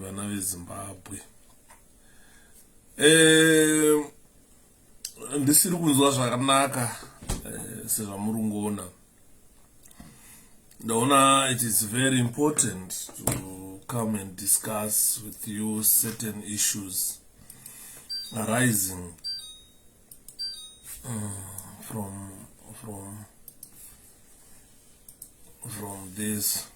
vana veZimbabwe. Ndisiri kunzwa zvakanaka sezvamurungoona. Ndaona it is very important to come and discuss with you certain issues arising from this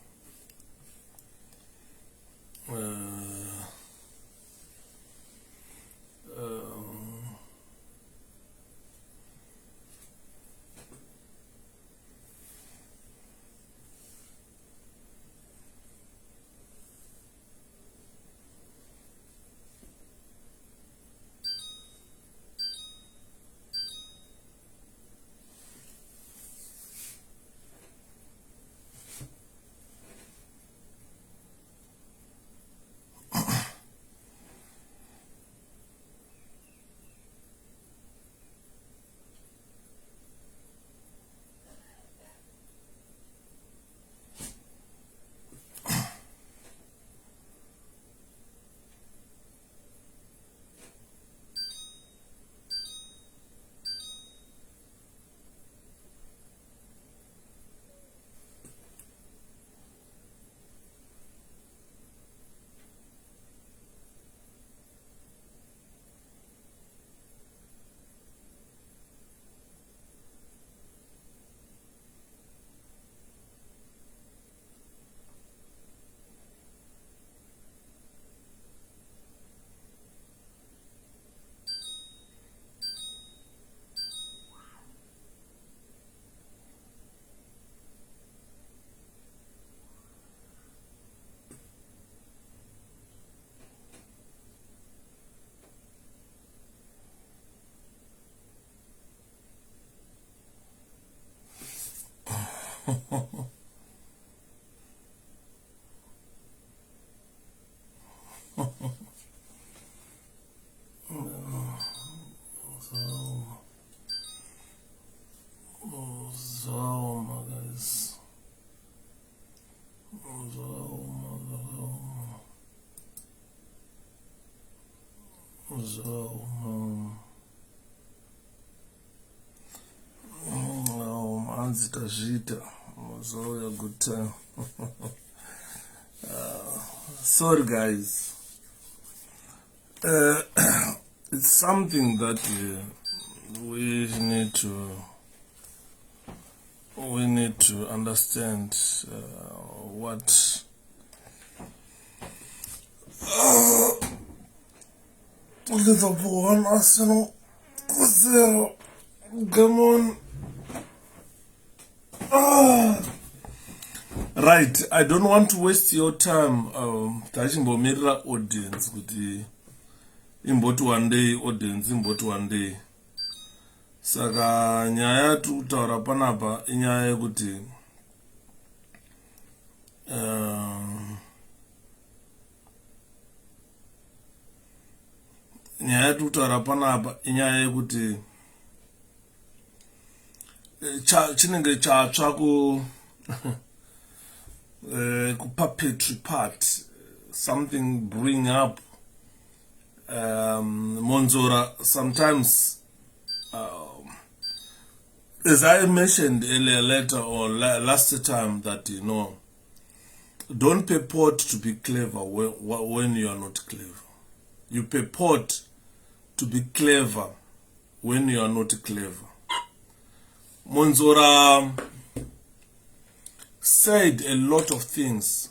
so a good time. Sorry guys, it's something that we need to understand what Liverpool and Arsenal 0. Come on. Right, I don't want to waste your time. Tachimbomirira audience kuti imboti one day audience imboti one day. Saka nyaya tutaura panapa inyaya yekuti chinenge chatsva kupuppetry part, something brewing up. Monzora sometimes, as I mentioned earlier, later or last time, that don't purport to be clever when you are not clever. You purport to be clever when you are not clever. Monzora said a lot of things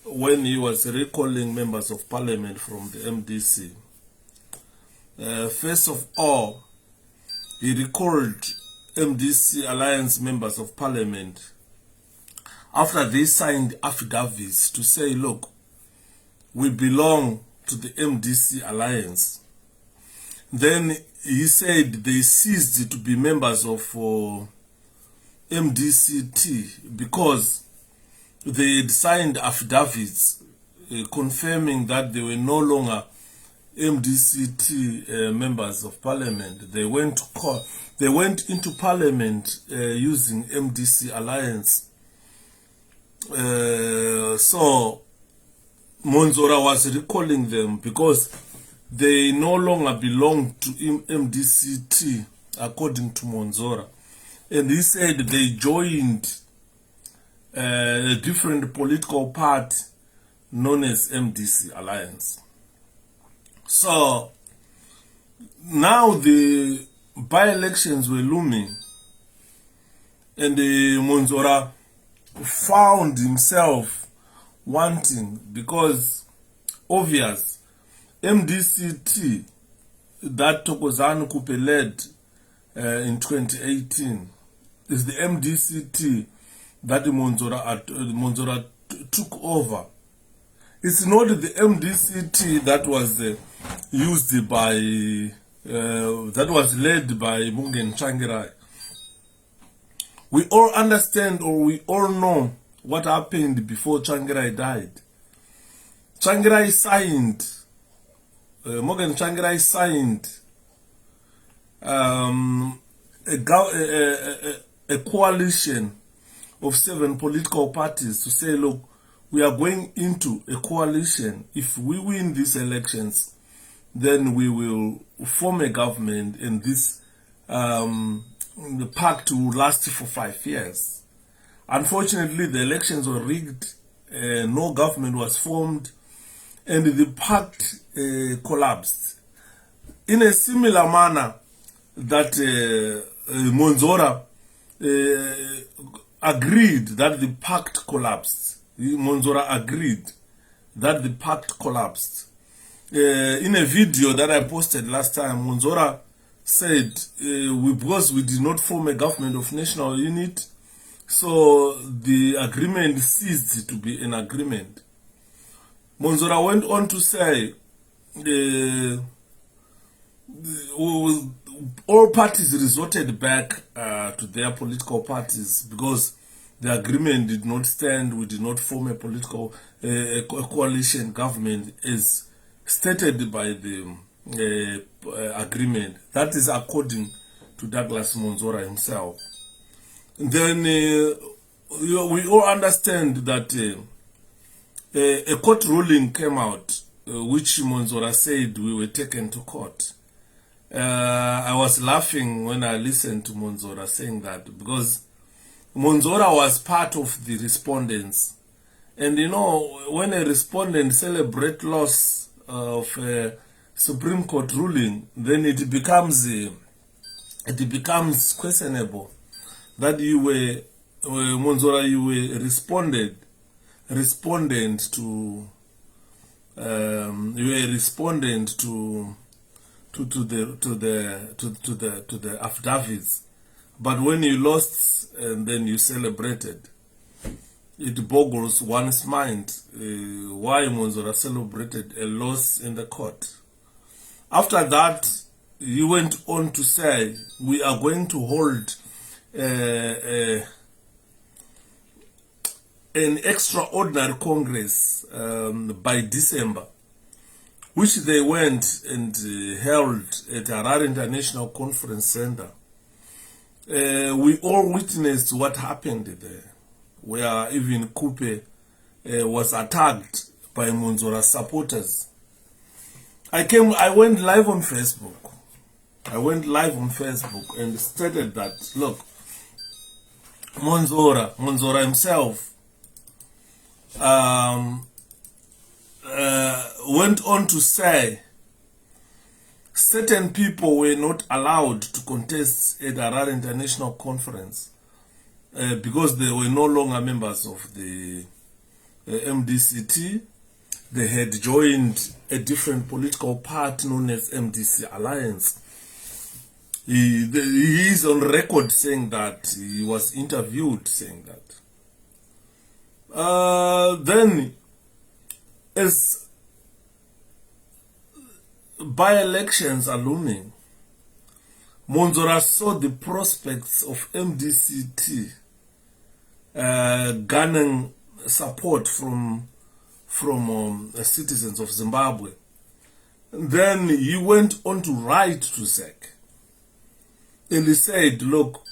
when he was recalling members of parliament from the MDC. First of all, he recalled MDC alliance members of parliament after they signed affidavits to say, look, we belong to the MDC alliance. Then he said they ceased to be members of MDCT because they had signed affidavits confirming that they were no longer MDCT members of parliament. They went to court. They went into parliament using MDC alliance. So Monzora was recalling them because they no longer belonged to MDCT, according to Monzora. And he said they joined a different political party known as MDC Alliance. So now the by-elections were looming, and Monzora found himself wanting, because obvious, MDCT that 𝗍𝗂𝗧-𝗀𝗀 led in 2018 is the MDCT that Monzora took over. It's not the MDCT that was used by, that was led by 𝗠𝗗𝗖. We all understand, or we all know what happened before 𝗠𝗗𝗖 died. 𝗠𝗗𝗖 signed, 𝗠𝗗𝗖 signed a coalition of 7 political parties to say, look, we are going into a coalition. If we win these elections, then we will form a government, and this the pact will last for 5 years. Unfortunately, the elections were rigged, no government was formed, and the pact collapsed. In a similar manner that Monzora agreed that the pact collapsed. Monzora agreed that the pact collapsed. In a video that I posted last time, Monzora said, because we did not form a government of national unity, so the agreement ceased to be an agreement. Monzora went on to say, all parties resorted back to their political parties because the agreement did not stand. We did not form a political coalition government as stated by the agreement. That is according to Douglas Monzora himself. Then we all understand that a court ruling came out, which Monzora said we were taken to court. I was laughing when I listened to Monzora saying that, because Monzora was part of the respondents. And you know, when a respondent celebrates loss of a Supreme Court ruling, then it becomes questionable that you were, Monzora, you were respondent to the affidavits, but when you lost and then you celebrated, it boggles one's mind why Monzora celebrated a loss in the court. After that, he went on to say, we are going to hold an extraordinary Congress by December, which they went and held at Harare International Conference Center. We all witnessed what happened there, where even 𝗀𝗀𝗺 was attacked by Monzora's supporters. I went live on Facebook. And stated that, look, Monzora himself went on to say certain people were not allowed to contest at Harare International Conference because they were no longer members of the MDCT. They had joined a different political party known as MDC Alliance. He is on record saying that. He was interviewed saying that. Then, as by-elections are looming, Monzora saw the prospects of MDCT garnering support from citizens of Zimbabwe. Then he went on to write to ZEC. And he said, look,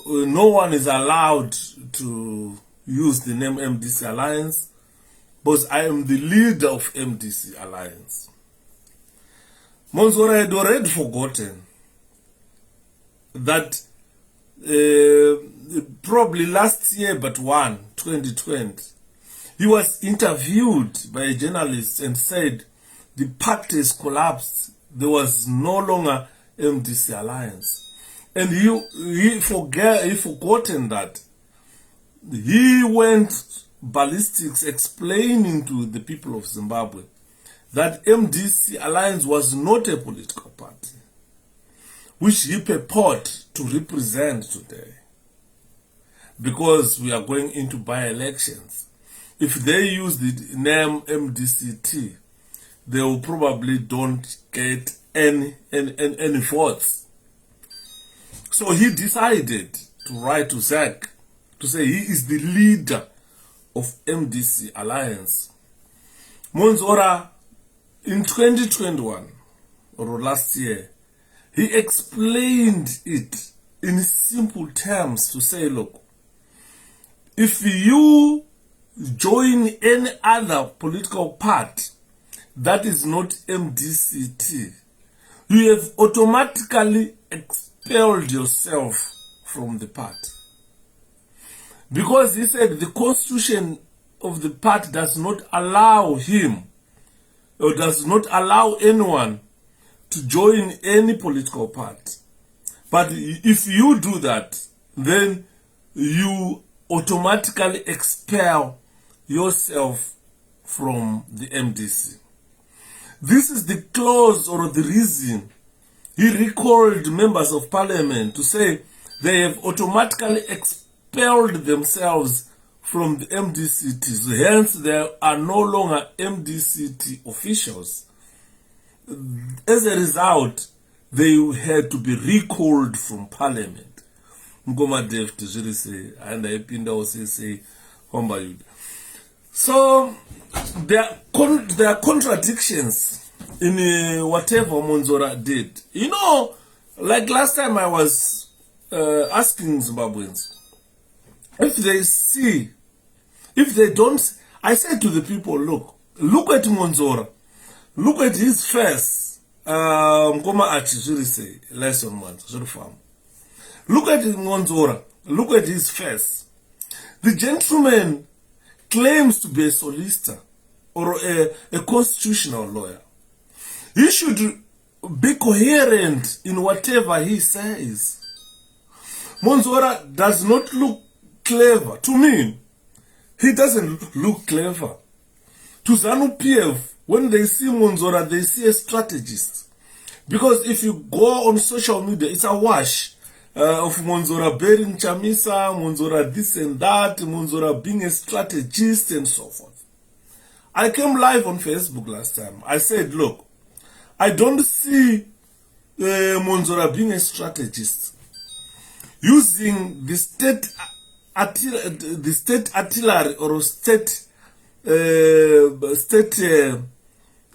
no one is allowed to use the name MDC Alliance. because I am the leader of MDC Alliance. Monzora had already forgotten that probably last year, but 2020, he was interviewed by a journalist and said the party has collapsed. There was no longer MDC Alliance. And he forgotten that. He went ballistics explaining to the people of Zimbabwe that MDC Alliance was not a political party, which he purported to represent today. Because we are going into by-elections. If they use the name MDCT, they will probably don't get any votes. So he decided to write to Zach to say he is the leader of MDC Alliance. Monzora, in 2021, or last year, he explained it in simple terms to say, look, if you join any other political party that is not MDCT, you have automatically expelled yourself from the party. Because he said the constitution of the party does not allow him or does not allow anyone to join any political party. But if you do that, then you automatically expel yourself from the MDC. This is the clause or the reason he recalled members of parliament to say they have automatically expelled themselves from the MDCT. Hence, there are no longer MDCT officials. As a result, they had to be recalled from parliament. So there are contradictions in whatever Monzora did. You know, like last time I was asking Zimbabweans, if they don't, I said to the people, look at Monzora, look at his face. 𝗠𝗄𝐴𝐶𝐶 lesson 1. Look at Monzora, look at his face. The gentleman claims to be a solicitor or a constitutional lawyer. He should be coherent in whatever he says. Monzora does not look clever. To me, he doesn't look clever. To ZANU-PF, when they see Monzora, they see a strategist. Because if you go on social media, it's a wash of Monzora bearing chamisa, Monzora this and that, Monzora being a strategist and so forth. I came live on Facebook last time. I said, look, I don't see Monzora being a strategist. Using the state artillery or state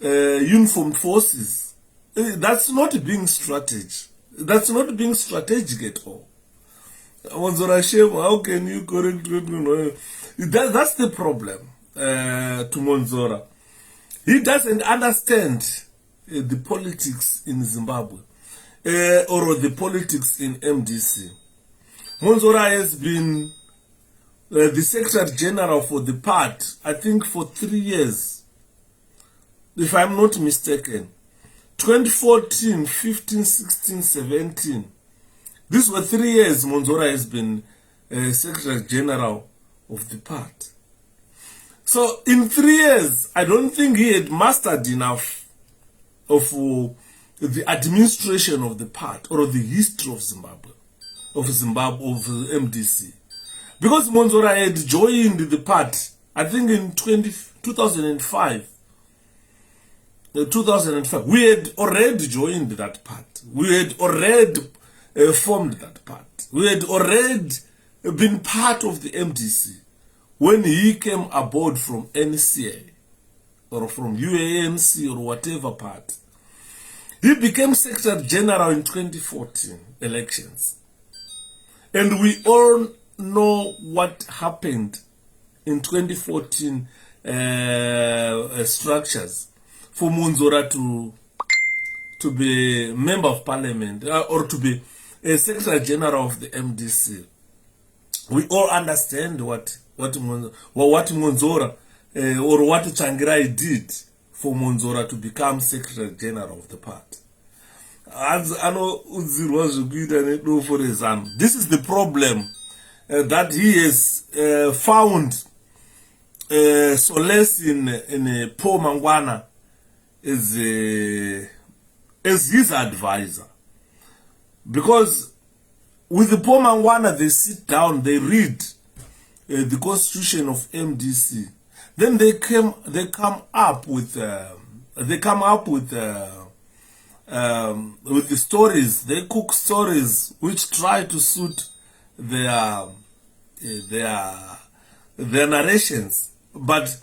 uniformed forces. That's not being strategy. That's not being strategic at all. How can you correct? That's the problem to Monzora. He doesn't understand the politics in Zimbabwe or the politics in MDC. Monzora has been the Secretary General for the party, I think for 3 years, if I'm not mistaken. 2014, 15, 16, 17. These were 3 years Monzora has been Secretary General of the party. So in 3 years, I don't think he had mastered enough of the administration of the party or the history of Zimbabwe, of MDC. Because Monzora had joined the party, I think in 2005. 2005, we had already joined that party. We had already formed that party. We had already been part of the MDC when he came aboard from NCA or from UANC or whatever party. He became Secretary General in 2014 elections. And we all know what happened in 2014 structures for Monzora to be member of parliament or to be a Secretary General of the MDC. We all understand what Monzora or what 𝗠𝗗𝗖 did for Monzora to become Secretary General of the party. This is the problem that he has found solace in 𝗠𝗵𝗺 as his advisor. Because with the 𝗠𝗵𝗺 they sit down, they read the constitution of MDC. Then they come up with the stories. They cook stories which try to suit their narrations, but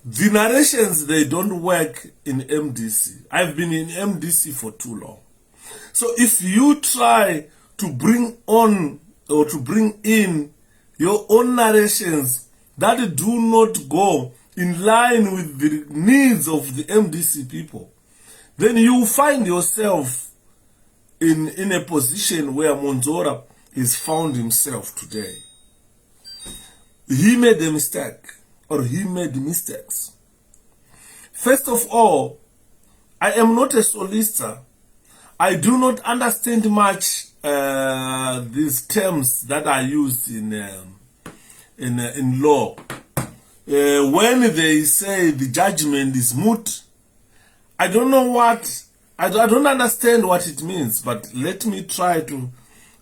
the narrations, they don't work in MDC. I've been in MDC for too long. So if you try to bring on or to bring in your own narrations that do not go in line with the needs of the MDC people, then you find yourself in a position where Monzora has found himself today. He made a mistake, or he made mistakes. First of all, I am not a solicitor. I do not understand much these terms that are used in law. When they say the judgment is moot, I don't know what, I don't understand what it means, but let me try to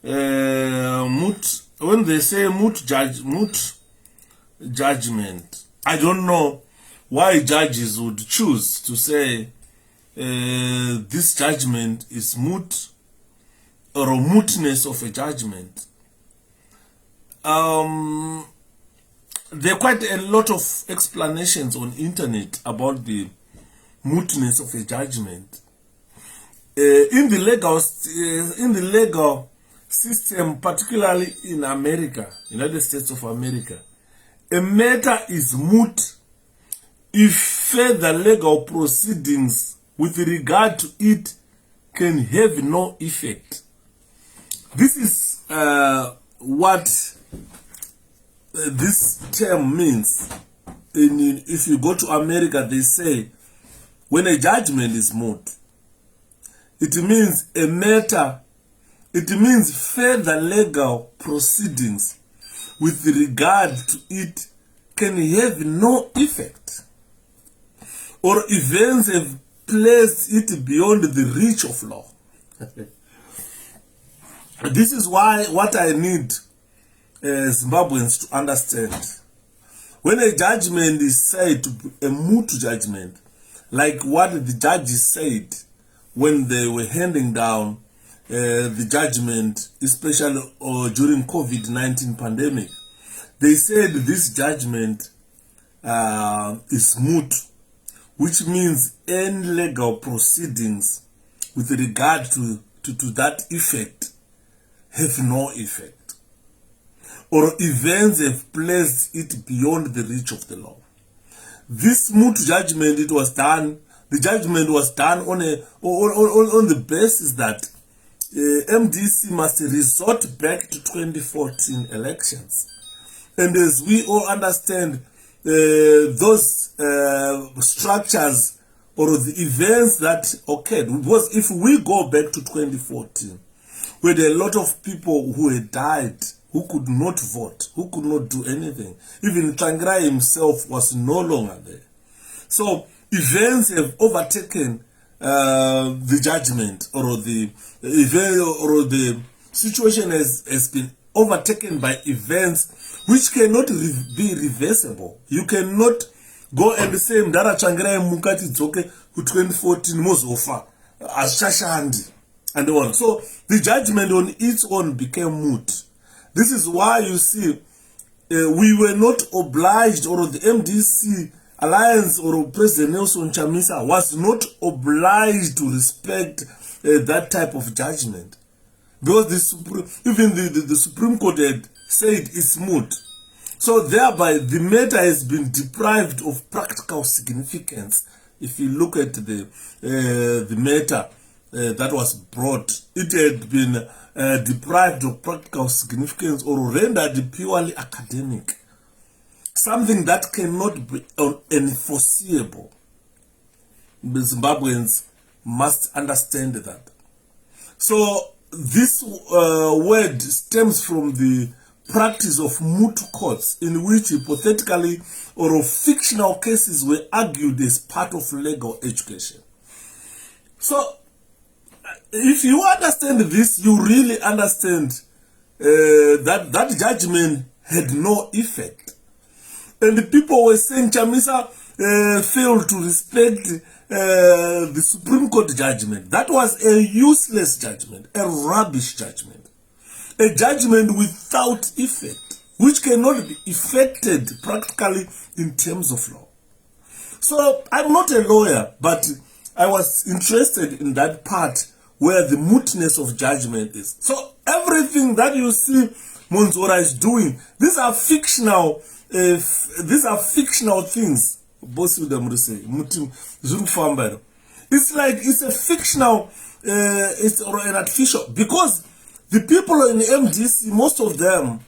moot. When they say moot judgment, I don't know why judges would choose to say this judgment is moot, or a mootness of a judgment. There are quite a lot of explanations on internet about the mootness of a judgment. In the legal system, particularly in America, United States of America, a matter is moot if further legal proceedings with regard to it can have no effect. This is what this term means. If you go to America, they say when a judgment is moot, it means a matter, it means further legal proceedings with regard to it can have no effect, or events have placed it beyond the reach of law. This is what I need Zimbabweans to understand. When a judgment is said to be a moot judgment, like what the judges said when they were handing down the judgment, especially during COVID-19 pandemic, they said this judgment is moot, which means any legal proceedings with regard to that effect have no effect, or events have placed it beyond the reach of the law. This moot judgment, it was done, the judgment was done on the basis that MDC must resort back to 2014 elections. And as we all understand, those structures or the events that occurred, was if we go back to 2014, where there are a lot of people who had died, who could not vote, who could not do anything. Even 𝗠𝗗𝗖 himself was no longer there. So events have overtaken the judgment, or the event, or the situation has been overtaken by events which cannot be reversible. You cannot go and say mdara 𝗠𝗗𝗖 mukati dzoke ku 2014 mozofa ashashandi and on. So the judgment on its own became moot. This is why you see we were not obliged, or the MDC Alliance or President Nelson Chamisa was not obliged to respect that type of judgment, because even the Supreme Court had said it's moot. So thereby the matter has been deprived of practical significance. If you look at the matter that was brought, it had been deprived of practical significance or rendered purely academic. Something that cannot be enforceable. The Zimbabweans must understand that. So this word stems from the practice of moot courts, in which hypothetically or fictional cases were argued as part of legal education. So if you understand this, you really understand that judgment had no effect. And the people were saying Chamisa failed to respect the Supreme Court judgment. That was a useless judgment, a rubbish judgment. A judgment without effect, which cannot be effected practically in terms of law. So I'm not a lawyer, but I was interested in that part where the mootness of judgment is. So everything that you see Monzora is doing, these are fictional things. It's like it's a fictional, it's or an artificial, because the people in MDC, most of them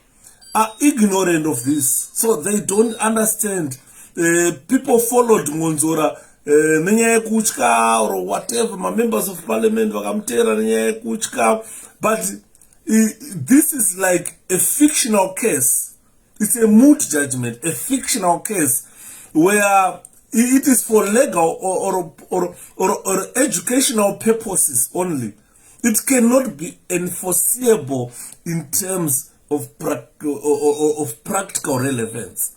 are ignorant of this, so they don't understand. People followed Monzora, or whatever, my members of parliament, but this is like a fictional case. It's a moot judgment, a fictional case, where it is for legal or educational purposes only. It cannot be enforceable in terms of practical relevance.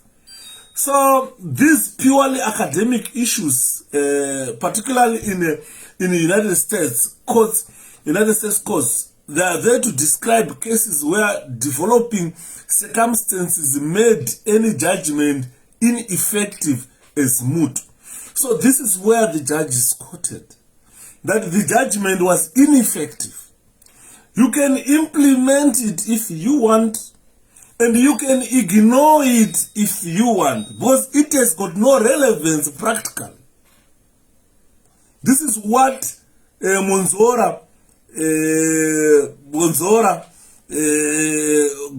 So these purely academic issues, particularly in the United States courts, they are there to describe cases where developing circumstances made any judgment ineffective as moot. So this is where the judge is quoted, that the judgment was ineffective. You can implement it if you want, and you can ignore it if you want, because it has got no relevance practically. This is what Monzora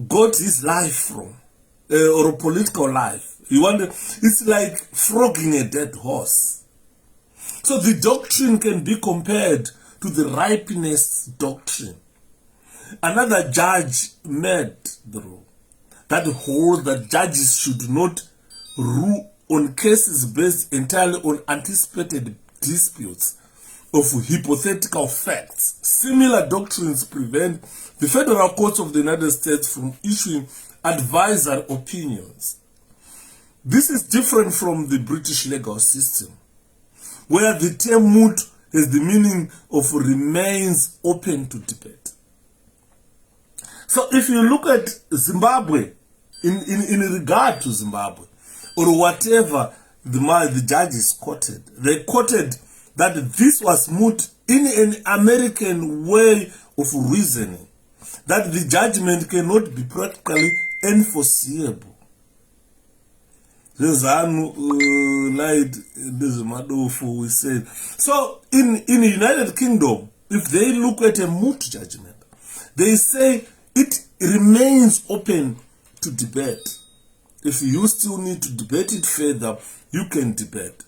got his life from, or a political life. It's like flogging a dead horse. So the doctrine can be compared to the ripeness doctrine. Another judge made the rule that holds that judges should not rule on cases based entirely on anticipated disputes of hypothetical facts. Similar doctrines prevent the federal courts of the United States from issuing advisory opinions. This is different from the British legal system, where the term moot has the meaning of remains open to debate. So if you look at Zimbabwe, in regard to Zimbabwe, or whatever the judges quoted, they quoted that this was moot in an American way of reasoning, that the judgment cannot be practically enforceable. We said. So in the United Kingdom, if they look at a moot judgment, they say it remains open to debate. If you still need to debate it further, you can debate.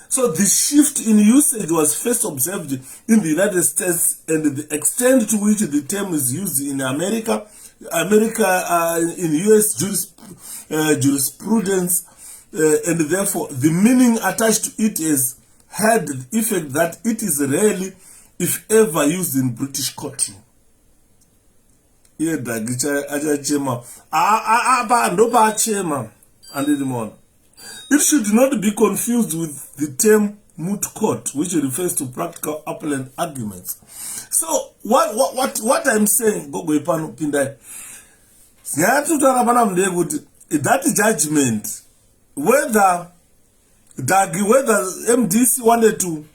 So the shift in usage was first observed in the United States, and the extent to which the term is used in America in US jurisprudence, and therefore the meaning attached to it is had the effect that it is rarely, if ever, used in British courtroom. It should not be confused with the term moot court, which refers to practical appellate arguments. So what I'm saying, that judgment, whether MDC wanted to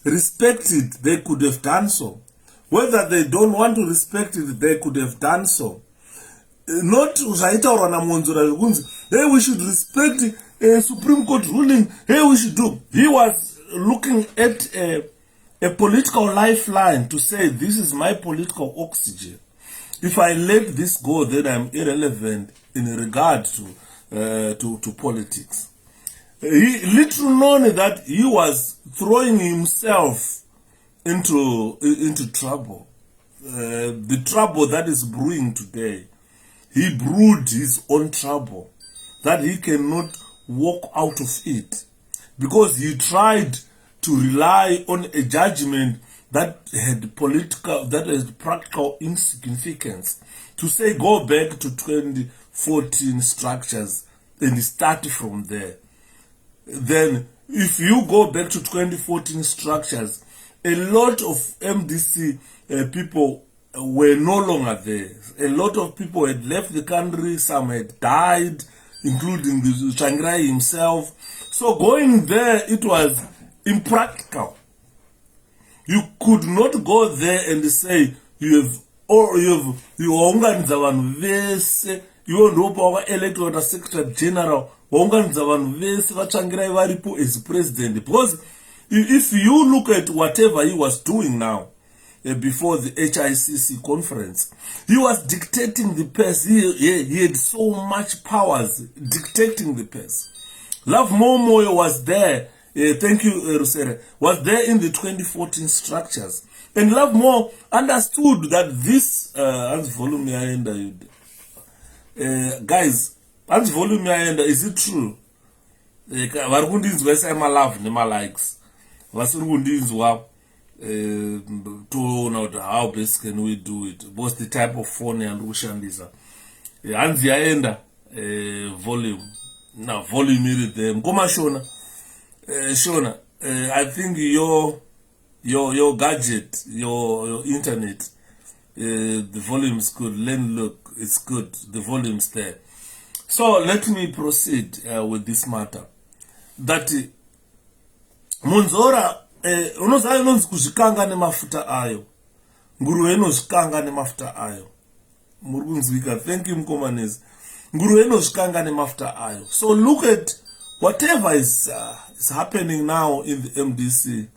respect it, they could have done so. Whether they don't want to respect it, they could have done so. not zvaitaurwa naMonzora zvekunzi hey, we should respect Supreme Court ruling, hey, we should do. He was looking at a political lifeline to say, this is my political oxygen. If I let this go, then I'm irrelevant in regard to politics. He little known that he was throwing himself into trouble. The trouble that is brewing today. He brewed his own trouble that he cannot walk out of it, because he tried to rely on a judgment that had practical insignificance, to say go back to 2014 structures and start from there. Then if you go back to 2014 structures, a lot of MDC people were no longer there. A lot of people had left the country, some had died, including 𝗠𝗗𝗖 himself. So going there, it was impractical. You could not go there and say you unganidza vanhu vese, you ndopa elected secretary general, unganidza vanhu vese vatsvangirai varipo as president. Because if you look at whatever he was doing now, before the HICC conference, he was dictating the pace. He had so much powers dictating the pace. Love Momoyo was there. Thank you, Rusere. Was there in the 2014 structures. And Love Mo understood that this volume guys, as volume is it true? Varikundinzwa sema love nema likes. Vasirikundinzwa toona kuti how best can we do it, because the type of phone yandikushandisa hanzi yaenda volume na volume iri there. Mkoma Shona, Shona, I think your gadget, your internet, the volume is good. Then look, it's good, the volume's there. So let me proceed with this matter. That Monzora unoziva inonzi kuzvikanga nemafuta ayo, nguruve inozvikanga nemafuta ayo. Muri kunzwika? Thank you Mkomanezi. Nguruve inozvikanga nemafuta ayo. So look at whatever is happening now in the MDC.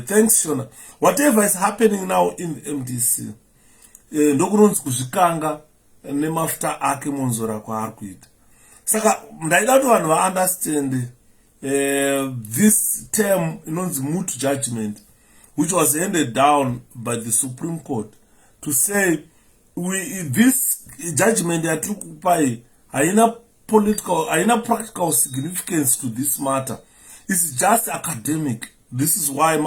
Thanks Shona. Whatever is happening now in the MDC, ndokunonzi kuzvikanga nemafuta ake Monzora kwaari kuita. Saka ndaida kuti vanhu vaunderstand this term inonzi moot judgment, which was handed down by the Supreme Court, to say this judgment yatiri kupai haina practical significance to this matter. It's just academic. This is why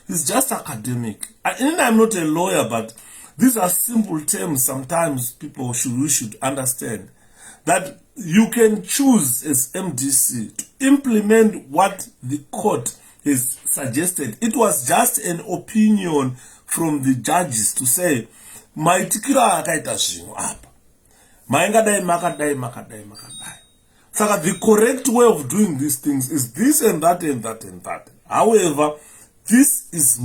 it's just academic. I'm not a lawyer, but these are simple terms. Sometimes we should understand that you can choose as MDC to implement what the court has suggested. It was just an opinion from the judges to say, maitikira akaita zvinhu apa, maingadai makadai. So the correct way of doing these things is this and that and that and that. However, this is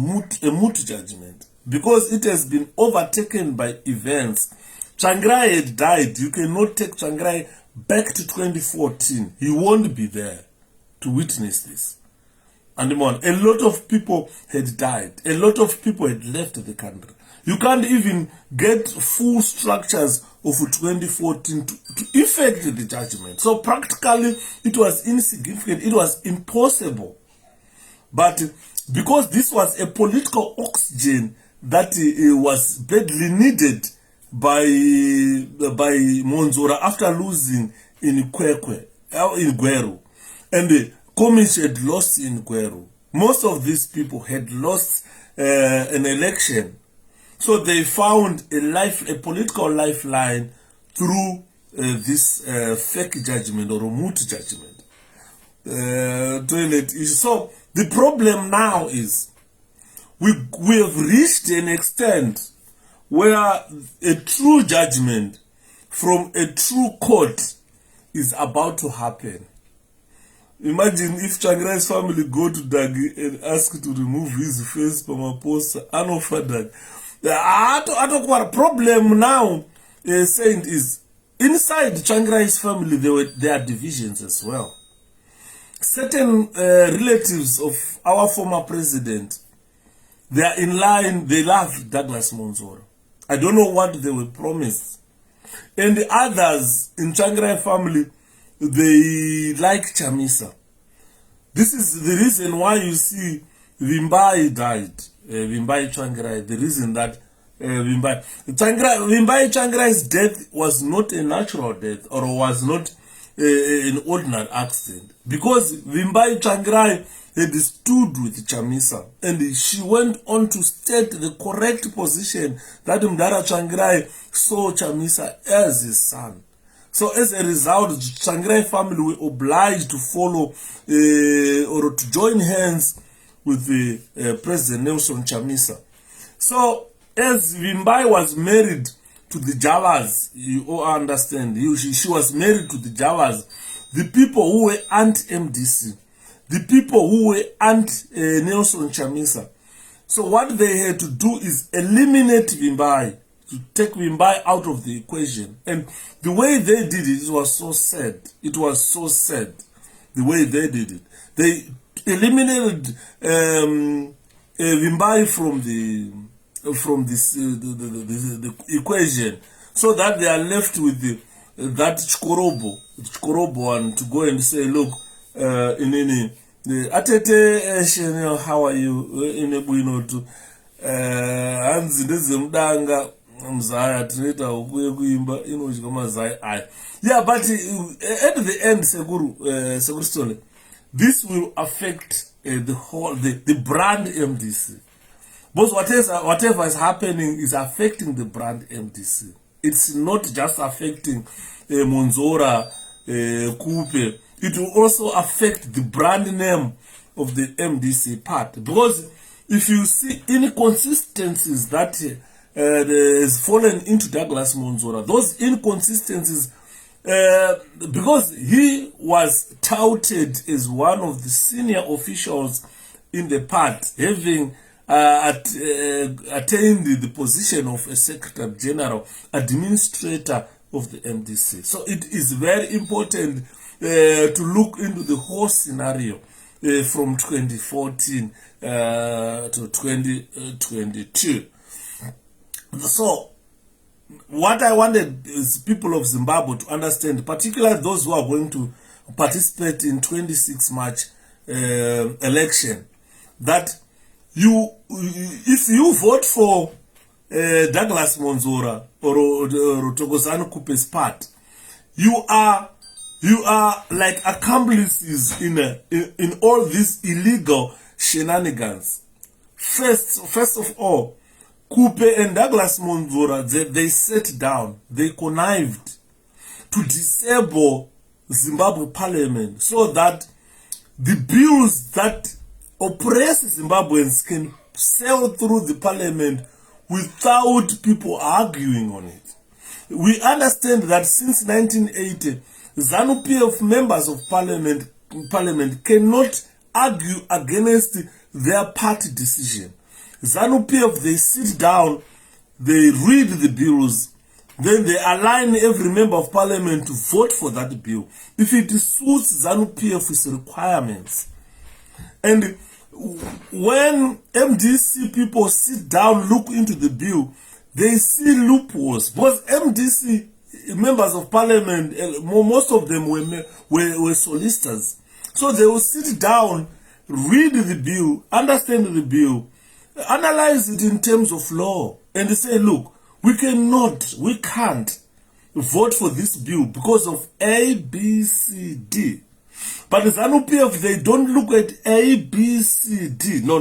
a moot judgment because it has been overtaken by events. 𝗠𝗗𝗖 had died. You cannot take 𝗠𝗗𝗖 back to 2014. He won't be there to witness this. And a lot of people had died. A lot of people had left the country. You can't even get full structures of 2014 to effect the judgment. So practically, it was insignificant. It was impossible. But because this was a political oxygen that was badly needed by Monzora after losing in Gweru, and 𝗠𝗄𝐴 had lost in Gweru. Most of these people had lost an election, so they found a political lifeline through this fake judgment or moot judgment. Toilet issue. So the problem now is we have reached an extent where a true judgment from a true court is about to happen. Imagine if 𝗠𝗗𝗖's family go to Dagi and ask to remove his face from a poster, Anofadag. The problem now, saying is, inside 𝗠𝗗𝗖's family, there are divisions as well. Certain relatives of our former president, they are in line, they love Douglas Monzora. I don't know what they were promised. And the others in 𝗠𝗗𝗖 family, they like Chamisa. This is the reason why you see 𝗰𝗿 died. 𝗰𝗿 𝗠𝗗𝗖, the reason that 𝗰𝗿 𝗠𝗗𝗖's death was not a natural death, or was not an ordinary accident, because 𝗰𝗿 𝗠𝗗𝗖 had stood with Chamisa, and she went on to state the correct position that Mdara 𝗠𝗗𝗖 saw Chamisa as his son. So as a result, 𝗠𝗗𝗖 family were obliged to follow or to join hands with the President Nelson Chamisa. So as 𝗰𝗿 was married to the Jawas, you all understand, she was married to the Jawas, the people who were anti-MDC, the people who were anti-Nelson Chamisa. So what they had to do is eliminate 𝗰𝗿, to take 𝗰𝗿 out of the equation. And the way they did it, it was so sad. It was so sad, the way they did it. They eliminated 𝗰𝗿 from the equation, so that they are left with that 𝗍𝗏𝗍 one to go and say, look, atete how are you in a buino to hands ndezemdanga mzaya tineta ukuye kuimba inochika mazai aya. Yeah, but at the end, Sekuru Stole, this will affect the whole the brand MDC. But whatever is happening is affecting the brand MDC. It's not just affecting Monzora, Kupe. It will also affect the brand name of the MDC part. Because if you see inconsistencies that has fallen into Douglas Monzora, those inconsistencies, because he was touted as one of the senior officials in the part, having attained the position of a Secretary General, Administrator of the MDC. So it is very important to look into the whole scenario from 2014 to 2022. So what I wanted is people of Zimbabwe to understand, particularly those who are going to participate in 26 March election, that if you vote for Douglas Monzora or Thokozani Kupe's part, you are like accomplices in all these illegal shenanigans. First of all, Kupe and Douglas Monzora, they sat down, they connived to disable Zimbabwe Parliament so that the bills that oppress Zimbabweans can sail through the Parliament without people arguing on it. We understand that since 1980, ZANU-PF members of Parliament cannot argue against their party decision. ZANU-PF, they sit down, they read the bills, then they align every member of Parliament to vote for that bill if it suits ZANU-PF's requirements. And when MDC people sit down, look into the bill, they see loopholes. Because MDC members of Parliament, most of them were solicitors. So they will sit down, read the bill, understand the bill, analyze it in terms of law, and say, look, we can't vote for this bill because of A, B, C, D. But the ZANU-PF, they don't look at A, B, C, D. No.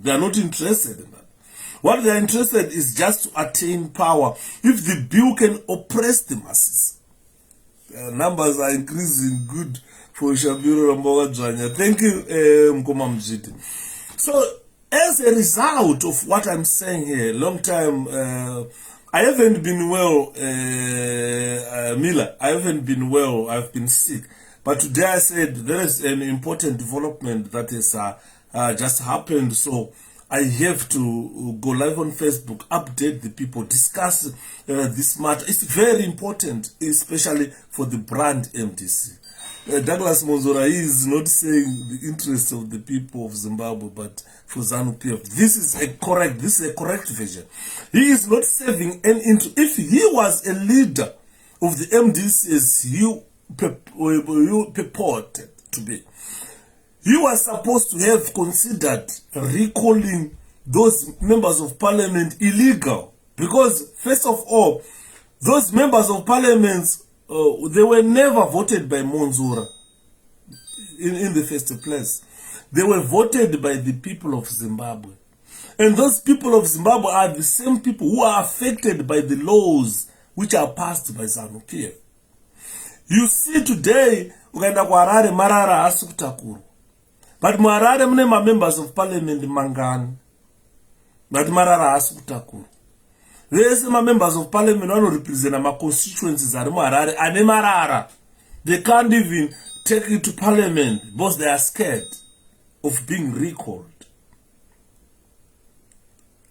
They are not interested in that. What they are interested is just to attain power. If the bill can oppress the masses. Numbers are increasing. Good for Shabiro Ramboga. Thank you, Mkoma Mjiti. So, as a result of what I'm saying here, long time, I haven't been well, Mila. I haven't been well. I've been sick. But today I said there is an important development that has just happened. So I have to go live on Facebook, update the people, discuss this matter. It's very important, especially for the brand MDC. Douglas Monzora is not saying the interests of the people of Zimbabwe, but for ZANU-PF. This is a correct vision. He is not serving any interest. If he was a leader of the MDC as you purported to be, he was supposed to have considered recalling those members of parliament illegal. Because, first of all, those members of parliament, they were never voted by Monzora in the first place. They were voted by the people of Zimbabwe. And those people of Zimbabwe are the same people who are affected by the laws which are passed by ZANU-PF. You see today, ukaenda kuHarare Marara haasi kutakurwa. But muHarare mune members of parliament mangani. But Marara haasi kutakurwa. Vese members of parliament vanorepresenta ma-constituencies ari muHarare ane Marara. They can't even take it to parliament because they are scared of being recalled.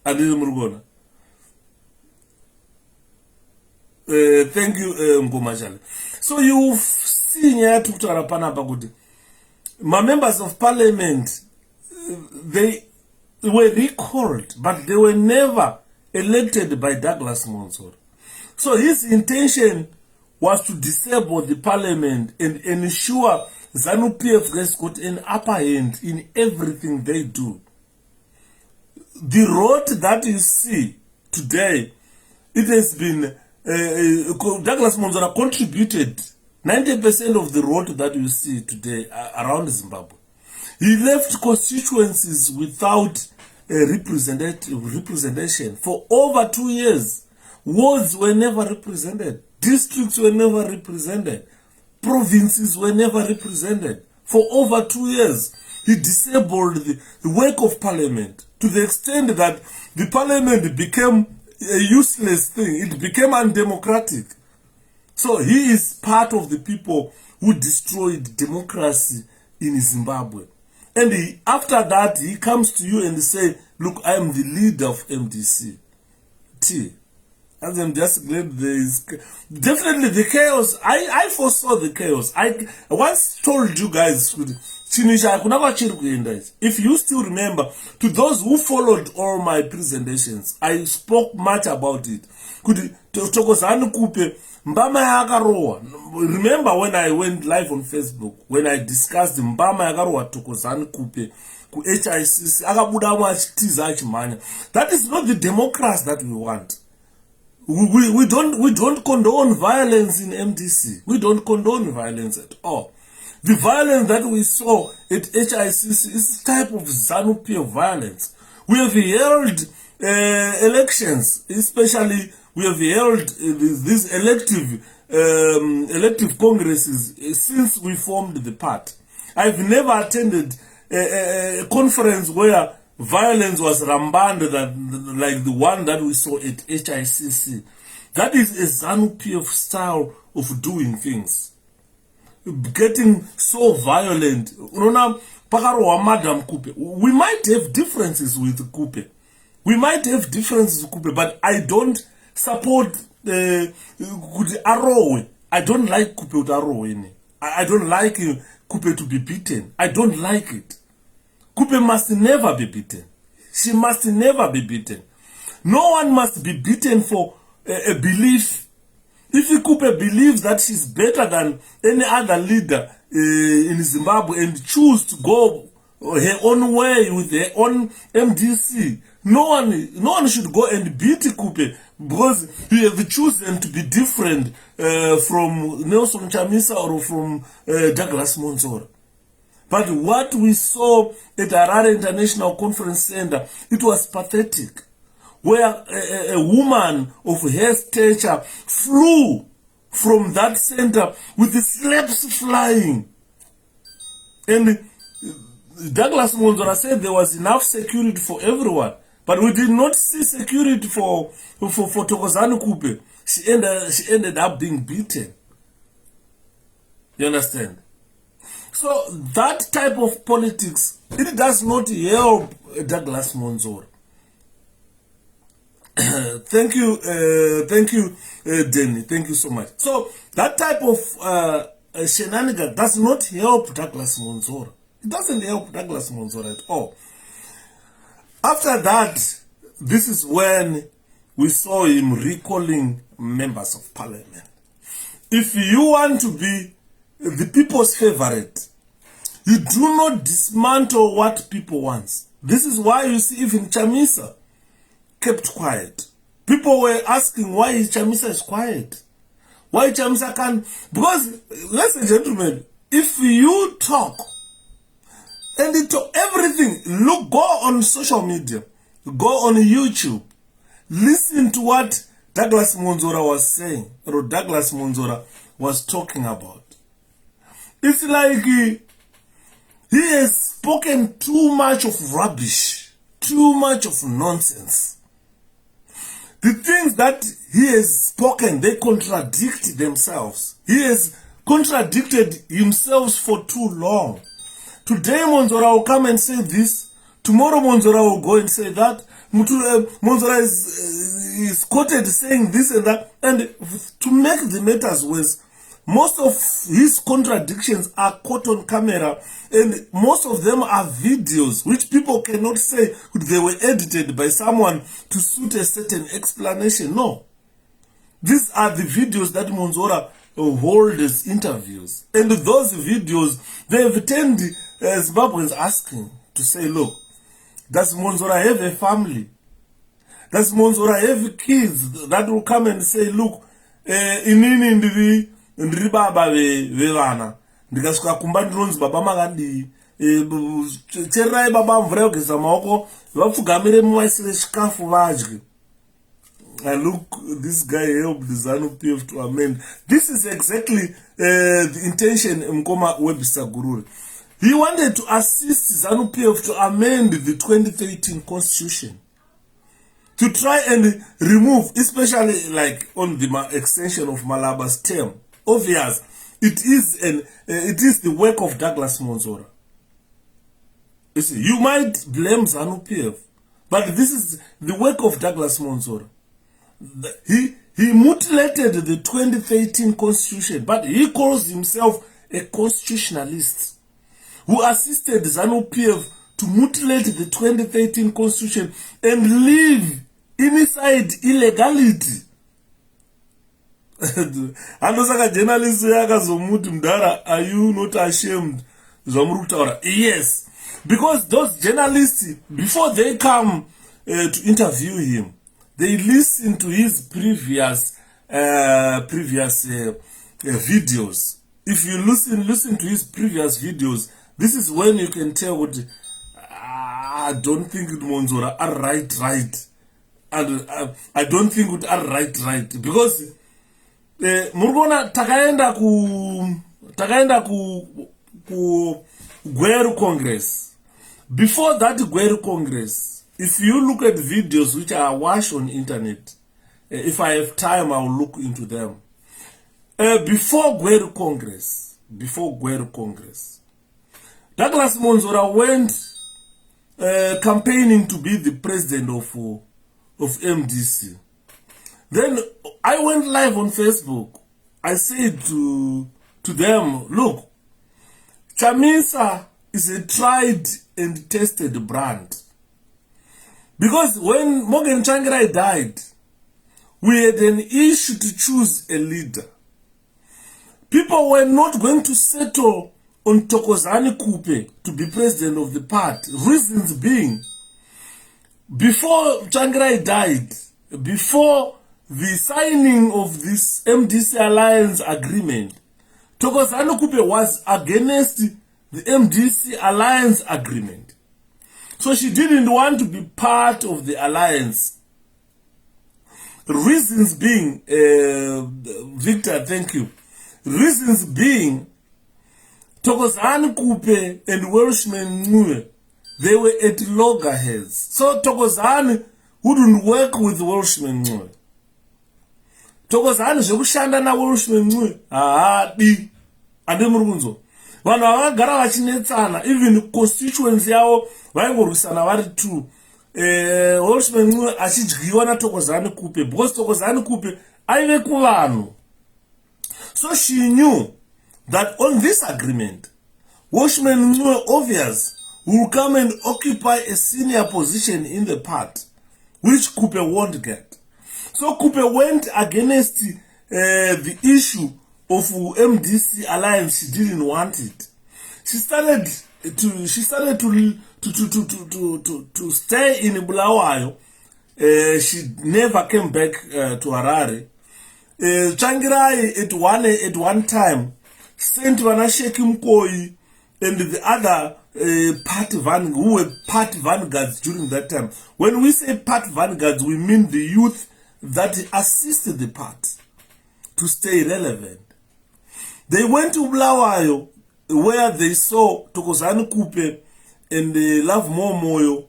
Andini murugona. Thank you, 𝗠𝗄𝗎𝗄𝗧. So you see here to panapa kuti my members of parliament, they were recalled, but they were never elected by Douglas Monzora. So his intention was to disable the parliament and ensure ZANU-PF has got an upper hand in everything they do. The road that you see today, it has been Douglas Monzora contributed 90% of the road that you see today around Zimbabwe. He left constituencies without representation for over 2 years. Wards were never represented. Districts were never represented. Provinces were never represented. For over 2 years, he disabled the work of parliament to the extent that the parliament became a useless thing. It became undemocratic. So he is part of the people who destroyed democracy in Zimbabwe. And after that, he comes to you and say, look, I am the leader of MDC. And I'm just glad there is definitely the chaos. I foresaw the chaos. I once told you guys, if you still remember, to those who followed all my presentations, I spoke much about it. Remember when I went live on Facebook, when I discussed Mbama Yakarowa Thokozani Kupe ku HICC, that is not the democracy that we want. We don't condone violence in MDC. We don't condone violence at all. The violence that we saw at HICC is a type of ZANU-PF violence. We have held elections, especially we have held these elective congresses since we formed the party. I've never attended a conference where violence was rampant like the one that we saw at HICC. That is a ZANU-PF style of doing things. Getting so violent. Madam Kupe. We might have differences with Kupe. But I don't support Arowe. I don't like Kupe with Arowe. I don't like Kupe to be beaten. I don't like it. Kupe must never be beaten. She must never be beaten. No one must be beaten for a belief. If Kupe believes that she's better than any other leader in Zimbabwe and choose to go her own way with her own MDC, no one should go and beat Kupe because he has chosen to be different from Nelson Chamisa or from Douglas Monzora. But what we saw at Harare International Conference Center, it was pathetic. Where a woman of her stature flew from that center with the slaps flying. And Douglas Monzora said there was enough security for everyone. But we did not see security for Thokozani Kupe. She ended up being beaten. You understand? So that type of politics, it does not help Douglas Monzora. Thank you, Danny. Thank you so much. So that type of shenanigan does not help Douglas Monzora. It doesn't help Douglas Monzora at all. After that, this is when we saw him recalling members of parliament. If you want to be the people's favorite, you do not dismantle what people want. This is why you see even 𝗠𝗄𝗧 kept quiet. People were asking why 𝗠𝗄𝗧 is quiet. Why 𝗠𝗄𝗧 can't... Because, ladies and gentlemen, if you talk and you talk everything, look, go on social media, go on YouTube, listen to what Douglas Monzora was saying, or Douglas Monzora was talking about. It's like he has spoken too much of rubbish, too much of nonsense. The things that he has spoken, they contradict themselves. He has contradicted himself for too long. Today Monzora will come and say this. Tomorrow Monzora will go and say that. Monzora is quoted saying this and that. And to make the matters worse, most of his contradictions are caught on camera, and most of them are videos which people cannot say they were edited by someone to suit a certain explanation. No. These are the videos that Monzora hold as interviews. And those videos, they have turned Zimbabweans asking to say, look, does Monzora have a family? Does Monzora have kids that will come and say, look, inini ndiri baba vevana ndikasvika kumba ndinonzi baba makandii chererai baba mvura yogeza maoko vapfugamire muvaisire chikafu vadye. And look, this guy helped ZANU-PF to amend. This is exactly the intention 𝗠𝗄𝗖-𝗧. He wanted to assist ZANU-PF to amend the 2013 constitution, to try and remove, especially like on the extension of Malaba's term. Obvious, it is the work of Douglas Monzora. You see, you might blame ZANU-PF, but this is the work of Douglas Monzora. He mutilated the 2013 constitution, but he calls himself a constitutionalist who assisted ZANU-PF to mutilate the 2013 constitution and live inside illegality. Andosaka journalist yakazomuti mudhara, are you not ashamed? Yes, because those journalists, before they come to interview him, they listen to his previous videos. If you listen to his previous videos, this is when you can tell what I don't think Monzora are right, and I don't think it are right because murgona takaenda ku 𝗀𝗺 Congress. Before that 𝗀𝗺 Congress, if you look at videos which are watched on internet, if I have time, I'll look into them. Before 𝗀𝗺 Congress, Douglas Monzora went campaigning to be the president of MDC. Then I went live on Facebook. I said to them, look, 𝗠𝗄𝗧 is a tried and tested brand. Because when Morgan Tsvangirai died, we had an issue to choose a leader. People were not going to settle on Thokozani Kupe to be president of the party. Reasons being, before Tsvangirai died, before the signing of this MDC alliance agreement, Thokozani Kupe was against the MDC alliance agreement. So she didn't want to be part of the alliance. Reasons being, Victor, thank you. Reasons being, Thokozani Kupe and Welshman 𝗀𝗀, they were at loggerheads. So Thokozani wouldn't work with Welshman 𝗀𝗀. Thokozani zvekushanda na Welshman 𝗀𝗀 haadi. Ande muri kunzwa. vanhu vakagara vachinetsana, even constituency yavo vaingorwisana vari 2. Holshman 𝗍𝗃 achidyiwa naThokozani-Kupe because Thokozani-Kupe aive kuvanhu. So she knew that on this agreement, Holshman 𝗍𝗃 obvious will come and occupy a senior position in the party, which Kupe won't get. So Kupe went against the issue of MDC alliance. She didn't want it. She started to stay in Bulawayo. She never came back to Harare. Tsvangirai at one time sent Vanasheki Mkoyi and the other who were party vanguards during that time. When we say party vanguards, we mean the youth that assisted the party to stay relevant. They went to Bulawayo, where they saw Thokozani-Kupe and 𝗏𝗏𝗺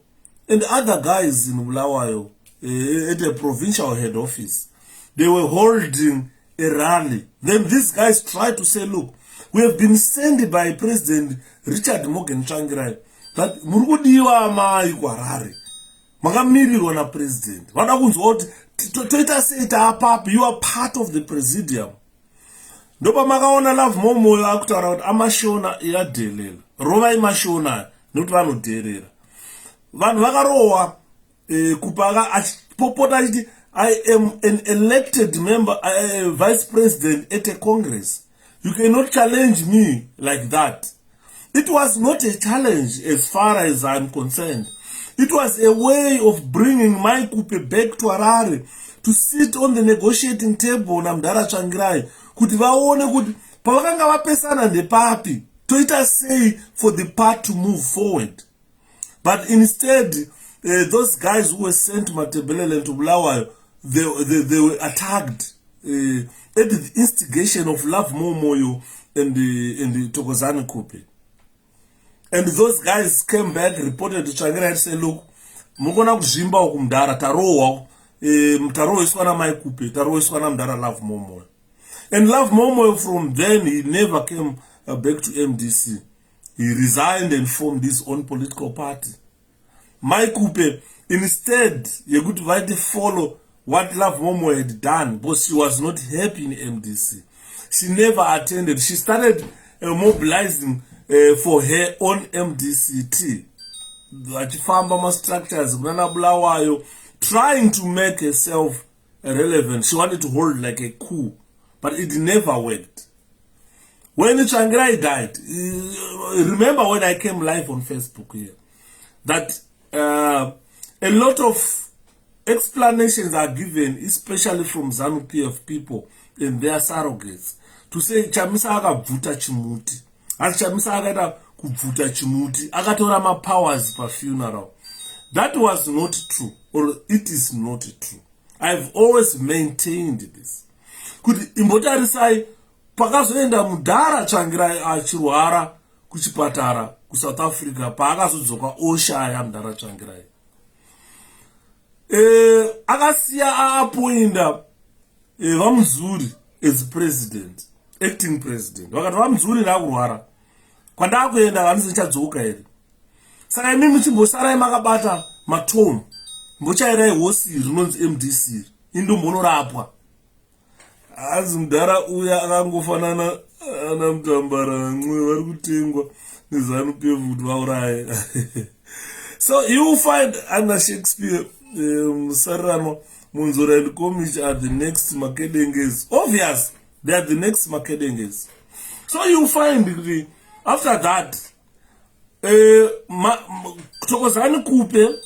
and other guys in Bulawayo at the provincial head office. They were holding a rally. Then these guys tried to say, look, we have been sent by President Richard Morgan Tsvangirai that murikudiwa amai kuHarare. Makamirirwa na president. Vada kunzwa kuti toita seita apapi, you are part of the presidium. Ndopa makaona 𝗏𝗏𝗺 akutaura kuti amashona yadhelela. Rova imashona nokuti vanodherera. Vanhu vakarohwa kupaka achipopota achiti I am an elected member, vice president at a congress. You cannot challenge me like that. It was not a challenge as far as I'm concerned. It was a way of bringing my Kupe back to Harare to sit on the negotiating table na Mdara Tsvangirai kuti vaone kuti pavakanga vapesana ndepapi toita sei for the part to move forward. But instead, those guys who were sent to Matebelele and to Bulawayo, they were attacked at the instigation of 𝗏𝗏𝗺 and the Thokozani-Kupe. And those guys came back, reported to Tsvangirai and said, look, mukona kuzvimba uku Mdara, taroheswa na mai Kupe, taroheswa na Mdara 𝗏𝗏𝗺. And 𝗏𝗏𝗺 from then, he never came back to MDC. He resigned and formed his own political party. Mai Kupe, instead, you could follow what 𝗏𝗏𝗺 had done, but she was not happy in MDC. She never attended. She started mobilizing for her own MDCT. Vachifamba structures, Bulawayo, trying to make herself relevant. She wanted to hold like a coup, but it never worked. When Tsvangirai died, remember when I came live on Facebook here, that a lot of explanations are given, especially from ZANU-PF people and their surrogates, to say Chamisa akabvuta chimuti. As Chamisa akaita kubvuta chimuti, akatora ma-powers per funeral. That was not true, or it is not true. I've always maintained this. Kuti imbotarisai pakazoenda Mudhara Tsvangirai achirwara kuchipatara kuSouth Africa paakazodzoka oshaya Mudhara Tsvangirai. Akasiya aapoinda 𝗏Muzuri as president, acting president. Vakati 𝗏Muzuri ndakurwara, kwandakuenda vanisi ndichadzoka here. Saka imi muchimbosarai makabata matomu, mbochairai hosi rinonzi MDC, indombonorapwa. Azi Mudhara uya akangofanana ana Mutambara vari kutengwa neZANU-PF kuti vauraye. So you will find Anna Shakespeare, Musarano, Munzora and Komish are the next Makedenges. Obvious, they are the next Makedenges. So you will find after that, Thokozani-Kupe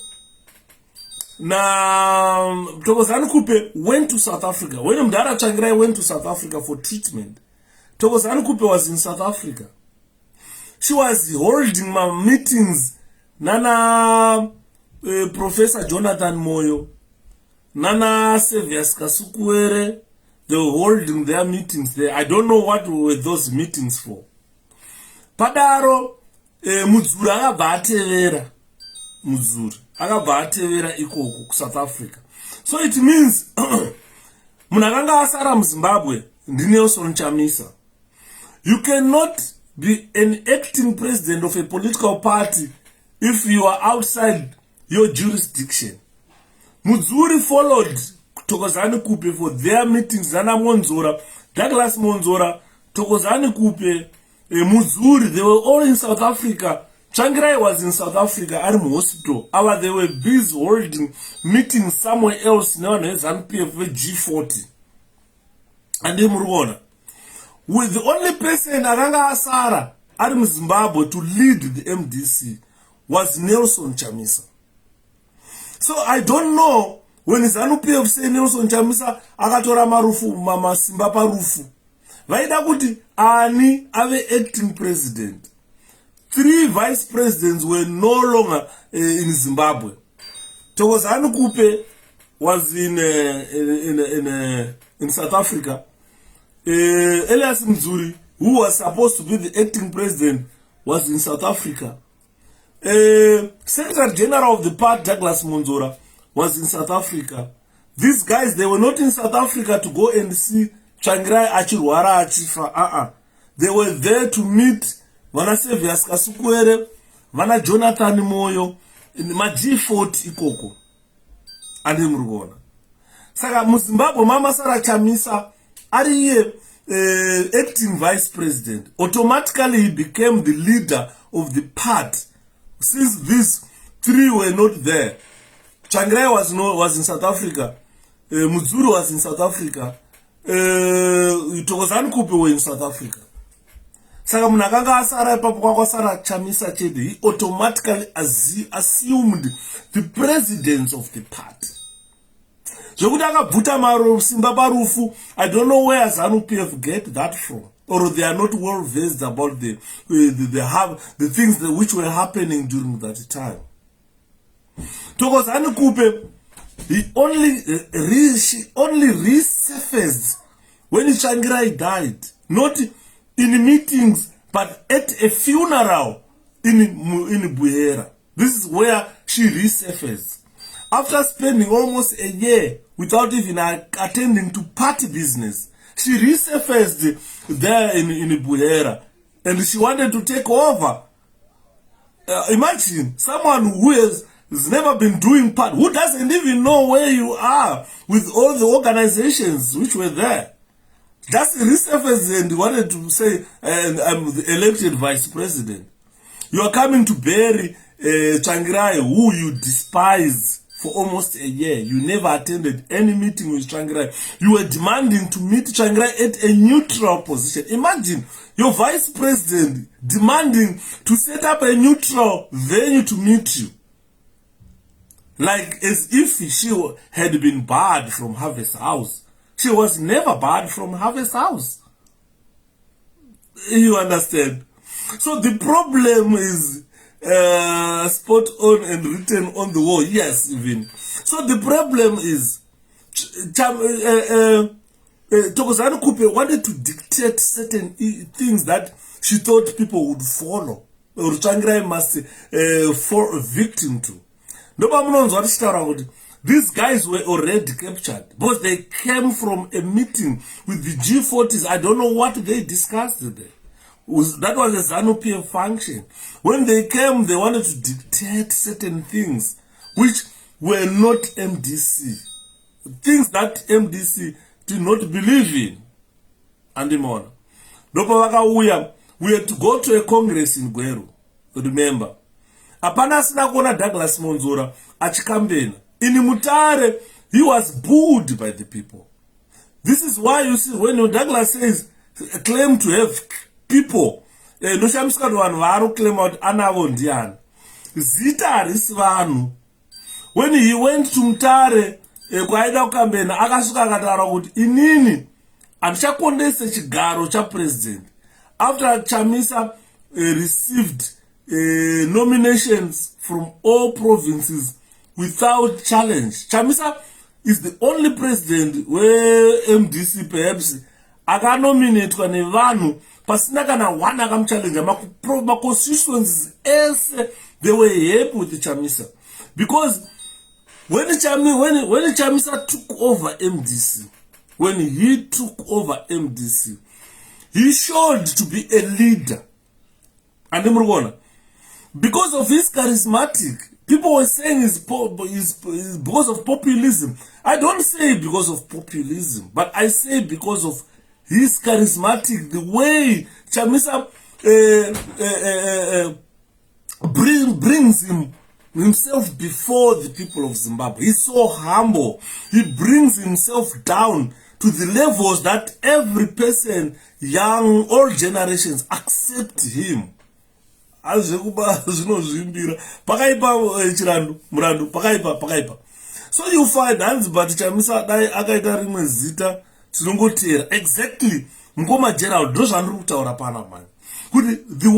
went to South Africa. When Mdara Tsvangirai went to South Africa for treatment, Thokozani-Kupe was in South Africa. She was holding my meetings. Nana Professor Jonathan Moyo, Nana Sevias Kasukuere, they were holding their meetings there. I don't know what were those meetings for. Padaro Muzuri akabva atevera ikoko South Africa. So it means munakanga asara muZimbabwe ndi Nelson Chamisa. You cannot be an acting president of a political party if you are outside your jurisdiction. Mudzuri followed 𝗠𝗄𝗖 for their meetings. Zana Monzora, Douglas Monzora, 𝗠𝗄𝗖, Mudzuri, they were all in South Africa. Tsvangirai was in South Africa, at hospital. They were busy holding meetings somewhere else, known as ZANU-PF G40. And they were with the only person Aranga Asara, Adam Zimbabwe, to lead the MDC was 𝗠𝗄𝗖. So I don't know when ZANU-PF say 𝗠𝗄𝗖 akatora marufu mama simba parufu. Vaida kuti ani ave acting president. 3 vice presidents were no longer in Zimbabwe. 𝗠𝗄𝗖 was in South Africa. Elias Mzuri, who was supposed to be the acting president, was in South Africa. Secretary General of the party, Douglas Monzora, was in South Africa. These guys, they were not in South Africa to go and see Tsvangirai achirwara achifa. They were there to meet Vana 𝗱𝗿𝗺𝗀, Vana Jonathan Moyo, in ma G40 ikoko. And him Saka Muzimbabwe Mama Sarah Chamisa ari acting vice president. Automatically he became the leader of the party. Since these 3 were not there, Tsvangirai was in South Africa, Mudzuri was in South Africa, 𝗠𝗄𝗖 were in South Africa. Saka munhu akanga asara ipapo kwakwasara Chamisa chete, he automatically assumed the presidents of the party. Zvokuti akabvuta maro simba parufu, I don't know where ZANU-PF get that from, or they are not well versed about the things which were happening during that time. 𝗠𝗄𝗖, she only resurfaced when Tsvangirai died, not in meetings, but at a funeral in Buhera. This is where she resurfaced. After spending almost a year without even attending to party business, she resurfaced there in Buhera, and she wanted to take over. Imagine someone who has never been doing part, who doesn't even know where you are with all the organizations which were there. Just resurfaced and wanted to say, I'm the elected vice president. You are coming to bury Tsvangirai, who you despise for almost a year. You never attended any meeting with Tsvangirai. You were demanding to meet Tsvangirai at a neutral position. Imagine your vice president demanding to set up a neutral venue to meet you. Like as if she had been barred from Harvest House. She was never barred from Harvest House. You understand? So the problem is spot on and written on the wall. Yes, even. So the problem is 𝗠𝗄𝗖 wanted to dictate certain things that she thought people would follow, or Tsvangirai must fall a victim to. These guys were already captured because they came from a meeting with the G40s. I don't know what they discussed there. That was a ZANU-PF function. When they came, they wanted to dictate certain things which were not MDC. Things that MDC did not believe in. And more. We had to go to a congress in Gweru. Remember. Apana sina kuona Douglas Monzora achikambena. In Mutare, he was booed by the people. This is why you see when Douglas says claim to have people, no shamska do vanhu claim out anavo ndiani. Zita harisi vanhu. When he went to Mutare, kwaida kukambena akasvika akataura kuti inini handichakondese chigaro chapresident. After Chamisa received nominations from all provinces without challenge. Chamisa is the only president where MDC perhaps akanominatwa nevanhu pasina kana one akamuchallenge. Ma constituencies ese they were happy with the Chamisa, because when Chamisa took over MDC, when he took over MDC, he showed to be a leader. And because of his charismatic, people were saying is because of populism. I don't say because of populism, but I say because of his charismatic, the way Chamisa brings himself before the people of Zimbabwe. He's so humble. He brings himself down to the levels that every person, young, all generations, accept him. So you find but Chamisa akaita rimwe zita tinongotera exactly Ngoma Gerald the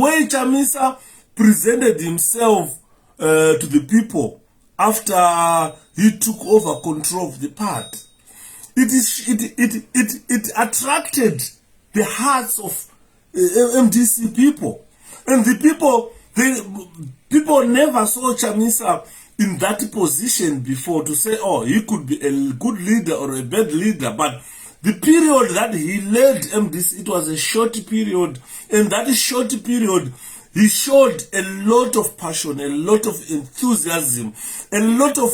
way Chamisa presented himself to the people after he took over control of the party, it attracted the hearts of MDC people. And the people never saw Chamisa in that position before to say, oh, he could be a good leader or a bad leader. But the period that he led MDC, it was a short period. And that short period, he showed a lot of passion, a lot of enthusiasm, a lot of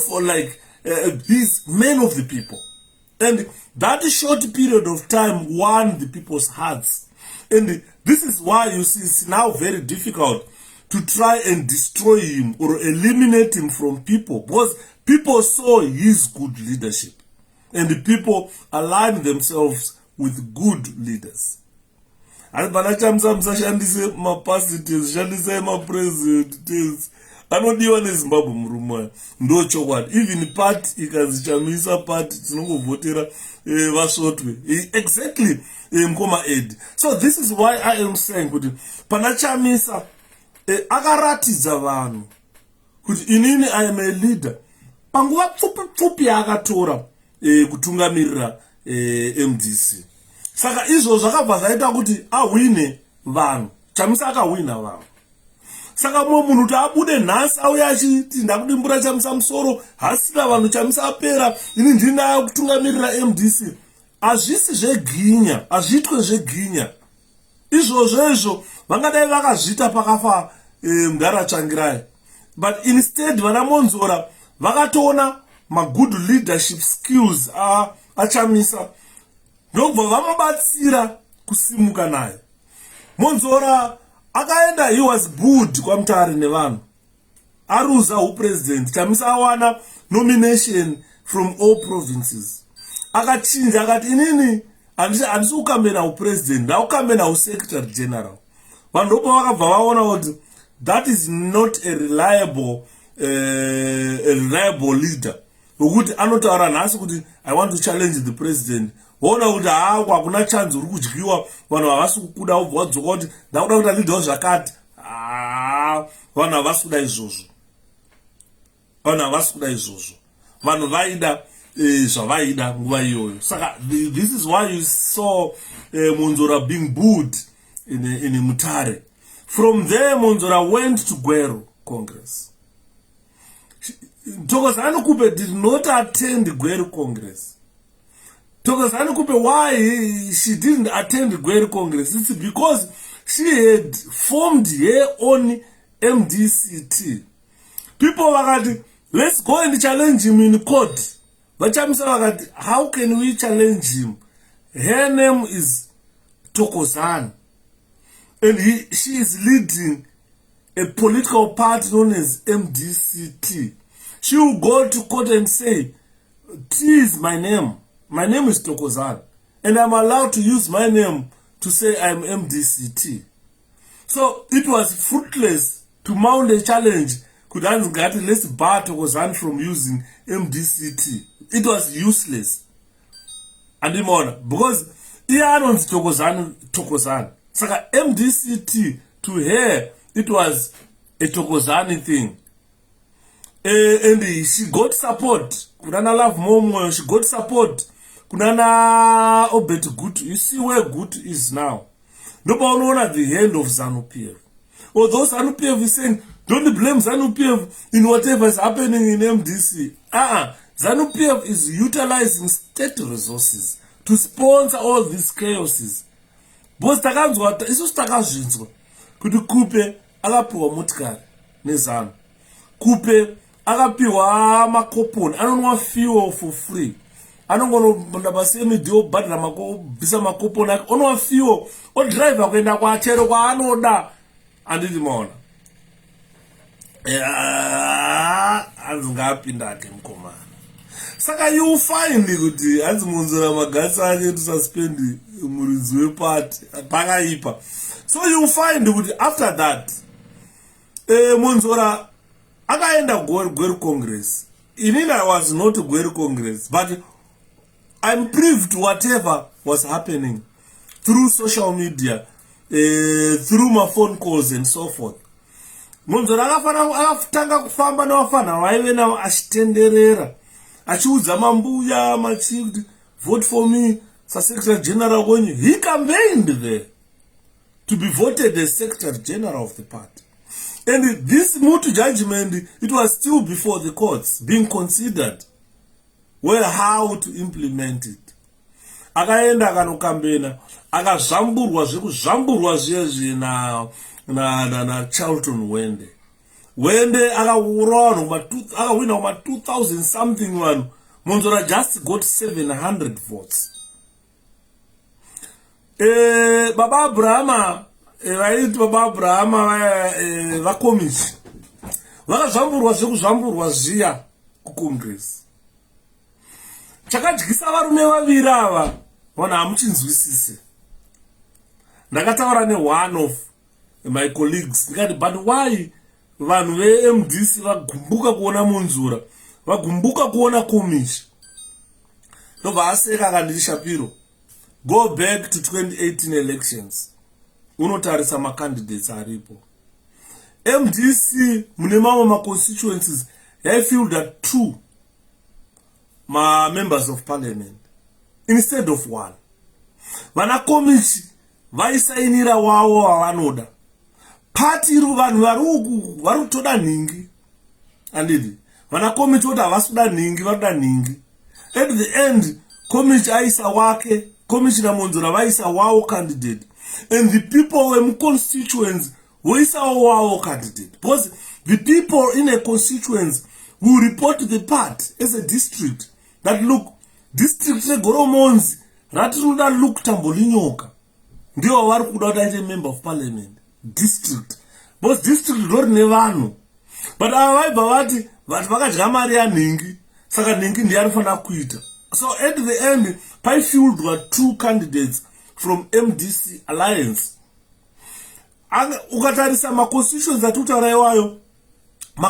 he's man of the people. And that short period of time won the people's hearts. And this is why you see it's now very difficult to try and destroy him or eliminate him from people, because people saw his good leadership and the people aligned themselves with good leaders. And Banachamsa shandise mapasitors, shandise mapresidents, anodiwa neZimbabwe murumo ndo chokwadi. Even party ikazichamisa party tinongovhotera vasvotwe exactly 𝗠𝗄𝗧. So this is why I am saying kuti pana Chamisa akaratidza vanhu kuti inini I am a leader panguva pfupi akatora kutungamirira MDC. Saka izvo zvakabva zvaita kuti ahwine vanhu. Chamisa akahwina vanhu. Saka mumwe munhu kuti abude nhasi auya achiti ndakudimbura Chamisa musoro, hasina vanhu Chamisa apera, ini ndina kutungamirira MDC. Hazvisi zveginya, hazviitwe zveginya. Izvozvo vangadai vakazvita pakafa Mudara-Tsvangirai. But instead vanamonzora vakatoona good leadership skills aChamisa ndobva vamubatsira kusimuka naye. Monzora akaenda, he was good kwaMutare nevanhu, aruza upresident. Chamisa awana nomination from all provinces. Akachinja akati inini handisi kukambena upresident, ndakukambena usecretary general. Vanhu ndopa vakabva vaona kuti that is not a reliable leader. Ukuthi anotaura nhasi kuti I want to challenge the president. Waona kuti hakuna chance uri kudyiwa, vanhu havasi kukuda, ubva wadzoka kuti ndakuda kuti leader zvakati. Vanhu havasi kuda izvozvo. Vanhu vaida zvavaida nguva iyoyo. Saka this is why you saw Monzora being booed in Mutare. From there Monzora went to Gweru Congress. Thokozani-Kupe did not attend Gweru Congress. Thokozani-Kupe, why she didn't attend Gweru Congress? It's because she had formed her own MDCT. People were let's go and challenge him in court. But Chamisa, how can we challenge him? Her name is Thokozani. And she is leading a political party known as MDCT. She will go to court and say, T is my name. My name is Thokozani. And I'm allowed to use my name to say I'm MDCT. So it was fruitless to mount a challenge. Let's bar Thokozani from using MDCT. It was useless. And because he owns Thokozani. Saka MDCT, to her, it was a Thokozani thing. And she got support. Kunana Love Momo, she got support. Kunana 𝗱𝗿𝗺. You see where Good is now. Nobody at the hand of ZANU-PF. Although ZANU-PF is saying, don't blame ZANU-PF in whatever is happening in MDC. ZANU-PF is utilizing state resources to sponsor all these chaoses. Because takanzwa isusu takazvinzwa kuti Kupe akapiwa motikari nezano. Kupe akapiwa makoponi anonwa fuel for free. Anongono basemi dio badra bisa makoponi onwa fuel o driver kwenda kwa chero kwa anoda anditi maona. Azingapinda ke mkomana. Saka you find kuti hanzi munzura magasi ake to suspend muridzi wepati pakaipa. So you find kuti after that Munzora akaenda Gweri Congress. Inini I was not Gweri Congress, but I'm privy to whatever was happening through social media, through my phone calls and so forth. Munzora akatanga kufamba nevafana vaive navo achitenderera achiudza mambuya machiti vote for me Secretary General wenyu. He campaigned there to be voted as Secretary General of the party. And this Mutu judgment, it was still before the courts being considered well how to implement it. Akaenda akanokambena akazvamburwa zvekuzvamburwa zviye na Charlton Wende akawina kuma 2000 something one. Munzora just got 700 votes. Baba Abrahama vaiti Baba Abrahama vakomichi vakazvamburwa zvekuzvamburwa zviya kuCongress. Chakadyisa varume vaviri ava vanhu hamuchinzwisise. Ndakataura one of my colleagues ndikati but why vanhu veMDC vagumbuka kuona Munzura, vagumbuka kuona komichi. Ndobva aseka akanditi Shapiro, go back to 2018 elections. Unotarisa macandidates aripo. MDC mune mamwe constituencies yaifilled that 2 members of parliament instead of 1. Vana komichi vaisainira wavo vavanoda. Party vanhu vari kutoda nhingi. Andidi vana komichi voti havasikuda nhingi, varoda nhingi. At the end komichi aisa wake, komichi naMunzura vaisa wavo candidate. And the people were constituents who is our candidate. Because the people in a constituency will report to the part as a district that look, district Goromonzi, Ratruda look Tambolinyoka. They are a member of parliament. District. Because district don't never know. But I bavati Vakajamaria Ningi, Saka Ningi Niarfana Kuita. So at the end, Piefield were 2 candidates from MDC Alliance. Ukatarisa constitutions that utarayo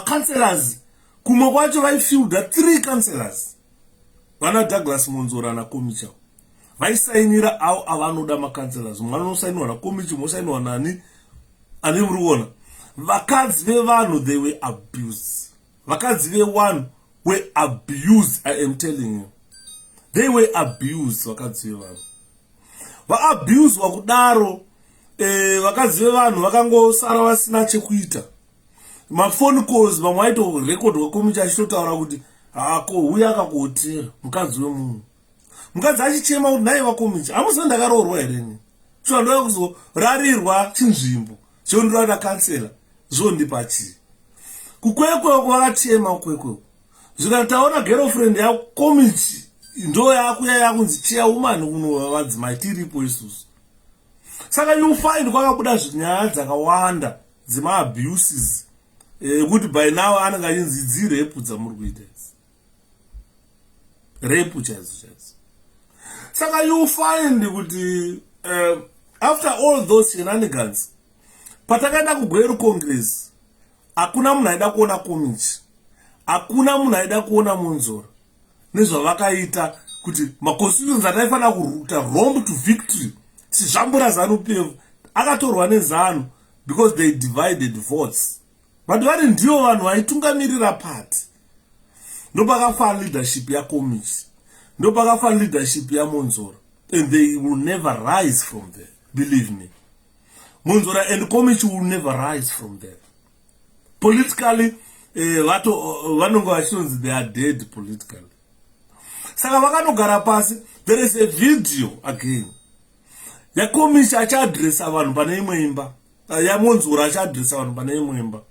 councillors kumwe kwacho vaifilled 3 councillors. Vana Douglas Munzora na Komicha vaisainira avo avanoda councillors. Mwana unosainwa na Komichi, mosainwa nani ani mruona. Vakadzi vevanhu they were abused. Vakadzi vevanhu were abused. I am telling you, they were abused. Vakadzi vevanhu vaabuse wakudaro. Vakadzi vevanhu vakangosara vasina chekuita. Phone calls vamwe vaito record wakomichi achitotaura kuti hako uya akakotera mukadzi wemunhu. Mukadzi achichema kuti nai wakomichi hamuziva ndakaroorwa here ini. Shuwa ndoya kuzorarirwa chinzvimbo chondiroda na kansela zvondipa chii. Kukwekweku vakachema kukwekweku. Zvikataona girlfriend yakomichi ndo yakuya yakunzi chairwoman kuno vadzimai tiripo isusu. Saka you find kwakabuda nyaya dzakawanda dzema abuses kuti by now anenge achinzi dzirape dzamuri kuita rape chaidzo. Saka you find kuti after all those shenanigans patakaenda kuGweri Congress hakuna munhu aida kuona komichi, hakuna munhu aida kuona Munzora nezvavakaita kuti maconstitutions ataifanira kuruta romb to victory tichizvambura ZANU-PF akatorwa neZANU because they divided votes. But vari ndivo vanhu vaitungamirira party. Ndopakafa leadership yakomichi, ndopakafa leadership yaMunzora, and they will never rise from there. Believe me, Munzora and komichi will never rise from there. Politically, vanonge vachionzi they are dead politically. Saka vakanogara pasi. There is a video again yakomichi achiadresa vanhu pane imwe imba yamonzura achadresa vanhu pane imwe imba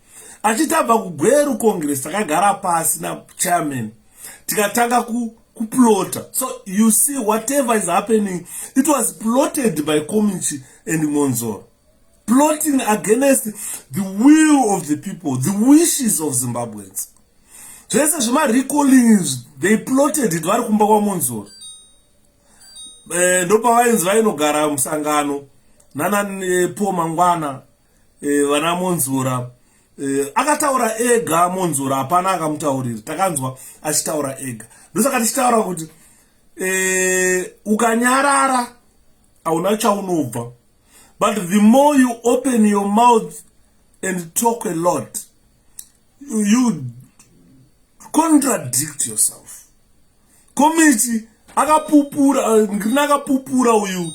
achitabva kugweru congress takagara pasi nachairman tikatanga kuplota. So you see whatever is happening, it was plotted by 𝗠𝗄𝐶 and Monzora, plotting against the will of the people, the wishes of Zimbabweans. Zvese zvemarecallings, they plotted it vari kumba kwaMonzora. Ndopavainzi vainogara musangano nana 𝗍𝗿 vana Monzora. Akataura ega Monzora, hapana akamutaurira, takanzwa achitaura ega. Ndosaka tichitaura kuti ukanyarara hauna chaunobva, but the more you open your mouth and talk a lot, you contradict yourself. 𝗠𝗄𝐶 akapupura uyu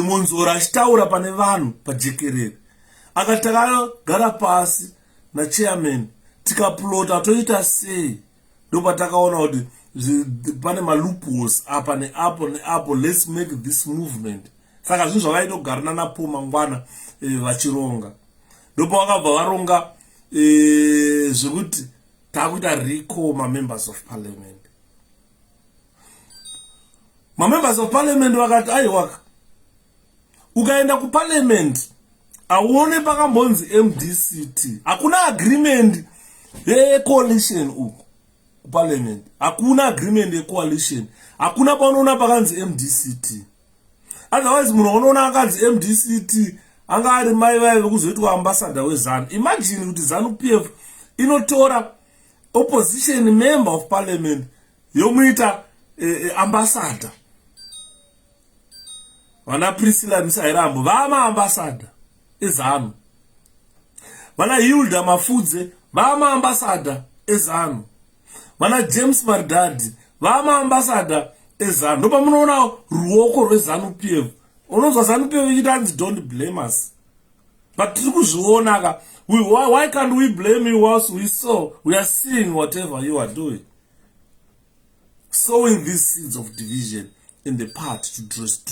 Monzora achitaura pane vanhu pajekerere. Akatakagara pasi nachairman tikaplota toita sei, ndopatakaona kuti pane maloopholes apa neapo neapo, let's make this movement. Saka zvinhu zvavaitogara na 𝗍𝗿 vachironga, ndopa vakabva varonga zvekuti takuita recall members of parliament. Members of parliament vakati aiwaka, ukaenda kuparliament auone pakambonzi MDCT, hakuna agreement yecoalition uku kuparliament, hakuna agreement yecoalition, hakuna paunoona pakanzi MDCT. Otherwise munhu unoona akanzi MDCT anga ari mai vaive kuzoitwa ambassador weZANU. Imagine kuti ZANU-PF inotora opposition member of parliament yomuita ambassador. Vana Priscilla Misairambo vama ambassador eZANU, vana Hilda Mafudze vama ambassador eZANU, vana James Maridadi vama ambassador eZANU. Ndopa munoona ruoko rweZANU-PF. Unonzwa ZANU-PF ichitanzi don't blame us, but tiri kuzvionaka. Why can't we blame you whilst we are seeing whatever you are doing, sowing these seeds of division in the path to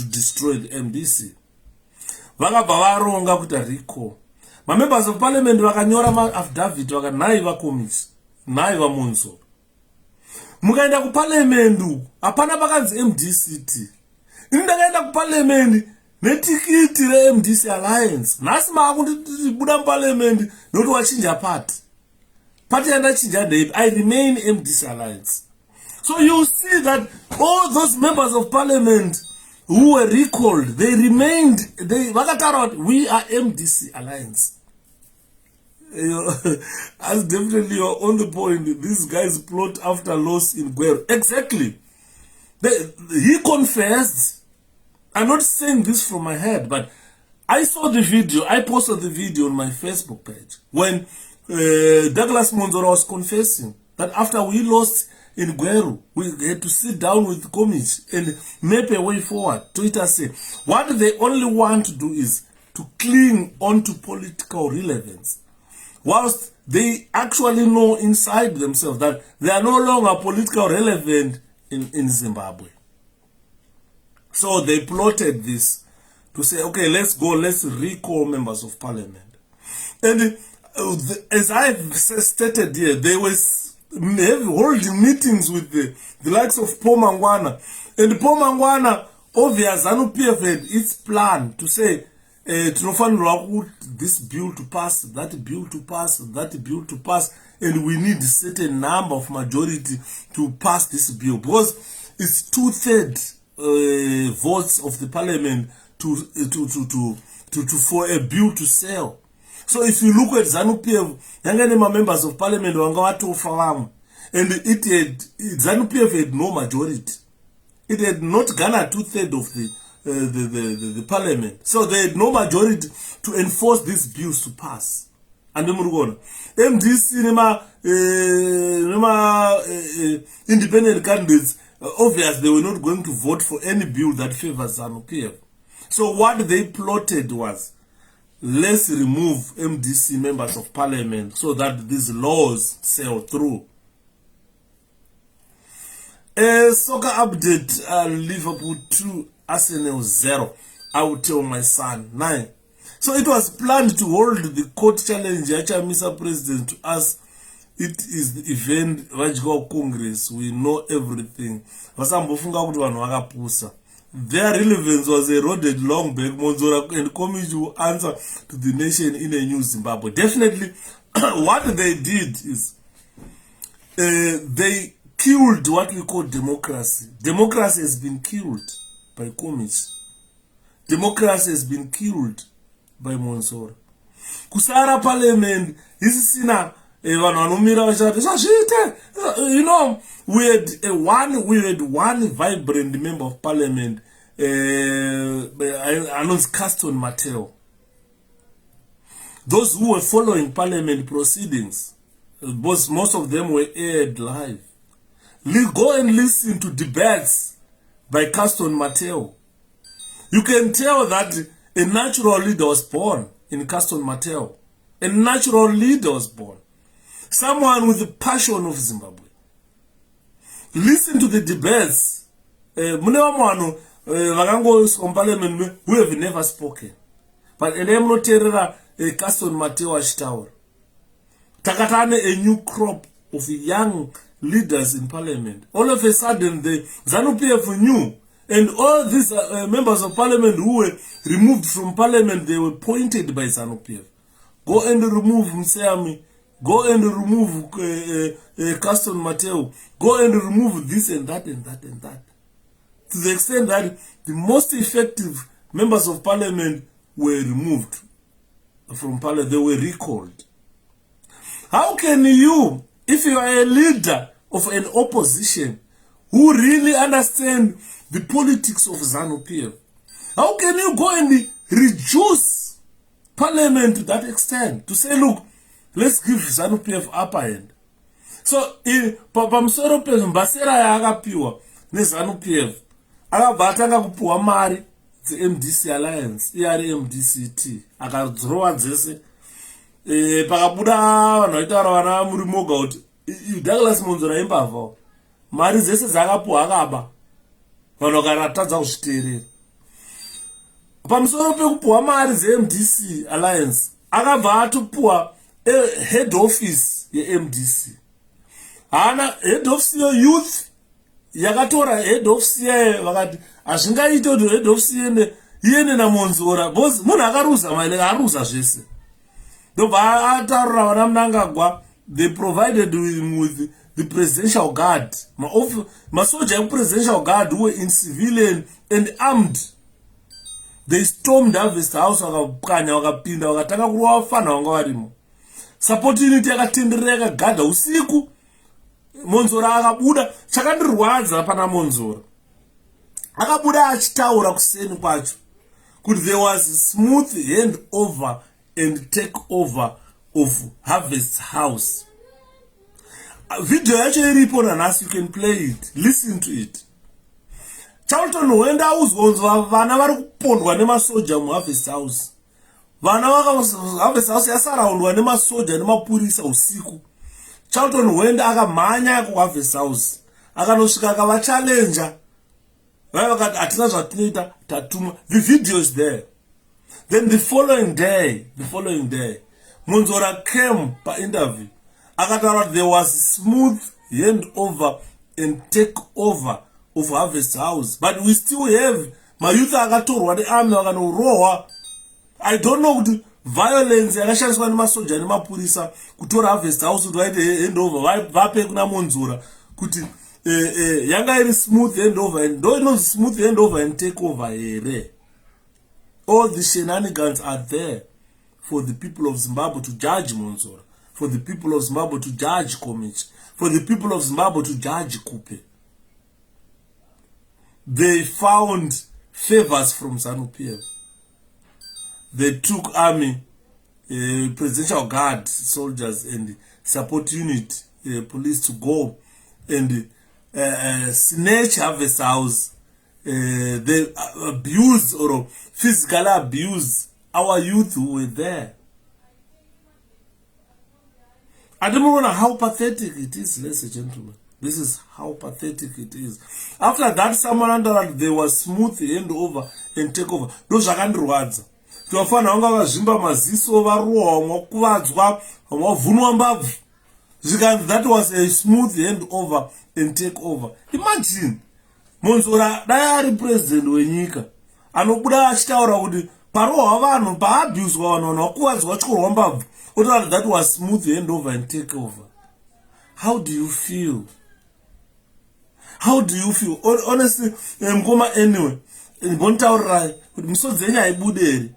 destroy the MDC. Vakabva varonga kuita recall. Members of parliament vakanyora ma-affidavit vakati nhai vaKomisi, nhai vaMonzora. Mukaenda kuparliament uku hapana pakanzi MDCT. Ini ndakaenda kuparliament netikiti reMDC Alliance. Nhasi makundibuda muparliament nokuti wachinja party yandachinja ndeipi, I remain MDC Alliance. So you see that all those members of parliament who were recalled, they remained, we are MDC Alliance. As definitely you're on the point, these guys plot after loss in Gweru. Exactly. He confessed. I'm not saying this from my head, but I saw the video. I posted the video on my Facebook page when Douglas Monzora was confessing that after we lost in Gweru, we had to sit down with 𝗠𝗄𝐶 and map a way forward. Twitter say what they only want to do is to cling on to political relevance, whilst they actually know inside themselves that they are no longer politically relevant in Zimbabwe. So they plotted this to say, okay, let's recall members of parliament. And as I've stated here, they were holding meetings with the likes of 𝗍𝗿. And 𝗍𝗿, obviously ZANU-PF had its plan to say, this bill to pass, that bill to pass, that bill to pass, and we need a certain number of majority to pass this bill, because it's 2/3 votes of the parliament for a bill to sell. So if you look at ZANU-PF, members of parliament and ZANU-PF had no majority. It had not garnered 2/3 of the parliament. So they had no majority to enforce these bills to pass. And MDC independent candidates, obviously they were not going to vote for any bill that favors ZANU-PF. So what they plotted was, let's remove MDC members of parliament so that these laws sail through. Soccer update, Liverpool 2, Arsenal 0. I will tell my son 9. So it was planned to hold the court challenge yachamisa president to us. It is the event vachika Congress. We know everything. Vasambofunga kuti vanhu vakapusa. Their relevance was eroded long back. Monzora and 𝗠𝗄𝗖 will answer to the nation in a new Zimbabwe. Definitely, what they did is they killed what we call democracy. Democracy has been killed by 𝗠𝗄𝗖. Democracy has been killed by Monzora. Kusara parliament, isisina vanhu vanomira vachati zvazviite. You know, we had one vibrant member of parliament, anonzi 𝗠𝗗𝗖. Those who were following parliament proceedings, most of them were aired live. Go and listen to debates by 𝗠𝗗𝗧. You can tell that a natural leader was born in 𝗠𝗗𝗧. A natural leader was born. Someone with the passion of Zimbabwe. Listen to the debates. Mune vamwe vakangoiswa parliament who have never spoken. But ene munoteerera 𝗠𝗗𝗧 achitaura. Takatane a new crop of young leaders in parliament. All of a sudden the ZANU-PF knew. And all these members of parliament who were removed from parliament, they were appointed by ZANU-PF. Go and remove Mseyami. Go and remove 𝗠𝗗𝗧. Go and remove this and that and that and that. To the extent that the most effective members of parliament were removed from parliament. They were recalled. How can you, if you are a leader of an opposition who really understand the politics of ZANU-PF, how can you go and reduce parliament to that extent? To say, look, let's give ZANU-PF upper hand. So, pamusoro pezvimbasera yaakapiwa neZANU-PF, akabva atanga kupiwa mari dzeMDC Alliance, �MDCT, akadhirowa dzese. Pakabuda vanhu vaitaura vana murimoga kuti Douglas Monzora imbavhawo. Mari dzese dzakapiwa akaba. Vanhu vakaratadza kuzviteerera. Pamusoro pekupiwa mari dzeMDC Alliance, akabva atopiwa head office yeMDC. Hana head office youth yakatora head office yayo vakati hazvingaite kuti head office iende naMonzora because munhu akaruza maile aruza zvese. Ndobva ataurira vana Mnangagwa, they provided him with the presidential guard. Masoja epresidential guard who were in civilian and armed. They stormed Harvest House, vakapwanya vakapinda vakatanga kurova vafana vanga varimo. Support unit yakatenderera yakagada usiku. Monzora akabuda. Chakandirwadza pana Monzora, akabuda achitaura kuseni kwacho kuti there was a smooth handover and take over of Harvest House. Video yacho iripo nanhasi, you can play it, listen to it. Charlton wenda uzonzwa vana vari kupondwa nemasoja muHarvest House. Vana Harvest House yasaraundwa nemasoja nemapurisa usiku. Charlton wenda akamhanya kuHarvest House, akanosvika akavachallenja. Vakati hatina zvatinoita, tatuma. The video is there. Then the following day, Monzora came by interview. Akataura there was a smooth handover and take over of Harvest House. But we still have my youth akatorwa nearmy vakanorohwa. I don't know kuti violence yakashandiswa nemasoja nemapurisa kutora Harvest House kuti vaite handover vape kuna Monzora kuti yanga iri smooth handover and don't know smooth handover and take over here. All the shenanigans are there for the people of Zimbabwe to judge Monzora, for the people of Zimbabwe to judge 𝗠𝗄𝗖, for the people of Zimbabwe to judge 𝗂𝗄𝗧. They found favors from ZANU-PF. They took army, presidential guard, soldiers, and support unit, police to go and snatch Harvest House. They abused or physically abused our youth who were there. I don't know how pathetic it is, ladies and gentlemen. This is how pathetic it is. After that, someone under there was smooth handover and takeover. Those are kandirwadza. Tofana wanga vakazvimba maziso varuwa vamwe vakuvadzwa vamwe vavhunwa mbabvu zvikanzi that was a smooth hand over and take over. Imagine Monzora dai ari president wenyika anobuda achitaura kuti parohwa vanhu paabuswa vanhu vakuvadzwa vachorwa mbabvu otaura that was smooth hand over and take over. How do you feel? How do you feel? Honestly, mkoma anyway ndingotaurirai kuti misodzi yenyu haibuderi.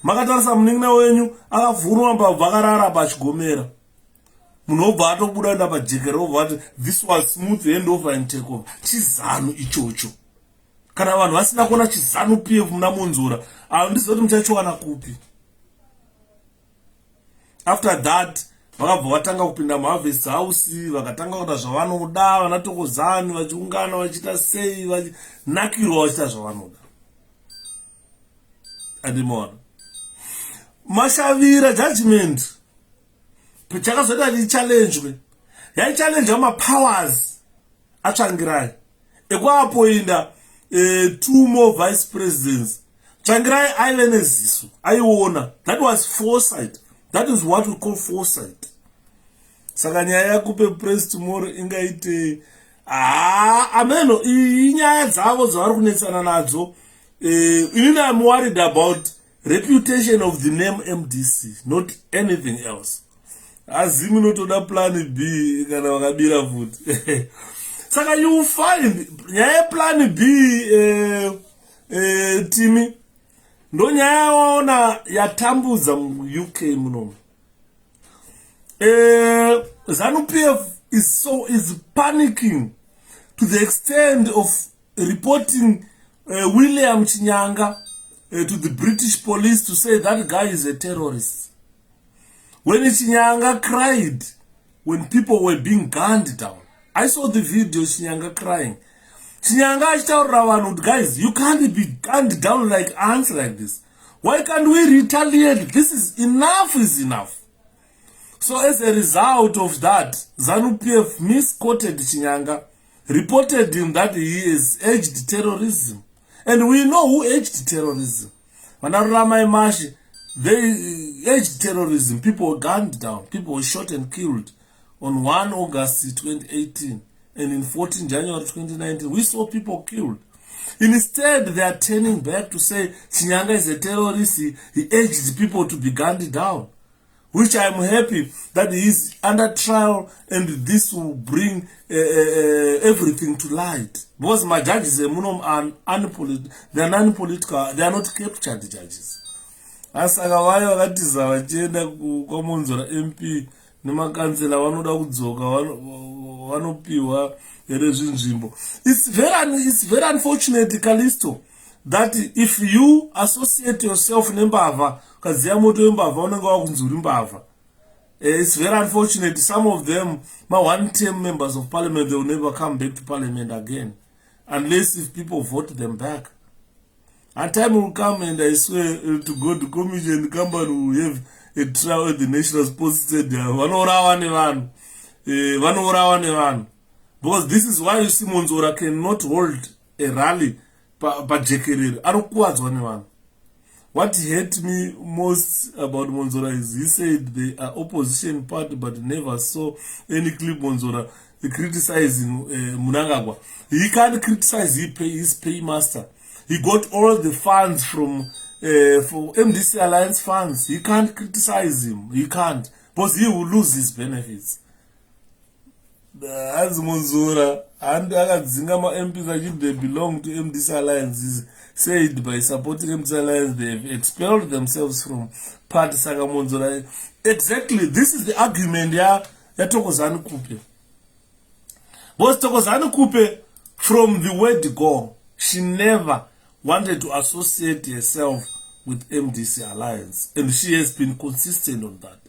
Makatarisa munin'ina wenyu akavhurwa mbabvu akarara pachigomera. Munhu obva atobuda kuenda pajekera obva ati this was smooth hand over and take over. Chizano ichocho. Kana vanhu vasina kuona chizano PF muna Monzora handizoti muchachiwana kupi. After that vakabva vatanga kupinda muharvest house vakatanga kuita zvavanoda vanatokozani vachiungana vachiita sei vachinakirwa vachiita zvavanoda. Andimona mashavira judgment chakazoita chichallenjwe yaichallenja mapowers atsvangirai ekuapoinda 2 more vice presidents. Tsvangirai aive neziso aiona. That was foresight. That is what we call foresight. Saka nyaya yakupe press tomorrow ingaite ameno inyaya dzavo dzavari kunetsana nadzo. Inini I'm worried about reputation of the name MDC, not anything else. Azimi notoda plan B kana vakabira futi. Saka you will find nyaya plan B Timi ndo nyaya waona yatambudza mu-UK munomu. ZANU-PF is panicking to the extent of reporting William Chinyanga to the British police to say that guy is a terrorist. When Chinyanga cried, when people were being gunned down, I saw the video Chinyanga crying. Chinyanga achitaurira vanhu, guys, you can't be gunned down like ants like this. Why can't we retaliate? This is enough. So as a result of that, ZANU-PF misquoted Chinyanga, reported him that he is aged terrorism. And we know who aged terrorism. Vanarurama Imashi, they aged terrorism. People were gunned down. People were shot and killed on 1 August 2018. And in 14 January 2019, we saw people killed. Instead, they are turning back to say Chinyanga is a terrorist. He urged people to be gunned down, which I am happy that he is under trial, and this will bring everything to light. Because my judges are non-political, they are not captured judges. Asaka vayo vakatiza vachienda kwaMonzora MP nemakansela vanoda kudzoka vanopiwa here zvinzvimbo. It's very unfortunate, Callisto, that if you associate yourself nembavha ukaziya moto wembavha unenge wakunzi uri mbavha. It's very unfortunate. Some of them, my one-term members of parliament, they will never come back to parliament again unless if people vote them back. And time will come, and I swear to God, the commission company will have a trial at the National Sports Stadium. Because this is why you see Monzora cannot hold a rally pajekerere. Anokuwadzwa nevanhu. What hurt me most about Monzora is he said they are opposition party but never saw any clip Monzora criticizing Mnangagwa. He can't criticize his paymaster. He got all the funds from for MDC Alliance funds. He can't criticize him. He can't. Because he will lose his benefits. As Monzora and Agadzinga MPs that they belong to MDC Alliance is said by supporting MDC Alliance they have expelled themselves from party Saga Monzora. Exactly, this is the argument ya Thokozani Kupe. Because Thokozani Kupe, from the word go, she never wanted to associate herself with MDC Alliance, and she has been consistent on that.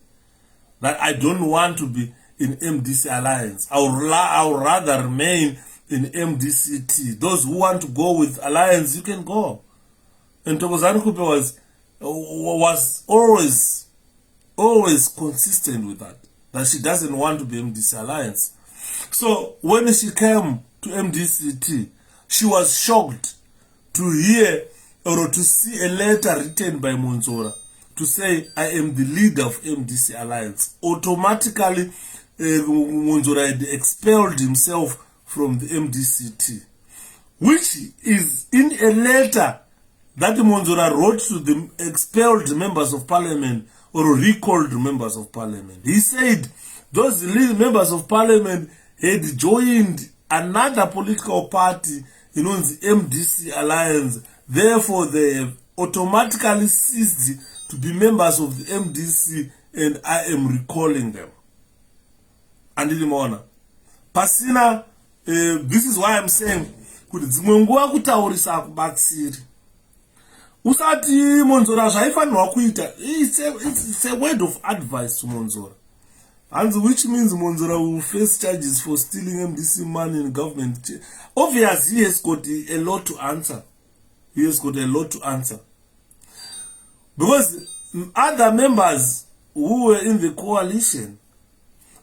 That I don't want to be in MDC Alliance. I would rather remain in MDCT. Those who want to go with Alliance, you can go. And Thokozani Kupe was always consistent with that. That she doesn't want to be MDC Alliance. So when she came to MDCT, she was shocked to hear or to see a letter written by Monzora to say, I am the leader of MDC Alliance, automatically Monzora had expelled himself from the MDCT, which is in a letter that Monzora wrote to the expelled members of parliament or recalled members of parliament. He said those members of parliament had joined another political party, the MDC Alliance. Therefore, they have automatically ceased to be members of the MDC, and I am recalling them. And Pasina, this is why I'm saying, Usati Monzora zvaifanirwa kuita, it's a word of advice to Monzora. And which means Monzora will face charges for stealing MDC money in government. Obviously, he has got a lot to answer. Because other members who were in the coalition,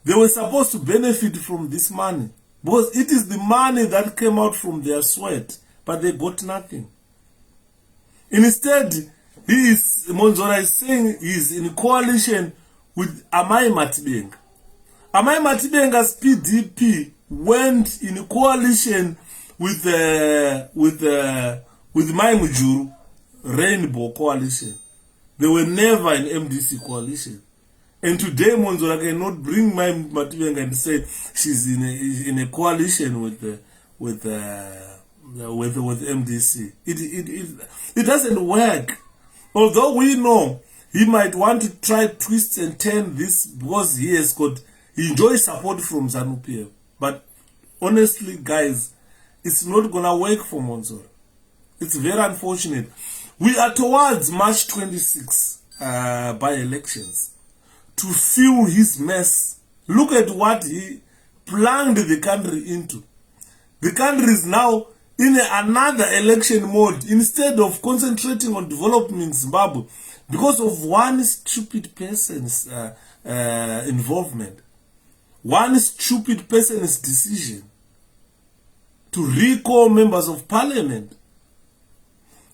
they were supposed to benefit from this money. Because it is the money that came out from their sweat, but they got nothing. Instead, Monzora is saying he's in coalition with Amai Matibeng. Amai Matibenga's PDP went in coalition with Mai Mujuru Rainbow Coalition. They were never in MDC coalition. And today Monzora cannot bring Mai Matibenga and say she's in a coalition with MDC. It doesn't work. Although we know he might want to try twist and turn this because he enjoys support from ZANU-PF. But honestly, guys, it's not gonna work for Monzora. It's very unfortunate. We are towards March 26 by-elections. To fuel his mess, look at what he plunged the country into. The country is now in another election mode instead of concentrating on developing Zimbabwe because of one stupid person's involvement. One stupid person's decision to recall members of parliament.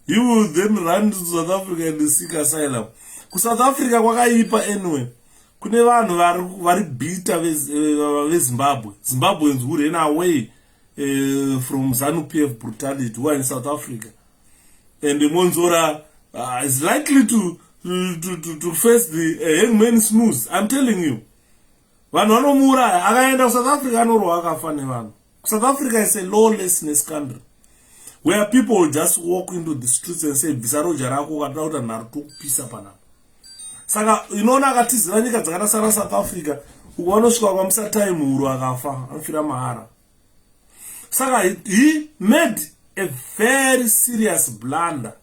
You will then run to South Africa and seek asylum. Ku South Africa kwakaipa anyway. Kune vanhu vari bita veZimbabwe. Zimbabweans who ran away from ZANU-PF brutality who are in South Africa. And Monzora is likely to face the young man snooze. I'm telling you. Vanhu vanomura akaenda ku South Africa anorwa akafa nevanhu. South Africa is a lawlessness country where people just walk into the streets and say bvisa roja rako kana kuti nharo tokupisa panapa. Saka inoona akatizira nyika dzakasara South Africa ukanosvika kwamusa time huru akafa anofira mahara. Saka he made a very serious blunder.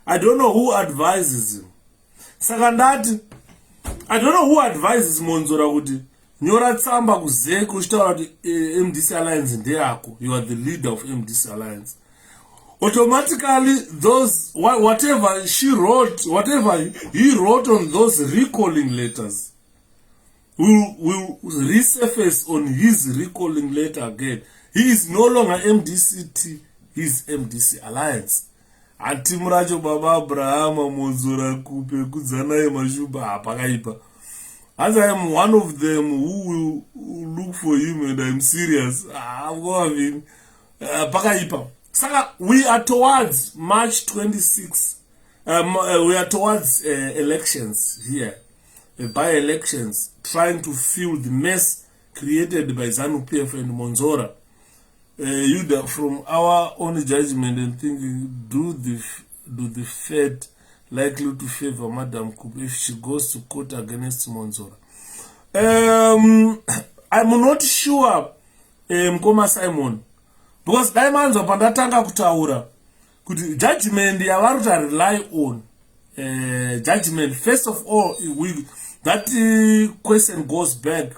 I don't know who advises him. Saka ndati I don't know who advises Monzora kuti nyora tsamba kuzeko uchitaura kuti MDC Alliance ndeyako. You are the leader of MDC Alliance. Automatically those whatever he wrote on those recalling letters will resurface on his recalling letter again. He is no longer MDCT, he is MDC Alliance. Atimuracho baba Abraham Monzora kupe kudzanaye mashuba apakaipa. As I am one of them who will look for him, and I'm serious. I'm going pakaipa. Saka, we are towards March 26. We are towards elections here, by-elections, trying to fill the mess created by ZANU-PF and Monzora. From our own judgment and thinking, do the fate likely to favor Madam Kupe if she goes to court against Monzora? I'm not sure, Mkoma Simon. Because diamonds of Pandatanga Kutaura could judgment they are to rely on judgment. First of all, that question goes back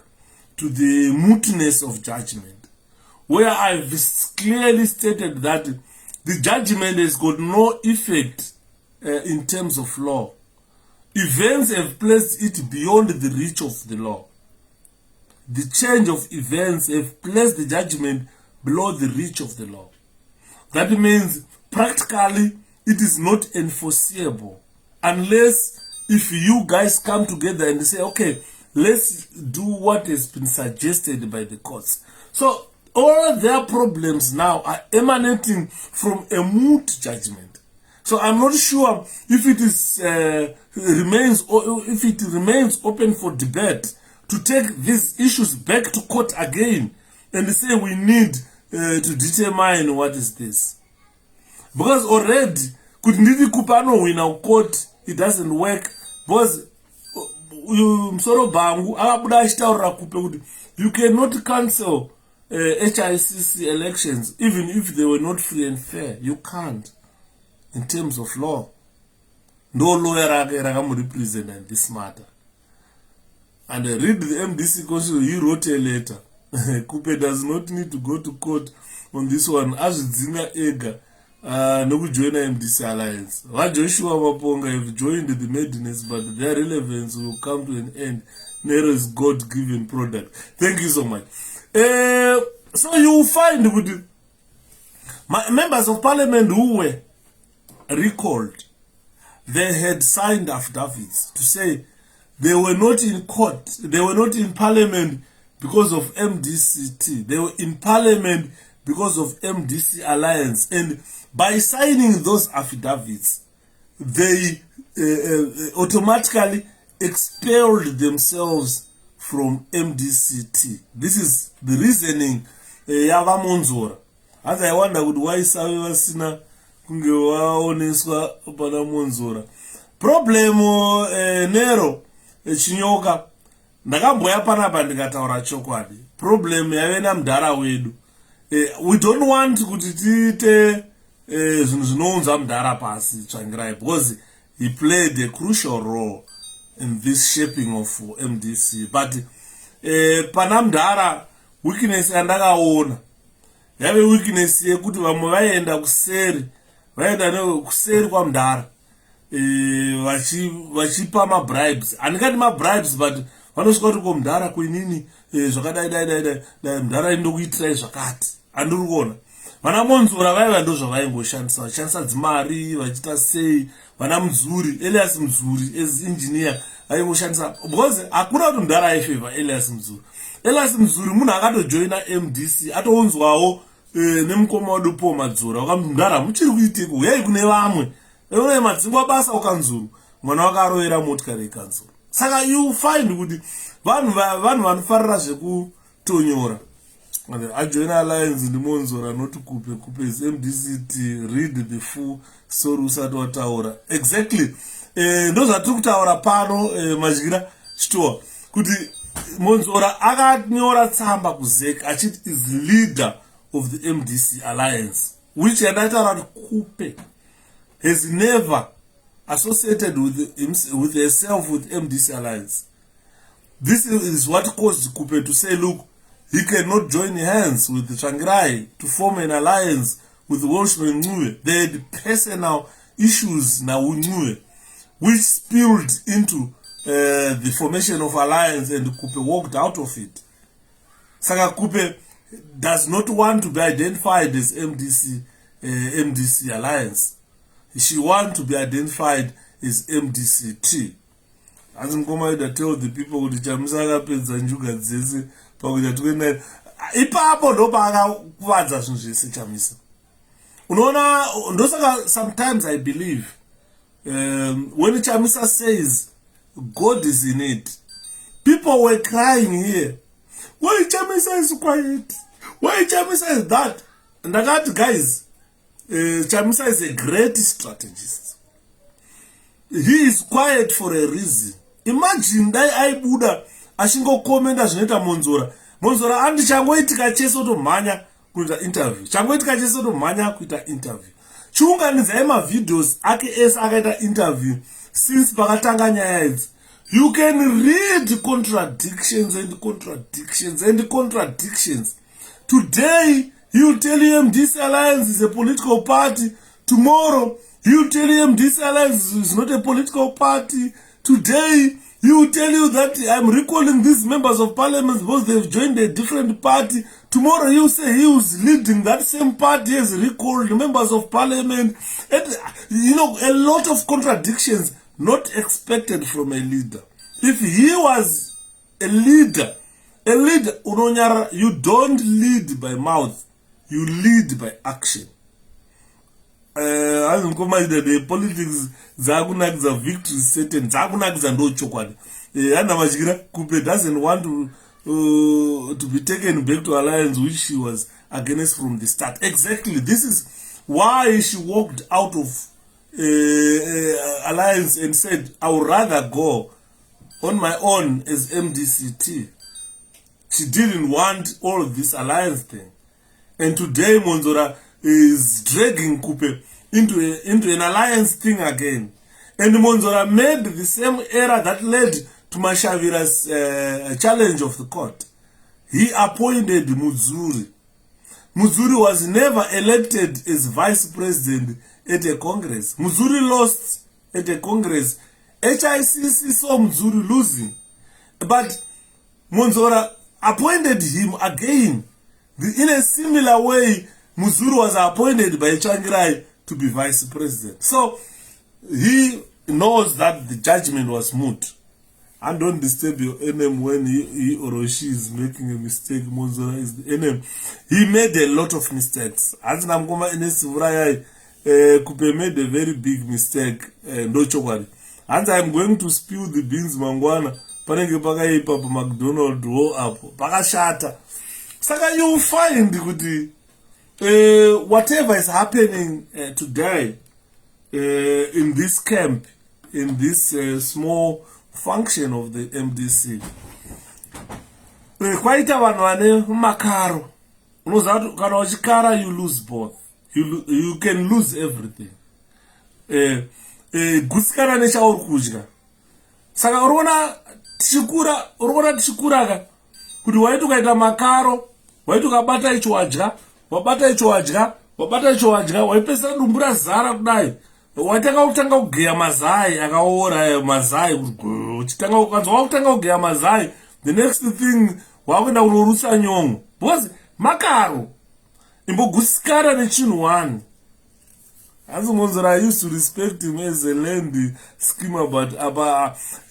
to the mootness of judgment, where I've clearly stated that the judgment has got no effect in terms of law. Events have placed it beyond the reach of the law. The change of events have placed the judgment below the reach of the law. That means practically it is not enforceable unless if you guys come together and say, okay, let's do what has been suggested by the courts. So all their problems now are emanating from a moot judgment. So I'm not sure if it is remains open for debate to take these issues back to court again and say we need to determine what is this. Because already could need kupano win our court, it doesn't work because you cannot cancel HICC elections even if they were not free and fair. You can't in terms of law. No lawyer can represent this matter. And read the MDC constitution, he wrote a letter. Kupe does not need to go to court on this one. As Zinga Ega no join the MDC alliance. What Joshua Waponga have joined the madness, but their relevance will come to an end. Nero is God-given product. Thank you so much. So you will find with members of parliament who were recalled, they had signed affidavits to say they were not in court, they were not in parliament because of MDCT. They were in parliament because of MDC alliance. And by signing those affidavits, they automatically expelled themselves from MDCT. This is the reasoning. Yava Monzora. As I wonder why Savi Sina kungewa oneswa pana Monzora. Problem Nero Chinyoka ndakamboya panapa ndikataura chokwadi. Problem yavena mudhara wedu. We don't want kuti tiite zvinhu zvinounza mudhara pasi Tsvangirai, because he played a crucial role in this shaping of MDC. But pana mudhara weakness yandakaona yave weakness yekuti vamwe vaenda kuseri, vaenda kuseri kwamudhara vachipa mabribes. Handingati mabribes, but vanosvika kuti komudhara kwinini zvakadai mudhara indokuitirai zvakati. Handiri kuona vana Monzora vaiva ndo zvavaingoshandisa, vachishandisa dzimari vachiita sei. Vana Mudzuri, Elias Mudzuri as engineer vaingoshandisa, because hakuna kuti mudhara aifeva Elias Mudzuri. Elias Mudzuri munhu akatojoina MDC atounzwawo nemukoma wedu Paul Madzora wakamti mudhara muchiri kuiteko, uyai kune vamwe une madzingwa basa ukanzuru mwana wakarovera motikari ikanzuru. Saka you find kuti vanhu vanofarira zvekutonyora ajoin alliance ndi Monzora not kupe is MDCT. Read the full story usati wataura exactly. Ndo zvatiri kutaura pano Majira chitoa kuti Monzora akanyora tsamba kuzek achiti is leader of the MDC alliance, which yandaitaura kuti Kupe has never associated with herself with MDC alliance. This is what caused Kupe to say, look, he cannot join hands with Tsvangirai to form an alliance with Welshman Ncube. They had personal issues now with Ncube, which spilled into the formation of alliance, and Kupe walked out of it. Saka Kupe does not want to be identified as MDC alliance. She wants to be identified as MDCT. As Ngoma tell the people with the Chamisa Peds and Juga Zeze, ipapo ndo pakakuvadza zvinhu zvese Chamisa. Unoona, ndosaka sometimes I believe when Chamisa says God is in it, people were crying here. Why Chamisa is quiet? Why Chamisa is that? And I got guys, Chamisa is a great strategist. He is quiet for a reason. Imagine dai aibuda ashingokomenda zvinoita Monzora andichangoitika chese otomhanya kuita interview, changoitika chese otomhanya kuita interview. Chiunganidzai mavideos ake ese akaita interview since pakatanga nyaya idzi. You can read contradictions and contradictions and contradictions. Today he will tell you MDC alliance is a political party. Tomorrow he will tell you MDC alliance is not a political party. Today He will tell you that I'm recalling these members of parliament because they've joined a different party. Tomorrow he'll say he was leading that same party as recalled members of parliament. And, you know, a lot of contradictions not expected from a leader. If he was a leader, Unonyara, you don't lead by mouth, you lead by action. The politics zakunakisa victory certain zakunakisa ndo chokwadi. Anna Majira Kupe doesn't want to be taken back to alliance which she was against from the start. Exactly, this is why she walked out of alliance and said, I would rather go on my own as MDCT. She didn't want all of this alliance thing. And today Monzora is dragging Kupe into an alliance thing again. And Monzora made the same error that led to Mashavira's challenge of the court. He appointed Muzuri. Muzuri was never elected as vice president at a congress. Muzuri lost at a congress. HICC saw Muzuri losing. But Monzora appointed him again. In a similar way, Muzuri was appointed by Changirai to be vice president. So he knows that the judgment was moot. And don't disturb your NM when he or she is making a mistake. Monzora is the NM. He made a lot of mistakes. As Namgoma Ines Vraya Kupe made a very big mistake. No chokari. And I'm going to spill the beans, Mangwana. Panenge Pagai Papa McDonald roll up. Pakashata. Saka you find whatever is happening today in this camp, in this small function of the MDC. Quite a one makaro. You lose both. You can lose everything. Guskara nesha orkujga. Saka urona tishikura kuti waitu kaita makaro, waitu kabata icho wadya, waipesa dumbura zara kudai. Watanga kutanga kugeya mazai, akaora mazai, uchitanga ukanzwa kutanga kugeya mazai, the next thing wakuenda kunorusa nyongo. Because makaro imbogusikara nechinhu one. As Monzora, I used to respect him as a land schemer, but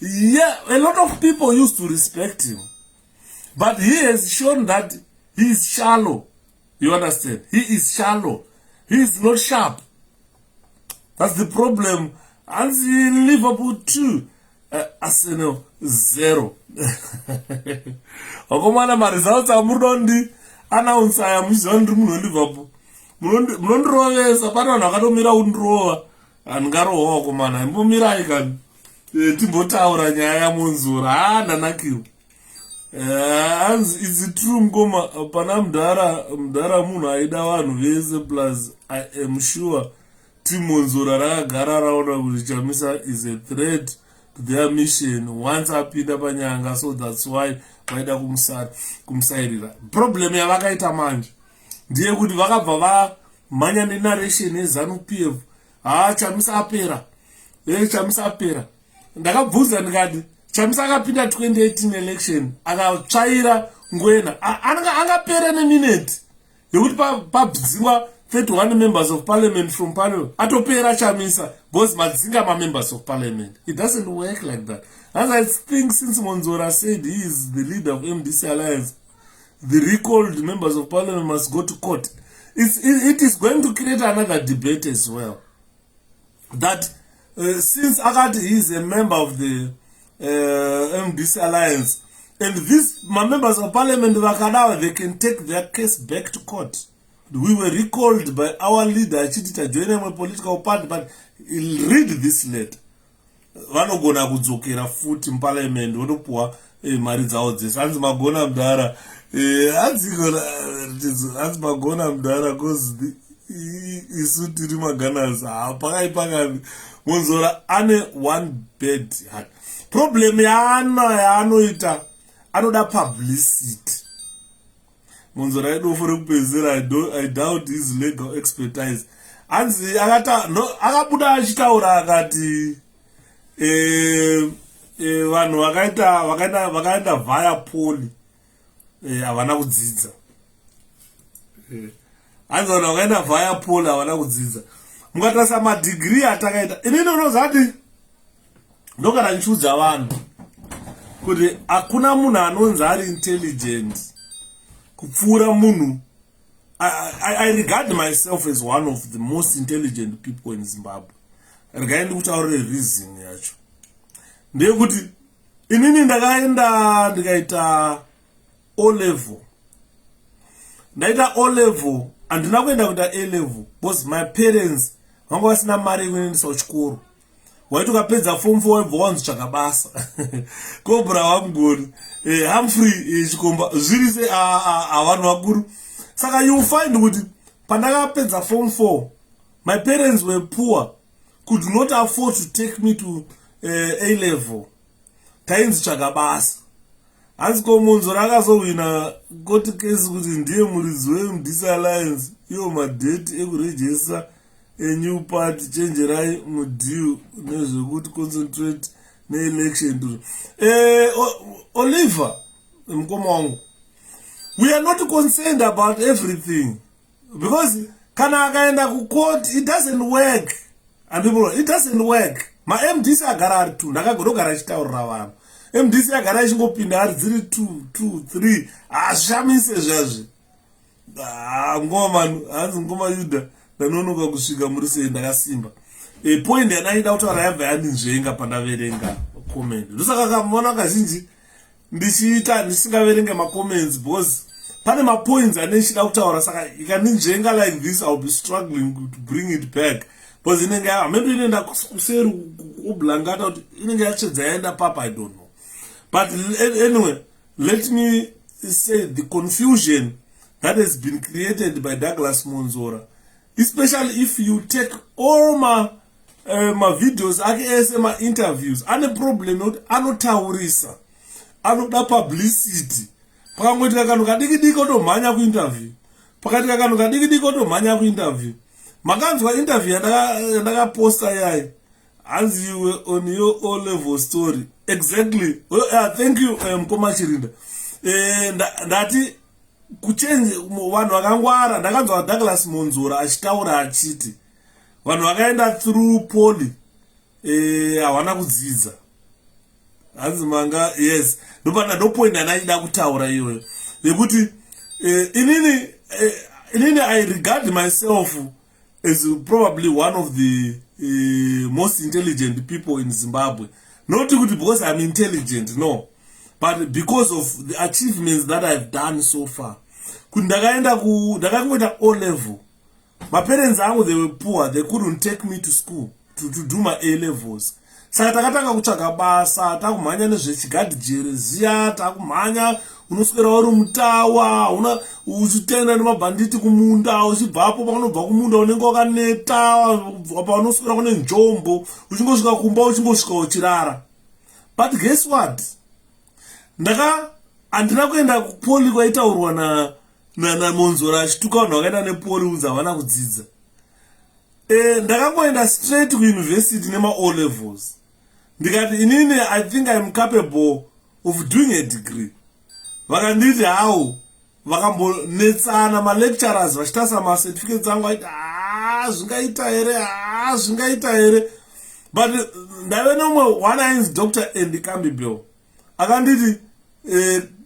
yeah, a lot of people used to respect him. But he has shown that he is shallow. You understand? He is shallow. He is not sharp. That's the problem. And in Liverpool 2, Arsenal 0. Okomana ma results are murondi. Announce I am Liverpool. Mulondrovesa pana vanhu vakatomira kundrova angarohwa okomana imbomirai kani timbotaura nyaya yaMonzora ndanakirwa. Is true mgoma pana mudhara munhu aida vanhu vese plus I am sure Monzora rakagara raona kuti Chamisa is a threat to their mission once apinda panyanga, so that's why vaida kumusairira. Problem yavakaita manje ndiye kuti vakabva vamhanya nenarration yeZANU-PF. Chamisa apera. Chamisa apera. Ndakabvunza ndikati Chamisa akapinda 2018 election akatsvaira ngwena angapera neminute yekuti pabvizimwa 31 members of parliament from panel atopera Chamisa because madzinga ma-members of parliament. It doesn't work like that. As I think since Monzora said he is the leader of MDC Alliance, the recalled members of parliament must go to court. It is going to create another debate as well. That since Akati is a member of the MDC Alliance, and these members of parliament, they can take their case back to court. We were recalled by our leader, Chitita, joining a political party, but read this letter. Vanogona kudzokera futi muparliament votopuwa mari dzavo dzese. Hanzi magona mudhara hanzi magona mudhara cause isu tiri maganazi pakaipa. Monzora ane one bad heart. Problem yaanoita anoda publicity. Monzora edu for kupezera, I doubt his legal expertise. Hanzi akabuda achitaura akati vanhu vakaenda vaya poli havana kudzidza. Hanzi vanhu vakaenda vaya poli havana kudzidza. Mukatarisa madhigirii atakaita, inini unozati ndogara ndichiudza vanhu kuti hakuna munhu anonzi ari intelligent kupfuura munhu. I regard myself as one of the most intelligent people in Zimbabwe. Regai ndikutaurire reason yacho. Ndeyekuti inini ndakaenda ndikaita O level. Ndaita O level handina kuenda kuita A level because my parents vanga vasina mari yekuendesa kuchikoro. Waiti ukapedza form 4 wabva wanzotsvaga basa. Kobra wamugoni Humphrey chikomba zviri se vanhu vakuru. Saka you find kuti pandakapedza form 4 my parents were poor, could not afford to take me to A level. Tainzi tsvaga basa. Hanzi komunzo rakazowina court case kuti ndiye muridzi weMDC Alliance, iwo madheti ekurejesa a new party, chenjerai mudeal nezvekuti concentrate neelection. Oliver mukoma wangu, we are not concerned about everything because kana akaenda kucourt it doesn't work. And people, it doesn't work. Ma MDC agara ari 2 ndakagorogara chitaurira vanhu. MDC agara ichingopinda ari dziri 2 3 ashamise zvazve. Ngoma hanzi ngoma Yuda ndanonoka kusvika muri sei ndakasimba. Point yanaida kutaura yabva yandinzvenga pandaverenga comment. Ndosaka kamona kazhinji ndichiita ndisingaverenge ma comments because pane ma points anechida kutaura, saka ikandinzvenga like this I'll be struggling to bring it back. Because inenge maybe inenda kuseri kublangata kuti inenge yachedza yaenda papa, I don't know. But anyway, let me say the confusion that has been created by Douglas Monzora, especially if you take all my videos ake my interviews, ane problem not anotaurisa, anoda publicity. Pakamwetika kanu kadiki otomhanya kuinterview, pakatika kanu kadiki otomhanya kuinterview. Makanzwa interview yandakaposta yayi hanzi iwe on your O level story. Exactly. Thank you 𝗠𝗄𝐴 ndati kuchange vanhu vakangwara. Ndakanzwa Douglas Monzora achitaura achiti vanhu vakaenda through poli havana kudzidza. Hanzi manga yes ndo point anaida kutaura iyoyo yekuti inini I regard myself as probably one of the most intelligent people in Zimbabwe. Not because I'm intelligent, no, but because of the achievements that I've done so far. Ndakaenda O level. My parents they were poor, they couldn't take me to school to do my A levels. Saka takatanga kutsvaga basa, takumhanya nezvechigadhijere ziya, takumhanya unoswera uri mutawa, uchitenda nemabhanditi kumunda, uchibvapo paunobva kumunda unenge wakaneta, paunoswera kune njombo, uchingosvika kumba uchingosvika uchirara. But guess what? Handina kuenda kupoli kwaitaurwa na Monzora achituka vanhu vakaenda nepoli unzi havana kudzidza. Ndakangoenda straight kuuniversity nema O levels. Ndikati inini I think I'm capable of doing a degree. Vakanditi hao vakambonetsana ma lecturers vachitasa ma certificates angu vaiti zvingaita here. But ndave nomwe one ainzi Dr. 𝗍𝗿𝗺 akanditi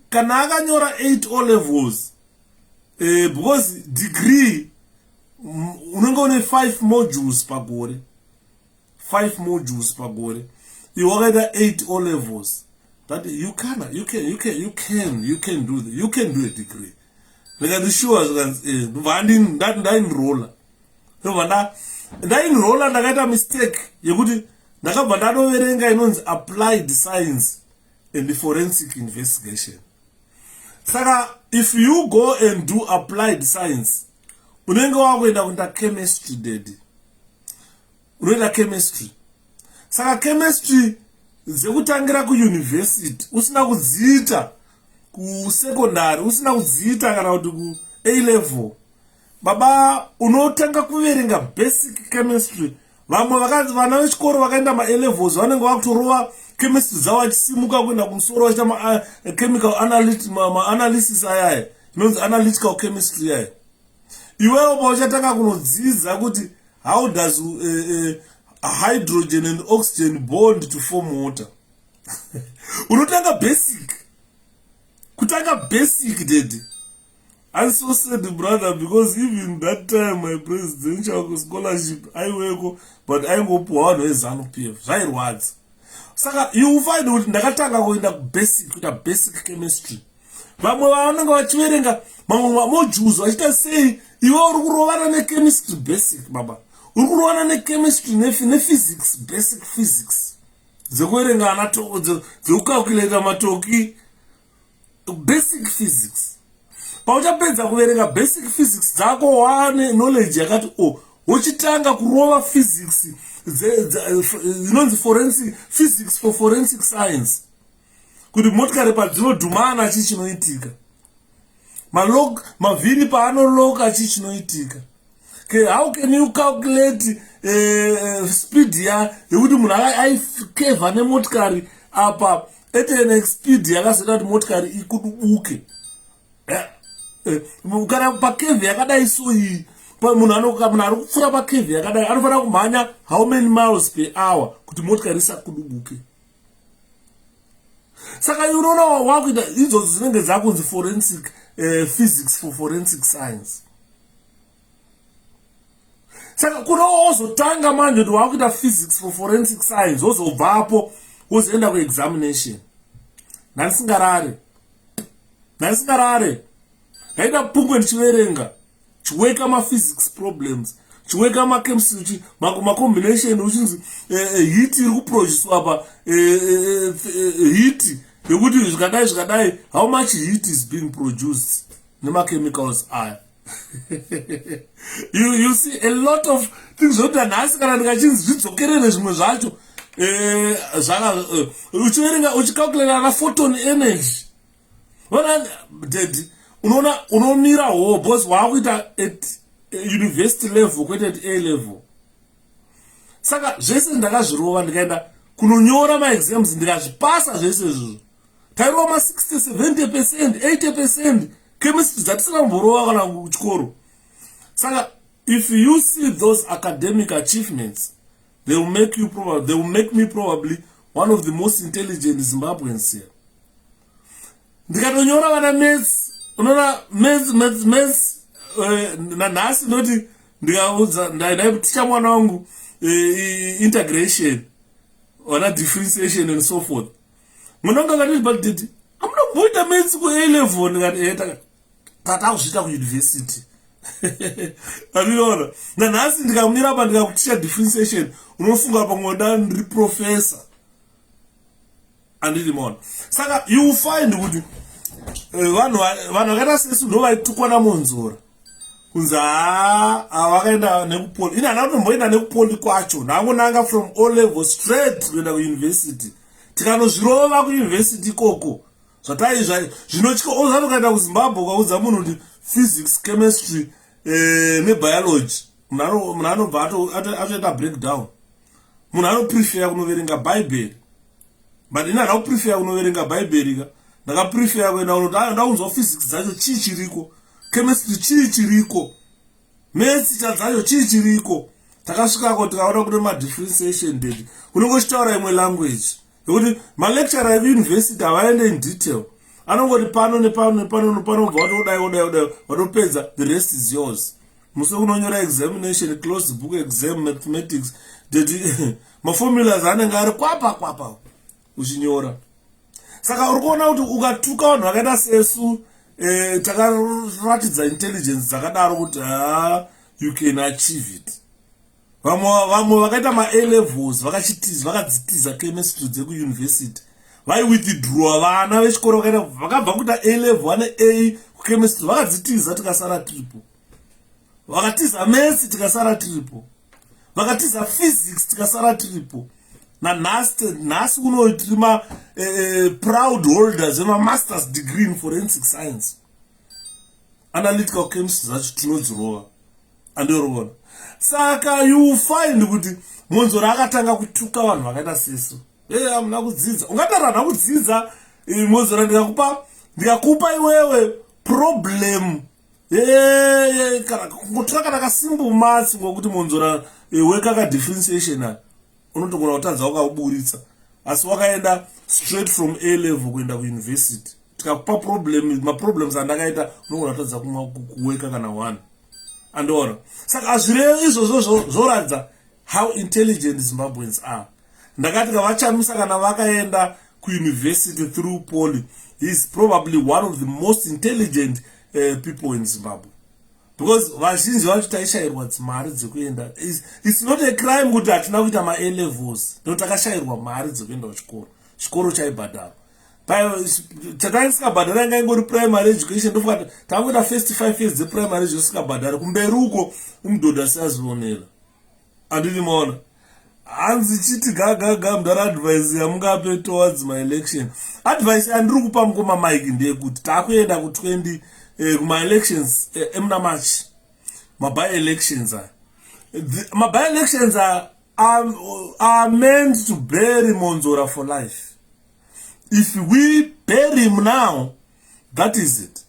kana akanyora 8 O levels because degree unenge une 5 modules pagore, 5 modules pagore, you wakaita 8 O levels. That you can do a degree. Like sure ndainrolla ndakaita mistake yekuti ndakabva ndanoverenga inonzi applied science and forensic investigation. Saka if you go and do applied science unenge wakuenda kuita chemistry dedi, unoita chemistry. Saka chemistry dzekutangira kuuniversity usina kudziita, kusecondary usina kudziita, kana kuti ku A level baba unotanga kuverenga basic chemistry. Vamwe vana vechikoro vakaenda ma A levels vanenge vakutorova chemistry dzawo achisimuka kuenda kumusoro achiita chemical analysis ayaye inonzi analytical chemistry yaye. Iwewo pauchatanga kunodzidza kuti how does hydrogen and oxygen bond to form water. Unotanga basic. Kutanga basic dedi. I so said brother, because even that time my presidential scholarship I work, but I go poor no ZANU PF. Right words. Saka you find out ndakatanga kuenda basic kuita basic chemistry. Vamwe vanenge vachiverenga mamwe mojuzo achita sei iwe uri kurovana nechemistry basic baba. Uri kurovana nechemistry nephysics basic physics. Dzekuverenga anatoko dzekucalculate matoki basic physics. Pauchapedza kuverenga basic physics dzako wane knowledge yakati uchitanga kurova physics inonzi forensic physics for forensic science kuti motikari padzinodhumana chii chinoitika, mavhiri paanoloka chii chinoitika. How can you calculate speed yekuti munhu aikevha nemotikari apa at speed yakazoita kuti motikari ikudubuke. Kana pakevhi yakadai so iyi munhu ari kupfuura pakevhi yakadai anofanira kumhanya how many miles per hour kuti motikari isakudubuke. Saka unoona wakuita idzodzo dzinenge dzakunzi forensic physics for forensic science. Saka kuna wozotanga manje kuti wakuita physics for forensic science wozobvapo wozoenda kuexamination. Nanisingarare ndaida pungwe ndichiverenga chiweka maphysics problems, chiweka machemistry macombination uchinzi heat iri kuproducedwa apa heat yekuti zvikadai how much heat is being produced nemachemicals aya. you see a lot of things zvokuti nhasi kana ndikachinzi zvidzokerere zvimwe zvacho uchiverenga uchicalculate na photon energy ona dedi unomira hobos wakuita at university level kwete at A level. Saka zvese ndakazvirova ndikaenda kunonyora maexams ndikazvipasa zvese izvozvo tairova ma 60 70% 80% chemistry dzatisina kumborova kana kuchikoro. Saka if you see those academic achievements they will make me probably one of the most intelligent Zimbabweans here. Ndikatonyora vana maths unoona maths nanhasi ndoti ndikaudza ndaiticha mwana wangu integration wana differentiation and so forth. Munonga ngati but did amuna kuita maths ku A level ndikati tatakuzvita ku university. Andinoona nanhasi ndikamira pa ndikakuticha differentiation unofunga pamwe ndiri professor andidimona. Saka you will find kuti vanhu vakaita sesu ndo vaitukwa namonzora kunzi vakaenda nekupoli. Ini hana kutomboenda nekupoli kwacho, ndangonanga from O level straight kuenda kuuniversity. Tikanozvirova kuuniversity ikoko zvataizva zvinotya ozati ukaenda kuZimbabwe ukaudza munhu kuti physics chemistry nebiology munhu anobva atoita breakdown. Munhu anoprefer kunoverenga bhaibheri, but ini hana kuprefer kunoverenga bhaibheri ka ndakaprefer kuenda ndaunzwa physics dzacho chii chiriko, chemistry chii chiriko, maths dzacho chii chiriko. Takasvikako tikaona kuti madifferentiation dedi unongochitaura imwe language yekuti malecturer euniversity havaende in detail, anongoti pano nepano vodai vatopedza, the rest is yours. Musi kunonyora examination closed book exam mathematics dedi maformulas anenge ari kwapa uchinyora. Saka uri kuona kuti ukatuka vanhu vakaita sesu takaratidza intelligence dzakadaro kuti you can achieve it. Vamwe vakaita ma-A levels vakadzitiza chemistry dzekuuniversity withdraw vana vechikoro vakabva kuita A level vane A kuchemistry vakadzitiza tikasara triple, vakatiza maths tikasara triple, vakatiza physics tikasara triple. Nanhasi uno tiri proud holders vema-masters degree in forensic science. Analytical chemistry zvacho tinodzirova andorona. Saka you find kuti monzora akatanga kutuka vanhu vakaita sesu amuna kudzidza. Ungatarana kudzidza Monzora ndikakupa iwewe problem kana kutora kana kasimple maths ngokuti Monzora weka differentiation unotogona kutadza wakauburitsa asi wakaenda straight from A level kuenda kuuniversity. Tikakupa maproblems andakaita unogona kutadza kuweka kana 1 andora. Saka azvirevo izvozvo zvoradza how intelligent Zimbabweans are. Ndakati kavachamisa kana vakaenda kuuniversity through poly, he is probably one of the most intelligent people in Zimbabwe. Because vazhinji vacho taishayirwa mari dzekuenda. It's not a crime kuti hatina kuita ma A levels. Ndokuti takashayirwa mari dzekuenda kuchikoro. Chikoro chaibhadhara. Chataisingabhadhara inga ingori primary education. Ndofukati takuita first 5 years dzeprimary zvosikabhadhara. Kumberi uko umudhodha siazvionera. Andini maona. Hanzi chiti gaga mudara advice yamungape towards my election. Advice yandiri kupa mukoma Mike ndeyekuti takuenda ku20 kuma elections emuna March. By elections by elections are meant to bury Monzora for life. If we bury him now, that is it.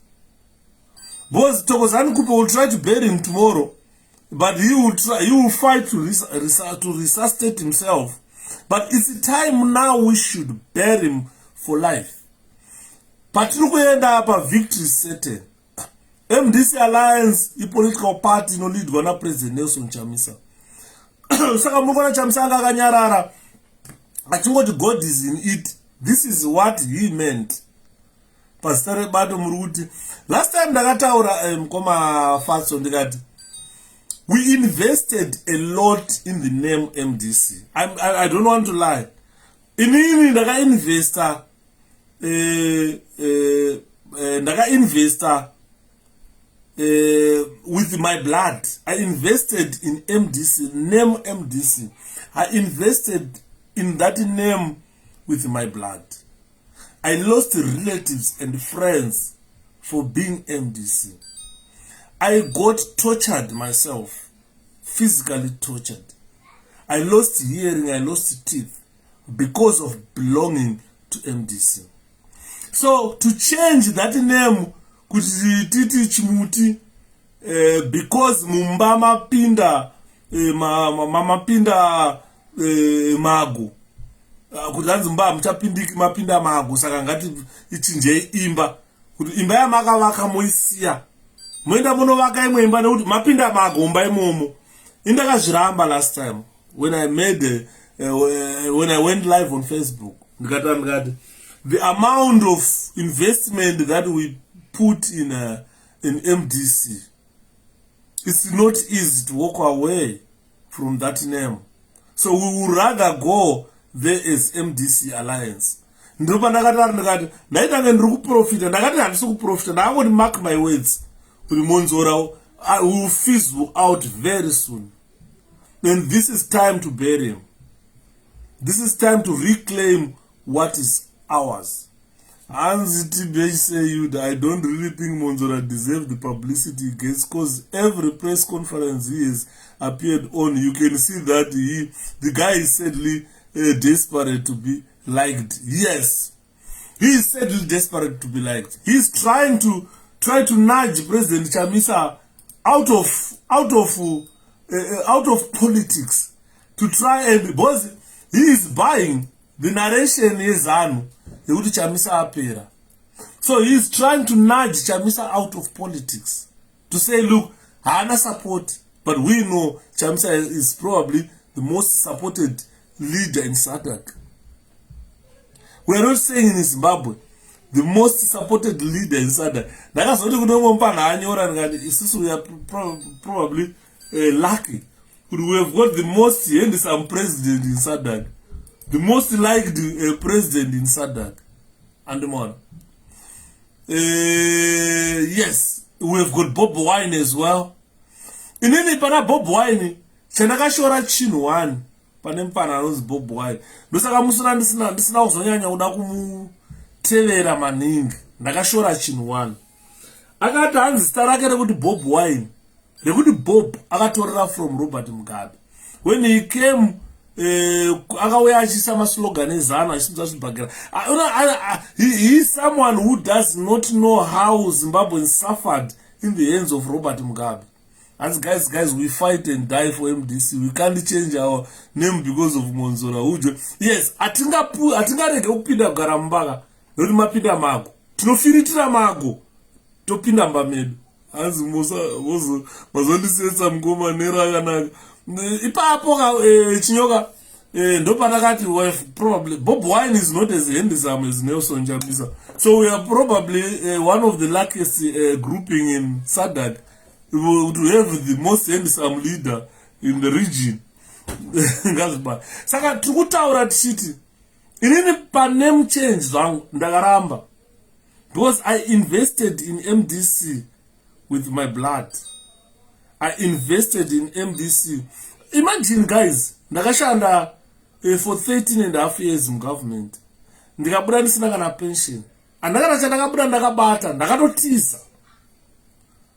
Because Thokozani Kupe will try to bury him tomorrow, but he will fight to resuscitate himself. But it's time now we should bury him for life. But end up a victory certain. MDC Alliance, a political party, no lead one President Nelson Chamisa. Saka mukona Chamisa akanyarara. I think what God is in it. This is what he meant. Pastor Bato Muruti. Last time ndakataura koma Fatso ndikati, we invested a lot in the name MDC. I don't want to lie. Inini ndaka investor with my blood. I invested in MDC, name MDC. I invested in that name with my blood. I lost relatives and friends for being MDC. I got tortured myself, physically tortured. I lost hearing, I lost teeth because of belonging to MDC. So to change that name, kuti titi chimuti, because mumba mapinda mago, kuti hanzi mba muchapindiki mapinda mago, saka ngati ichinje imba, kuti imba yamakavaka moisiya, moenda munovaka imwe imba nekuti mapinda mago mba imomo. Indakazviramba last time when I made when I went live on Facebook. Ndikati the amount of investment that we put in MDC, it's not easy to walk away from that name. So we would rather go there as MDC Alliance. Ndipo ndakati ndaita ndiri kuprofita, ndakati handisi kuprofita, ndakati mark my words kuti Monzora I will fizzle out very soon. And this is time to bury him. This is time to reclaim what is ours. Hansi TBH say I don't really think Monzora deserves the publicity he gets, because every press conference he has appeared on, you can see that the guy is sadly desperate to be liked. Yes, he is sadly desperate to be liked. He is trying to nudge President Chamisa out of politics, to try and, because he is buying the narration yezanu yekuti Chamisa apera. So he is trying to nudge Chamisa out of politics, to say, look, hana support, but we know Chamisa is probably the most supported leader in SADC. We are not saying in Zimbabwe, the most supported leader in SADC. Ndakazoti kunomumpana anyora ngati isusu we are probably lucky. We have got the most handsome president in SADC, the most liked president in SADC, and more. Yes, we have got Bob Wine as well. In any pana Bob Wine, chandakashora chinhu pane mpana anonzi Bob Wine. Ndosaka musina ndisina kuzonyanya kuda kumutevera maningi. Ndakashora chinhu akati hanzi zita rake rekuti Bob Wine, rekuti Bob akatorera from Robert Mugabe. When he came akauya achisa maslogan ezano achisimudza zvibhagera. He is someone who does not know how Zimbabweans suffered in the hands of Robert Mugabe. As guys, we fight and die for MDC. We can't change our name because of Monzora Ujo. Yes, atingarege kupinda kugara mumbaga noti mapinda mago tinofiritira mago topinda mba medu. Hanzi mazondisetsa mngoma nerakanaka ipapo chinyoka ndopatakati probably Bob Wine is not as handsome as Nelson Chamisa, so we are probably one of the luckiest grouping in SADC to have the most handsome leader in the region. Saka tikutaura tichiti inini paname change zvangu ndakaramba because I invested in MDC with my blood. I invested in MDC. Imagine guys, ndakashanda for 13.5 years in government. Ndikabuda ndisina kana pension. Andakana chandakabuda ndakabata, ndakatotiza.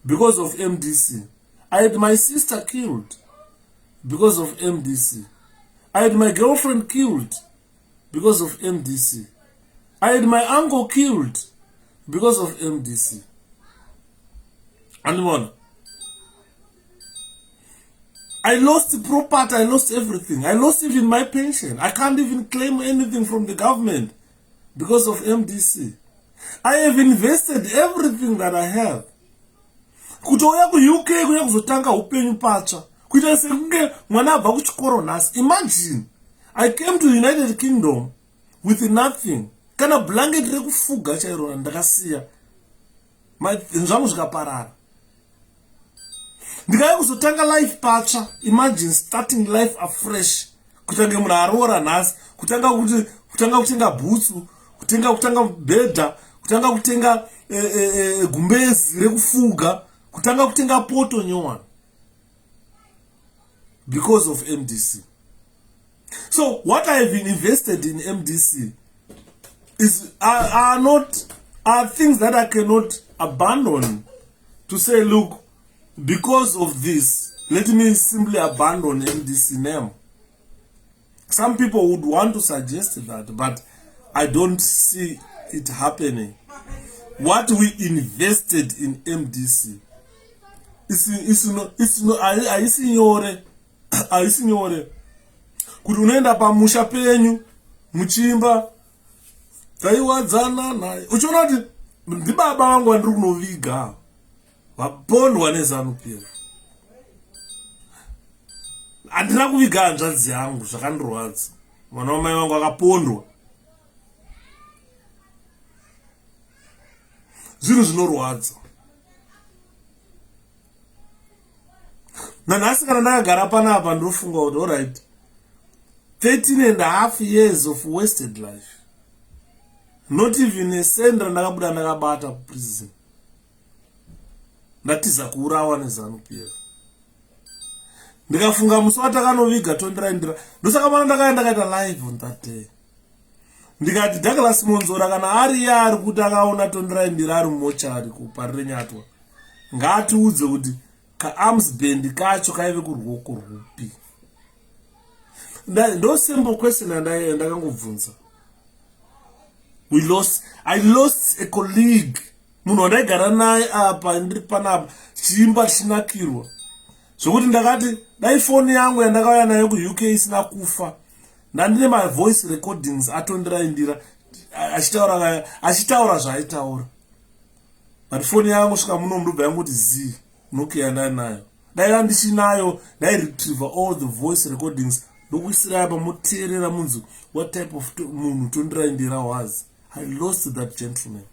Because of MDC. I had my sister killed because of MDC. I had my girlfriend killed because of MDC. I had my uncle killed because of MDC. And one, I lost the property, I lost everything. I lost even my pension. I can't even claim anything from the government because of MDC. I have invested everything that I have. Kutouya ku-UK kuya kuzotanga upenyu patsva. Kuita sekunge mwana abva kuchikoro nhasi. Imagine, I came to the United Kingdom with nothing. Kana blanket rekufuga chairo ndakasiya. Zvangu zvikaparara. Ndikaya kuzotanga life patsva. Imagine starting life afresh. Kutange munhu aroora nhasi, kutanga kutenga bhutsu, kutanga bhedha, kutanga kutenga gumbezi rekufuga, kutanga kutenga poto nyowani. Because of MDC. So what I have invested in MDC are things that I cannot abandon to say, look, because of this, let me simply abandon MDC name. Some people would want to suggest that, but I don't see it happening. What we invested in MDC aisinyore kuti unoenda pamusha penyu muchimba taiwadzana naye uchiona kuti ndibaba vangu vandiri kunoviga vapondwa neZANU-PF. Handina kuviga hanzvadzi yangu zvakandirwadza. Mwana wamai vangu akapondwa. Zvinhu zvinorwadza. Nanhasi kana ndakagara panapa ndofunga kuti alright, 13.5 years of wasted life. Not even a cent ndakabuda ndakabata prison. Ndatiza kuurawa neZANU-PF. Ndikafunga musi watakanoviga tondirandira. Ndosaka mana ndakaenda ndakaita live on that day. Ndikati Douglas Monzora kana ari kuti akaona tondirandira ari mumochari kuparire nyatwa. Ngatiudze kuti ka-arms band kacho kaive kuruoko rupi. Ndo simple question ndakangobvunza. I lost a colleague. Munhu wandaigara naye apa ndiri panapa chiimba chinakirwa. Zvokuti ndakati dai phone yangu yandakauya nayo ku-UK isina kufa. Ndandine my voice recordings atondiraindira achitaura zvaaitaura. But phone yangu svika muno ndobva yangoti zi Nokia nayo. Dai randichinayo, dai retrieve all the voice recordings. Ndokuisira apa moteerera munzu what type of munhu tondiraindira was. I lost that gentleman.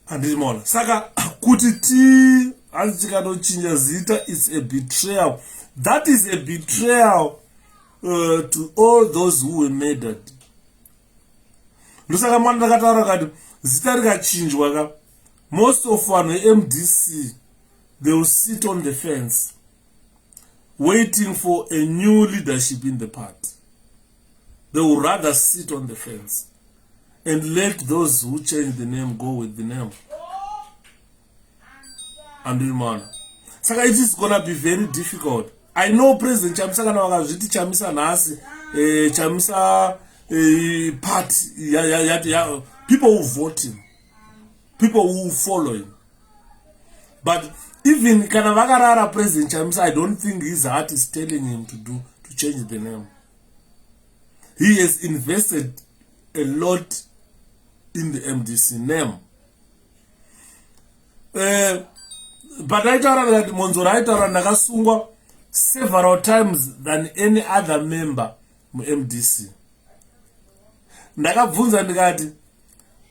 Andimona. Saka kuti tikatochinja zita, it's a betrayal. That is a betrayal to all those who were murdered. Ndosaka mwana ndakataura kati zita rikachinjwa ka most of vanhu MDC they will sit on the fence waiting for a new leadership in the party. They would rather sit on the fence and let those who change the name go with the name. And man, so it is gonna be very difficult I know President Chamisa kana vakazviti Chamisa nhasi, Chamisa party, people who vote him, people who follow him. But even kana vakarara President Chamisa, I don't think his heart is telling him to change the name. He has invested a lot in the MDC name. But I told that Monzora aitaura ndakasungwa several times than any other member mu MDC. Ndakabvunza ndikati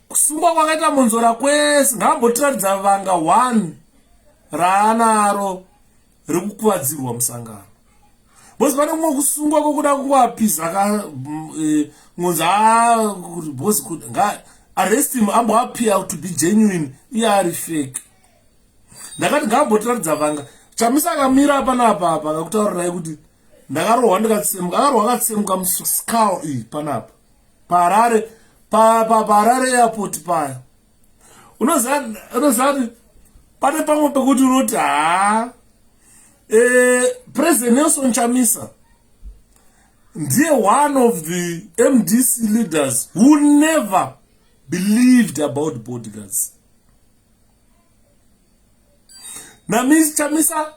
kusungwa kwakaita Monzora kwese ngaambotiratidza vanga 1 raanaro rikukuvadzirwa musangano. Bosi pane kumwe kusungwa kokuda kungwapisa ngonza kuti bosi kuti arrest him ambo appear to be genuine, iye ari fake. Ndakati ngaambotiratidza vanga Chamisa akamira panapa akakutaurirai kuti ndakarohwa akatsemuka muskull iyi panapa paHarare airport paya. Unoziva kuti pane pamwe pekuti unoti President Nelson Chamisa ndiye one of the MDC leaders who never believed about bodyguards. Now, Ms. Chamisa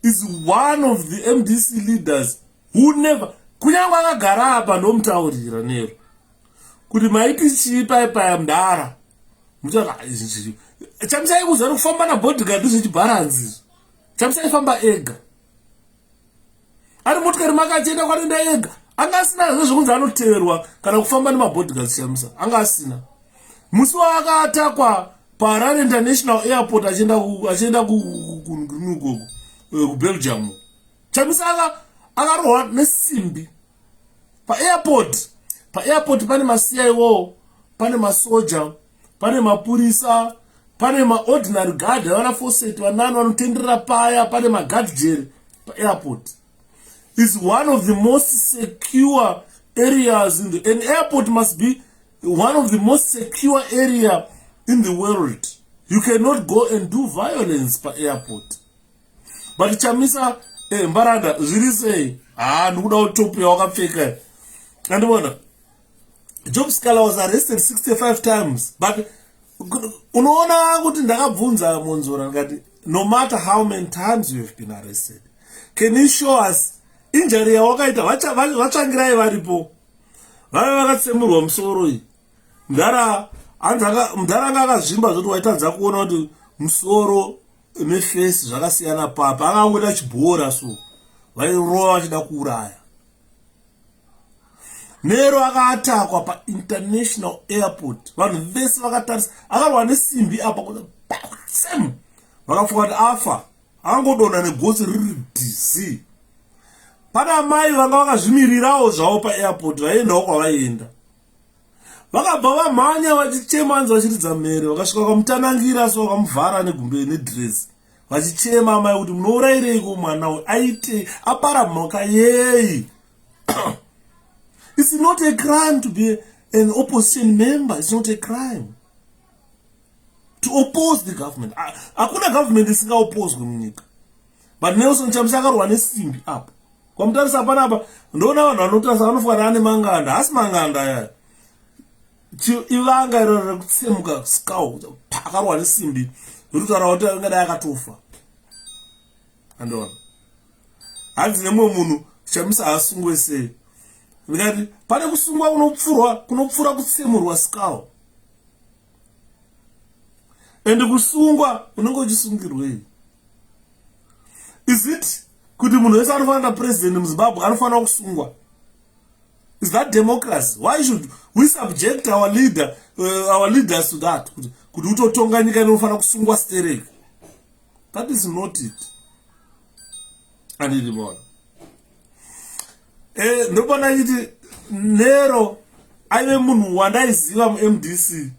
is one of the MDC leaders who never kunyangwa akagara apa ndomutaurira nero kuti maiti chii paya mudara muchati Chamisa aikuza kufamba nabodyguard zvichibharanzi. Chamisa aifamba ega ari motikari makachienda kwanoenda ega, anga asina zvezvekunzi anoteverwa kana kufamba nemabodyguards. Chamisa anga asina. Musi waakatakwa paHarare International Airport achienda kuBelgium, Chamisa akarohwa nesimbi paAirport. PaAirport pane maCIO, pane masoja, pane mapurisa, pane maordinary guard avana forset vanani vanotenderera paya, pane maguard jail paAirport. Is one of the most secure areas in the an airport must be one of the most secure area in the world. You cannot go and do violence per airport. But Chamisa mbaranda zviri sei ndikuda utopi wakapfeka. Andibona 𝗍𝗃𝗀 was arrested 65 times. But unoona kuti ndakabvunza Monzora ngati no matter how many times you have been arrested, can you show us injury yawakaita vatsvangirai varipo vave vakatsemurwa musoro iyi mudhara anga akazvimba zoti waitadza kuona kuti musoro nefesi zvakasiyana papa akangoita chibhora so vairova vachida kuuraya. Nero akaatakwa paInternational Airport, vanhu vese vakatarisa, akarwa nesimbi apa kuti pakutsemu vakafunga kuti afa, akangodonha negotsi riri DC. Pana amai vanga vakazvimirirawo zvavo paAirport vaiendawo kwavaienda. Vakabva vamhanya vachichema hanzi vachiridza mhere, vakasvika vakamutanangira so vakamuvhara negumbe nedress. Vachichema amai kuti munourayireiko mwana aite apara mhoka yei. It's not a crime to be an opposition member. It's not a crime to oppose the government. Hakuna government isingaoppose munyika. But Nelson Chamisa akarwa nesimbi apa. Kwa mutarisa panapa ndona vanhu vanotarisa vanofanira ane manganda, asi manganda aya ivanga iro rekutsemuka skull akarwa nesimbi rikutaura kuti angadai akatofa. Andona hanzi nemumwe munhu Chamisa asungwe sei. Ndikati pane kusungwa kunopfura kutsemurwa skull. Ende kusungwa unenge uchisungirwei? Is it kuti munhu wese anofanira president muZimbabwe anofanira kusungwa? Is that democracy? Why should we subject our leaders to that? Kuti utotonga nyika inofanira kusungwa stereki. That is not it. Andidibona. Ndopana kuti Nero aive munhu wandaiziva muMDC.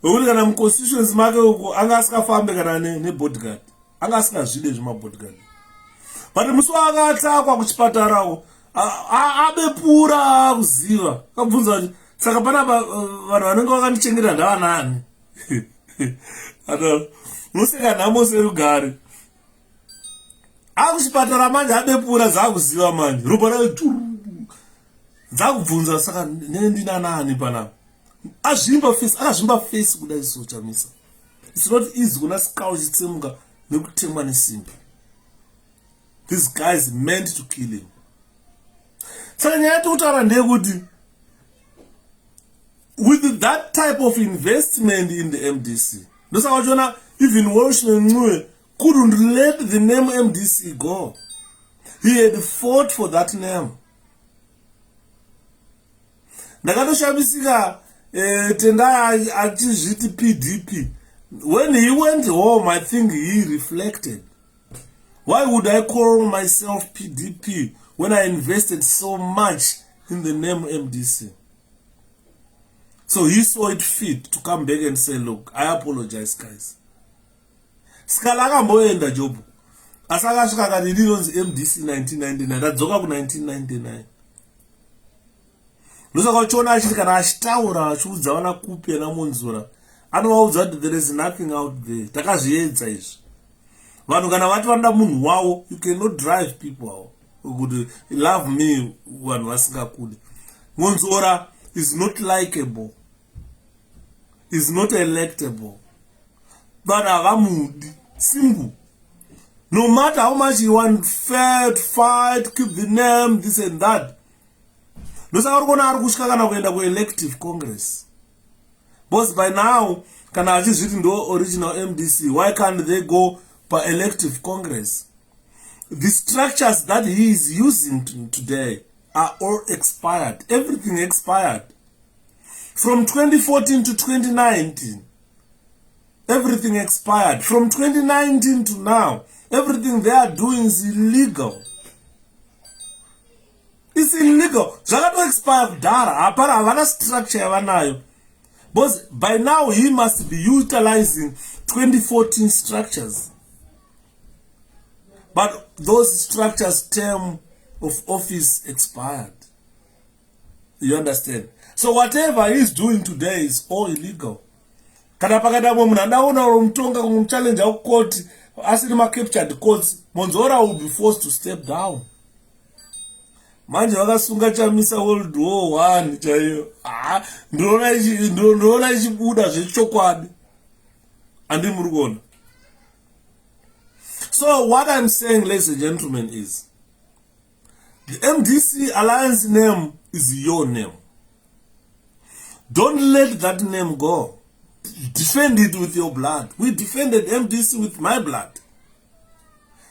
Wekuti kana muconstituency make uko anga asikafambe kana nebodyguard. Anga asikazvide zvemabodyguard. But musi akatakwa kuchipatarako abepura kuziva. Akabvunza kuti saka pana vanhu vanenge vakandichengeta ndavanani. Museka nhamo serugare. akuchipatara manje abepura zakuziva manje ropa rayo dzakubvunza saka ndina nani panapa akazvimba face kudai sochamisa. It's not easy kuna sika uchitsemuka nekutemwa nesimba. This guy is meant to kill him. Saka nyaya yekutaura ndeyekuti with that type of investment in the MDC, ndosaka vachiona even Welshman 𝗀𝗎 couldn't let the name MDC go. He had fought for that name. Ndakatoshamisika Tendai achizviti PDP. When he went home, I think he reflected. Why would I call myself PDP when I invested so much in the name MDC? So he saw it fit to come back and say, look, I apologize, guys. Skalaka mboenda job. Asaka shikaka lidonzi MDC 1999. Dadzoka ku 1999. Lusa kwachona achiti kana achitaura achiudza vana kupi namunzura. Anovaudza kuti there is nothing out there. Takazviedza izvi. Vanhu kana vati vanoda munhu wavo, you cannot drive people out. Kuti love me vanhu vasingakudi. Munzura is not likable. Is not electable. But avamudi. Simple. No matter how much you want fight, keep the name, this and that. Ndosaka kona ari kusvika kana kuenda ku-elective congress. Because by now, kana achizviti ndo original MDC, why can't they go per elective congress? The structures that he is using today are all expired. Everything expired. From 2014 to 2019, everything expired. From 2019 to now, everything they are doing is illegal. It's illegal. Zvakato expire kudhara. Hapana havana structure yavanayo. Because by now he must be utilizing 2014 structures. But those structures' term of office expired. You understand? So whatever he's doing today is all illegal. Kana pakadamo munhu adaona mutonga kumuchallenge court asiri ma-captured courts, Monzora will be forced to step down. Manje vakasunga chamisa World War I chaiyo. Ndinoona ichibuda zvechokwadi. Andi muri kuona. So what I'm saying, ladies and gentlemen, is the MDC alliance name is your name. Don't let that name go. Defend it with your blood. We defended MDC with my blood.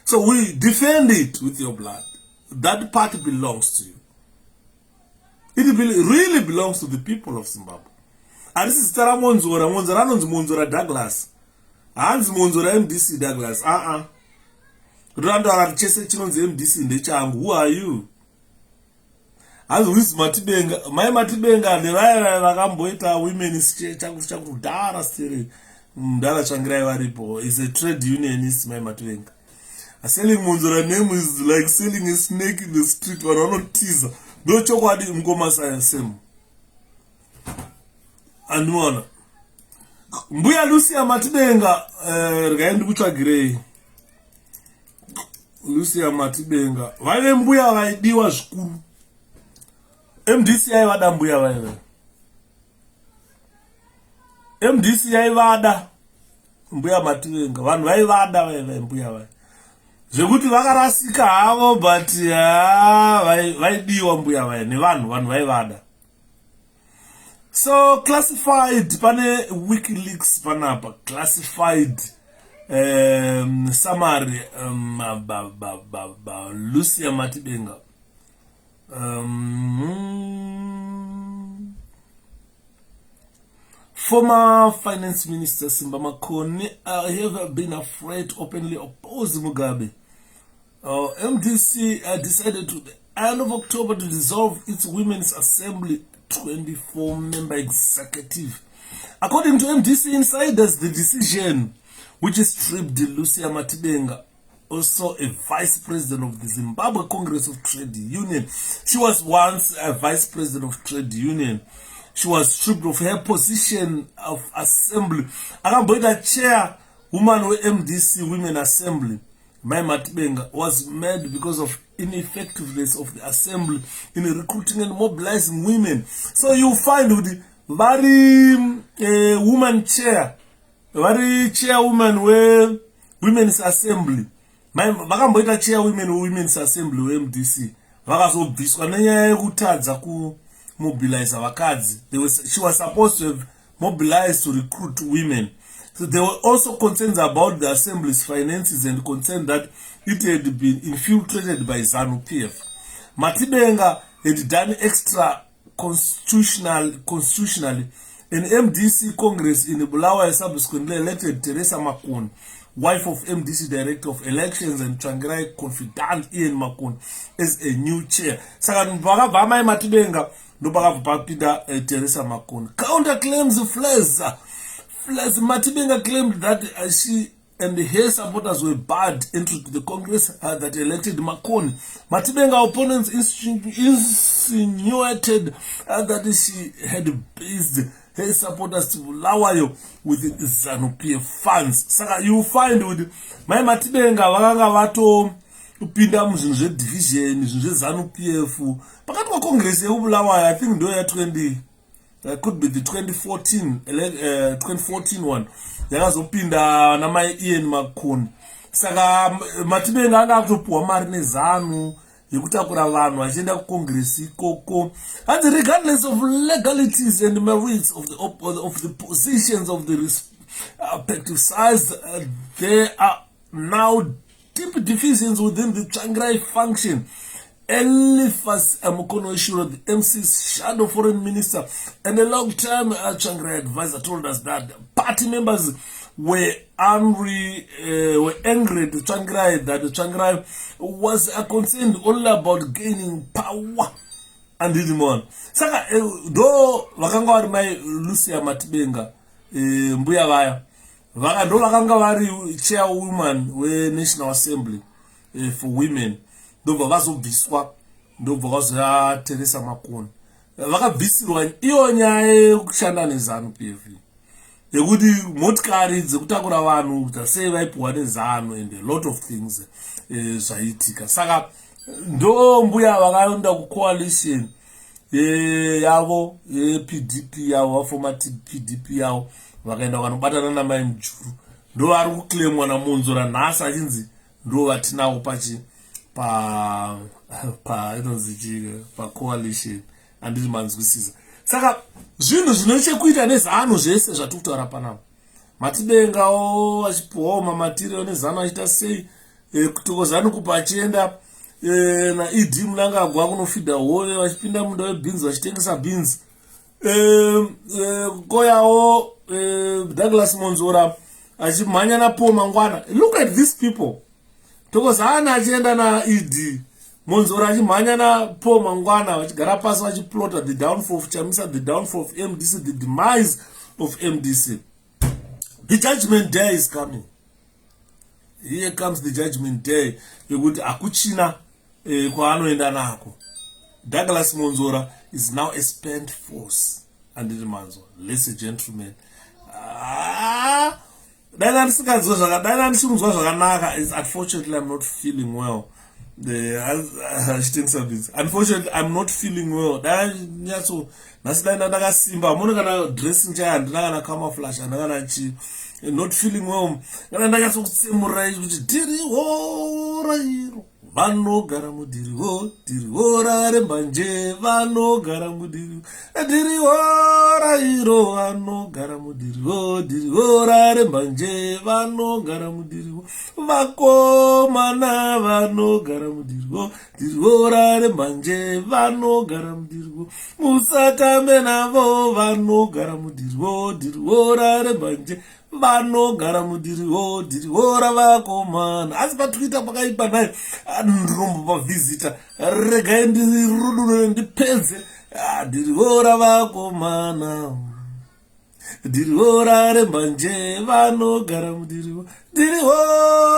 So we defend it with your blood. That part belongs to you. It really belongs to the people of Zimbabwe. And this is Tara Monzora. Monzora Douglas. Hans Monzora MDC Douglas. MDC. Who are you? As with Matibenga, my Matibenga, the Rakamboita women's Chakudara still. Dara Changrai Waripo is a trade unionist, my Matibenga. A selling Monzora name is like selling a snake in the street or on a teaser. No chokwadi mgoma same. And one. Mbuya Lucia Matibenga, Rgaendu Kucha Grey. Lucia Matibenga. Wale mbuya waidiwa shkuru. MDC yaivada mbuya waiwe. MDC yaivada mbuya Matibenga. Vanhu vaivada waiwe mbuya waiwe. Zvekuti vakarasika havo but vaidiwa mbuya waiwe. Ni vanhu vaivada. So classified pane WikiLeaks panapa. Classified summary Lucia Matibenga. Former Finance Minister Simba Makoni have been afraid to openly oppose Mugabe. MDC decided to the end of October to dissolve its Women's Assembly 24-member executive. According to MDC insiders, the decision, which stripped Lucia Matibenga, also a vice president of the Zimbabwe Congress of Trade Union. She was once a vice president of Trade Union. She was stripped of her position of assembly. Akamboita chair woman with MDC Women Assembly. Mai Matibenga, was made because of ineffectiveness of the assembly in recruiting and mobilizing women. So you find with the very woman chair, very chairwoman where women's assembly. Vakamboita chairwomen women's assembly MDC. Vakazobviswa nenyaya yekutadza kumobilize vakadzi. She was supposed to have mobilized to recruit women. So there were also concerns about the assembly's finances and concerned that it had been infiltrated by ZANU-PF. Matibenga had done extra constitutionally. An MDC Congress in Bulawayo subsequently elected Teresa Makun, wife of MDC Director of Elections and 𝗠𝗗𝗖 confidant Ian Makun, as a new chair. Saka Mai Matibenga Nobagapida Teresa Makun. Counter claims Matibenga claimed that she and her supporters were barred entry to the Congress that elected Makun. Matibenga opponents insinuated that she had based her supporters to Bulawayo with ZANU-PF funds. Saka you find with Mai Matibenga vakanga vato upinda muzvinhu zve-division, zvinhu zve-ZANU-PF. Pakati paCongress yeBulawayo, I think ndo ya 20 could be the 2014 one. Yakazopinda namai Ian Makun. Saka Matibenga anga kutopuwa mari neZANU yekutakura vanhu vachienda kuCongress ikoko. And regardless of legalities and merits of the positions of the respective sides, there are now deep divisions within the 𝗠𝗗𝗖 function. 𝗱𝗿𝗺 𝗀𝗃, the MC's shadow foreign minister and a long-time 𝗠𝗗𝗖 advisor, told us that party members were angry at the 𝗠𝗗𝗖, that the 𝗠𝗗𝗖 was concerned only about gaining power and did more. Saka do vakanga vari mai Lucia Matibenga mbuya vaya ndo vakanga vari chairwoman we-National Assembly for Women. Ndobva vazobviswa, ndobva vazoya Teresa Makun. Vakabvisirwa iyo nyaya yekushanda neZANU-PF, yekuti motikari dzekutakura vanhu dzasei vaipiwa neZANU and a lot of things zvaitika. Saka ndo mbuya vakaenda kucoalition yavo yePDP yavo, former PDP yavo, vakaenda vanobatana namai Mujuru. Ndo vari kuclaimwa naMonzora nhasi achinzi ndo vatinawo pa coalition anditi manzwisisa. Saka zvinhu zvinochekuita neZANU zvese zvatikutaura panapa, Matibengawo vachipuwawo mamatiriro neZANU achita sei, kutokozani kupa achienda naED Mnangagwa kunofidha hove, vachipinda munda webhinzi vachitengesa bhinzi. Koyawo Douglas Monzora achimhanya naPaul Mangwana. Look at these people. Tokozani achienda naED Monzora achimhanya naPaul Mangwana, vachigara pasi vachiplota the downfall of Chamisa, the downfall of MDC, the demise of MDC. The judgment day is coming. Here comes the judgment day. Yekuti akuchina kwaanoenda nako. Douglas Monzora is now a spent force. Anditi manzwa, ladies and gentlemen. Unfortunately, I'm not feeling well. Unfortunately, I'm not feeling well. Dressing camouflage, not feeling well. Vanogara mudiriwo, diriwo rarembanje, vanogara mudiriwo, diriwo rairo, vanogara mudiriwo, diriwo rarembanje, vanogara mudiriwo, vakomana vanogara mudiriwo, diriwo rarembanje, vanogara mudiriwo, musatambe navo, vanogara mudiriwo, diriwo rarembanje, vanogara mudiriwo, diriwo ravakomana. Asi paTwitter pakaipa naye ndirombo pavhizita, regai ndirudurure ndipedze, diriwo ravakomana, diriwo rarembanje, vanogara mudiriwo, diriwo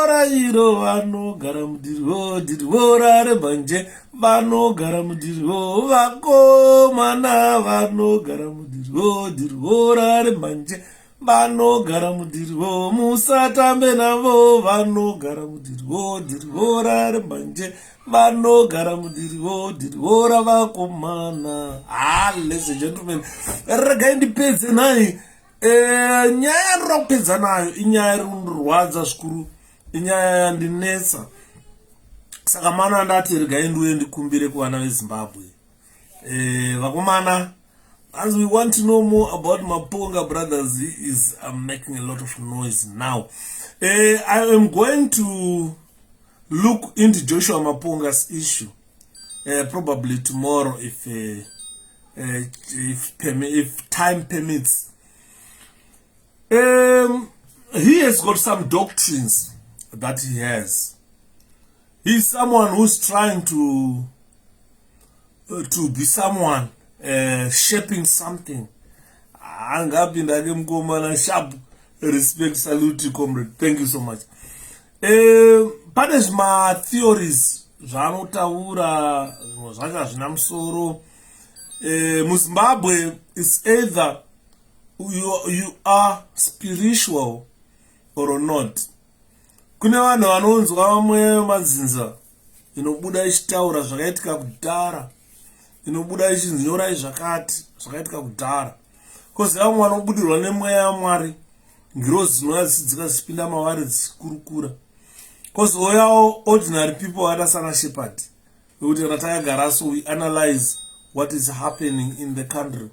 rairo, vanogara mudiriwo, diriwo rarembanje, vanogara mudiriwo, vakomana vanogara mudiriwo, diriwo rarembanje, vanogara mudhiriwo musatambe navo, vanogara mudhiriwo, dhiriwo rarembanje, vanogara mudhiriwo, dhiriwo ravakomana. Ladies and gentlemen, regai ndipedze nayi. Nyaya yandinoda kupedza nayo inyaya irikundirwadza zvikuru, inyaya yandinetsa. Saka mana ndati regai ndiuye ndikumbire kuvana veZimbabwe. Vakomana, as we want to know more about Maponga brothers, he is making a lot of noise now. I am going to look into Joshua Maponga's issue, probably tomorrow if time permits. He has got some doctrines that he has. He's someone who's trying to be someone shaping something. Respect, salute, comrade. Thank you so much. Pane my theories zvanotaura zvacho zvina musoro. MuZimbabwe is either you are spiritual or not. Kune vanhu vanonzwa vamwe madzinza inobuda ichitaura zvakaitika kudhara, inobuda ichinyorai zvakaitika kudhara. Kozi vamwe vanobudirwa nemweya yaMwari, ngirozi dzinouya dzichidzika dzichipinda mavari dzichikurukura. Kozi oyawo ordinary people vakaita sana shepherd, vekuti kana takagara so we analyze what is happening in the country,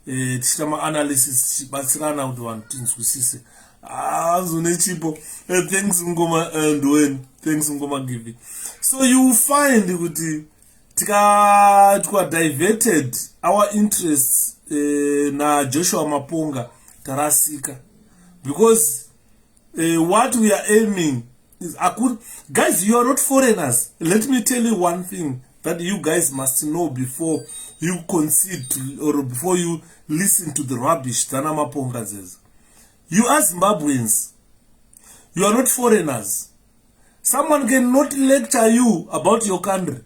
tichita maanalysis tichibatsirana kuti vanhu tinzwisise. Nechipo. Thanks Ngoma Ndweni. Thanks Ngoma Giving. So you find kuti tika diverted our interests na Joshua Maponga tarasika, because what we are aiming is guys, you are not foreigners. Let me tell you one thing that you guys must know before you concede or before you listen to the rubbish that Maponga says. You are Zimbabweans. You are not foreigners. Someone cannot lecture you about your country.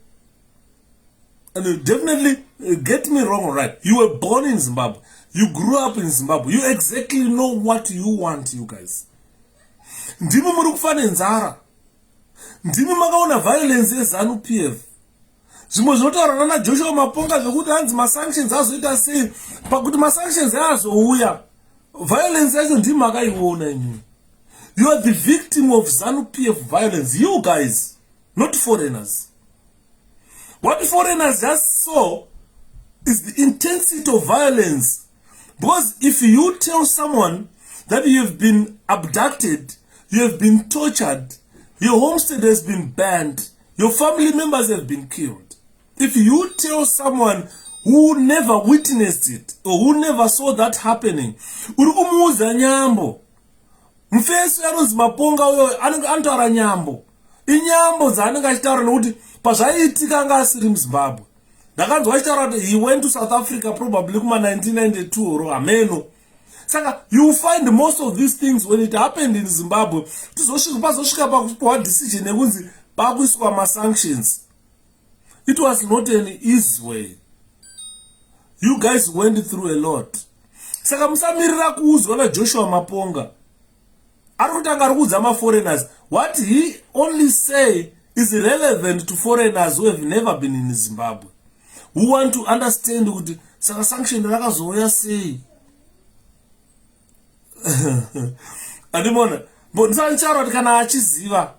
And you definitely, get me wrong or right, you were born in Zimbabwe. You grew up in Zimbabwe. You exactly know what you want, you guys. Ndimi muri kufana nzara. Ndimi makaona violence yeZANU-PF. Zvimwe zvinotaurwa na Joshua Maponga zvekuti hanzi masanctions azoita sei, pakuti masanctions azouya. Violence yacho ndimi makaiona inyu. You are the victim of ZANU-PF violence. You guys, not foreigners. What foreigners just saw is the intensity of violence. Because if you tell someone that you have been abducted, you have been tortured, your homestead has been banned, your family members have been killed. If you tell someone who never witnessed it or who never saw that happening, uri kumuudza nyambo. Mufesi anonzi Maponga uyo anotaura nyambo. Inyambo dzaanenge achitaura nokuti pazvaiitika anga asiri muZimbabwe. Ndakanzwa achitaura kuti he went to South Africa probably kuma 1992 or ameno. Saka you find most of these things when it happened in Zimbabwe, pazosvika pakupiwa decision yekunzi pakuiswa masanctions. It was not an easy way. You guys went through a lot. Saka musamirira kuuzwa na Joshua Maponga. Arikutanga kuudza ma-foreigners. What he only say is relevant to foreigners who have never been in Zimbabwe, who want to understand kuti saka sanction rakazouya sei. Andimona, but ndisandicharo kuti kana achiziva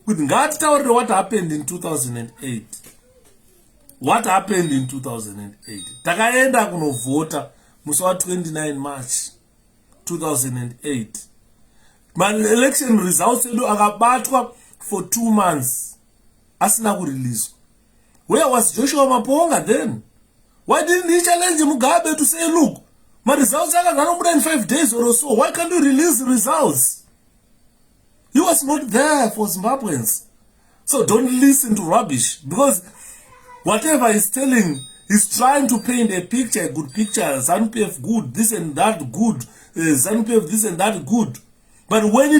kuti ngatitaurire what happened in 2008. What happened in 2008? Takaenda kunovhota musi wa 29 March 2008. My election results edu akabatwa for 2 months. Asina kurelease. Where was Joshua Maponga then? Why didn't he challenge Mugabe to say, look, my results are not in 5 days or so. Why can't you release the results? He was not there for Zimbabweans. So don't listen to rubbish, because whatever he's telling, he's trying to paint a picture, a good picture. ZANU-PF good, this and that good. ZANU-PF this and that good. But when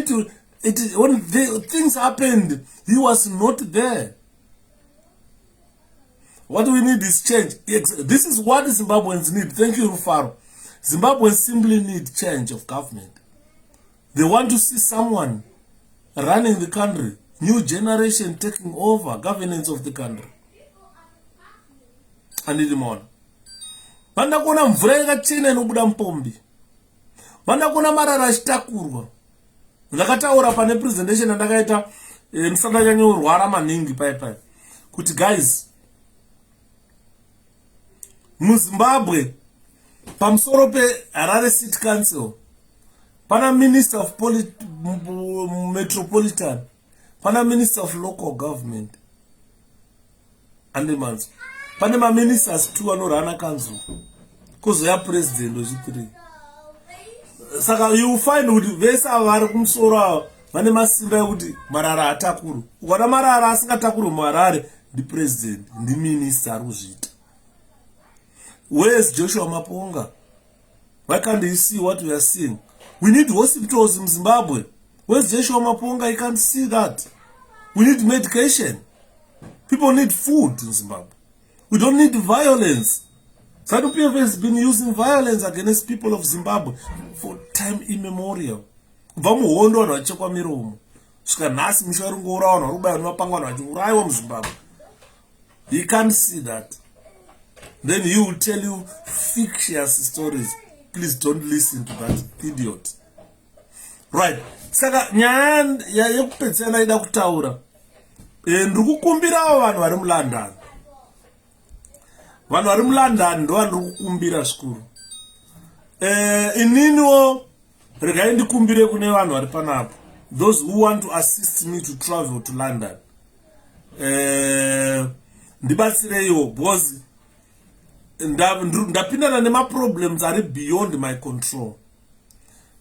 when the things happened, he was not there. What we need is change. This is what Zimbabweans need. Thank you, Rufaro. Zimbabweans simply need change of government. They want to see someone running the country, new generation taking over governance of the country. Handidi maona. Vanda kuona mvura yakachena inobuda mupombi. Vanda kuona marara achitakurwa. Ndakataura pane presentation ndakaita musandanyanya urwara maningi pai. Kuti guys, muZimbabwe pamusoro peHarare City Council pana Minister of Metropolitan, pana Minister of Local Government. Andemanzi. Pane ma-ministers 2 anorana council. Kuzoya president wechi3. Saka you find kuti vese vari kumusoro vane masimba ekuti marara atakuru. Ukada marara asingatakuru muHarare ndi president, ndi minister ari kuzviita. Where is Joshua Maponga? Why can't you see what we are seeing? We need hospitals in Zimbabwe. Where's Joshua Maponga? You can't see that. We need medication. People need food in Zimbabwe. We don't need violence. ZANU-PF has been using violence against people of Zimbabwe for time immemorial. Kubva muhondo vanhu vachekwa miromo. Svika nhasi misha iri ngoura vanhu vari kubaya nemapanga vanhu vachiurayiwa muZimbabwe. You can't see that. Then he will tell you fictitious stories. Please don't listen to that idiot. Right. Saka nyaya yekupedzisira ndaida kutaura. Ndiri kukumbira vanhu vari muLondon. Vanhu vari muLondon ndo vandiri kukumbira zvikuru. Ininiwo regai ndikumbire kune vanhu vari panapo. Those who want to assist me to travel to London. Ndibatsireiwo because ndapindana nema-problems are beyond my control.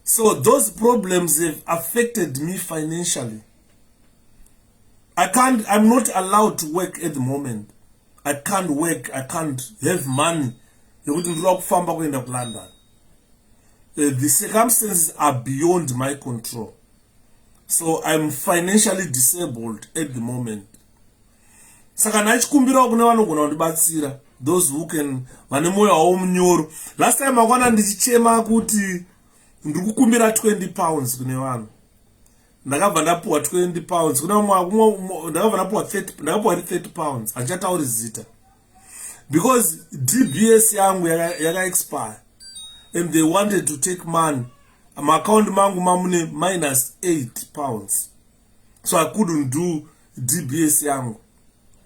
So those problems have affected me financially. I'm not allowed to work at the moment. I can't work, I can't have money. The circumstances are beyond my control. So I'm financially disabled at the moment. Saka nachikumbira kune vanogona kundibatsira. Those who can vane moyo wawo munyoro. Last time akwana ndichichema kuti ndiri kukumbira 20 pounds kune vanhu. Ndakabva ndapuwa 20 pounds. Kuna ndakabva ndapuwa 30 pounds. Anchatauri zita. Because DBS yangu yaka expire. And they wanted to take money. My account mangu mamune -8 pounds. So I couldn't do DBS yangu.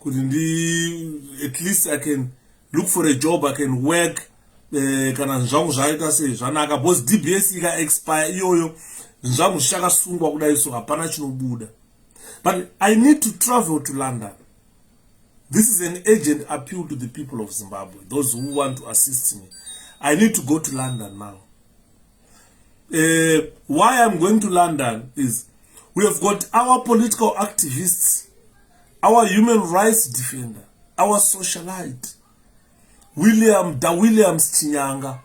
At least I can look for a job, I can work. Kana nzvangu zvaita sei zvanaka because DBS ika expire iyoyo nzvangu zvakasungwa kudai so hapana chinobuda. But I need to travel to London. This is an urgent appeal to the people of Zimbabwe, those who want to assist me. I need to go to London now. Why I'm going to London is we have got our political activists, our human rights defender, our socialite, Williams Chinyanga.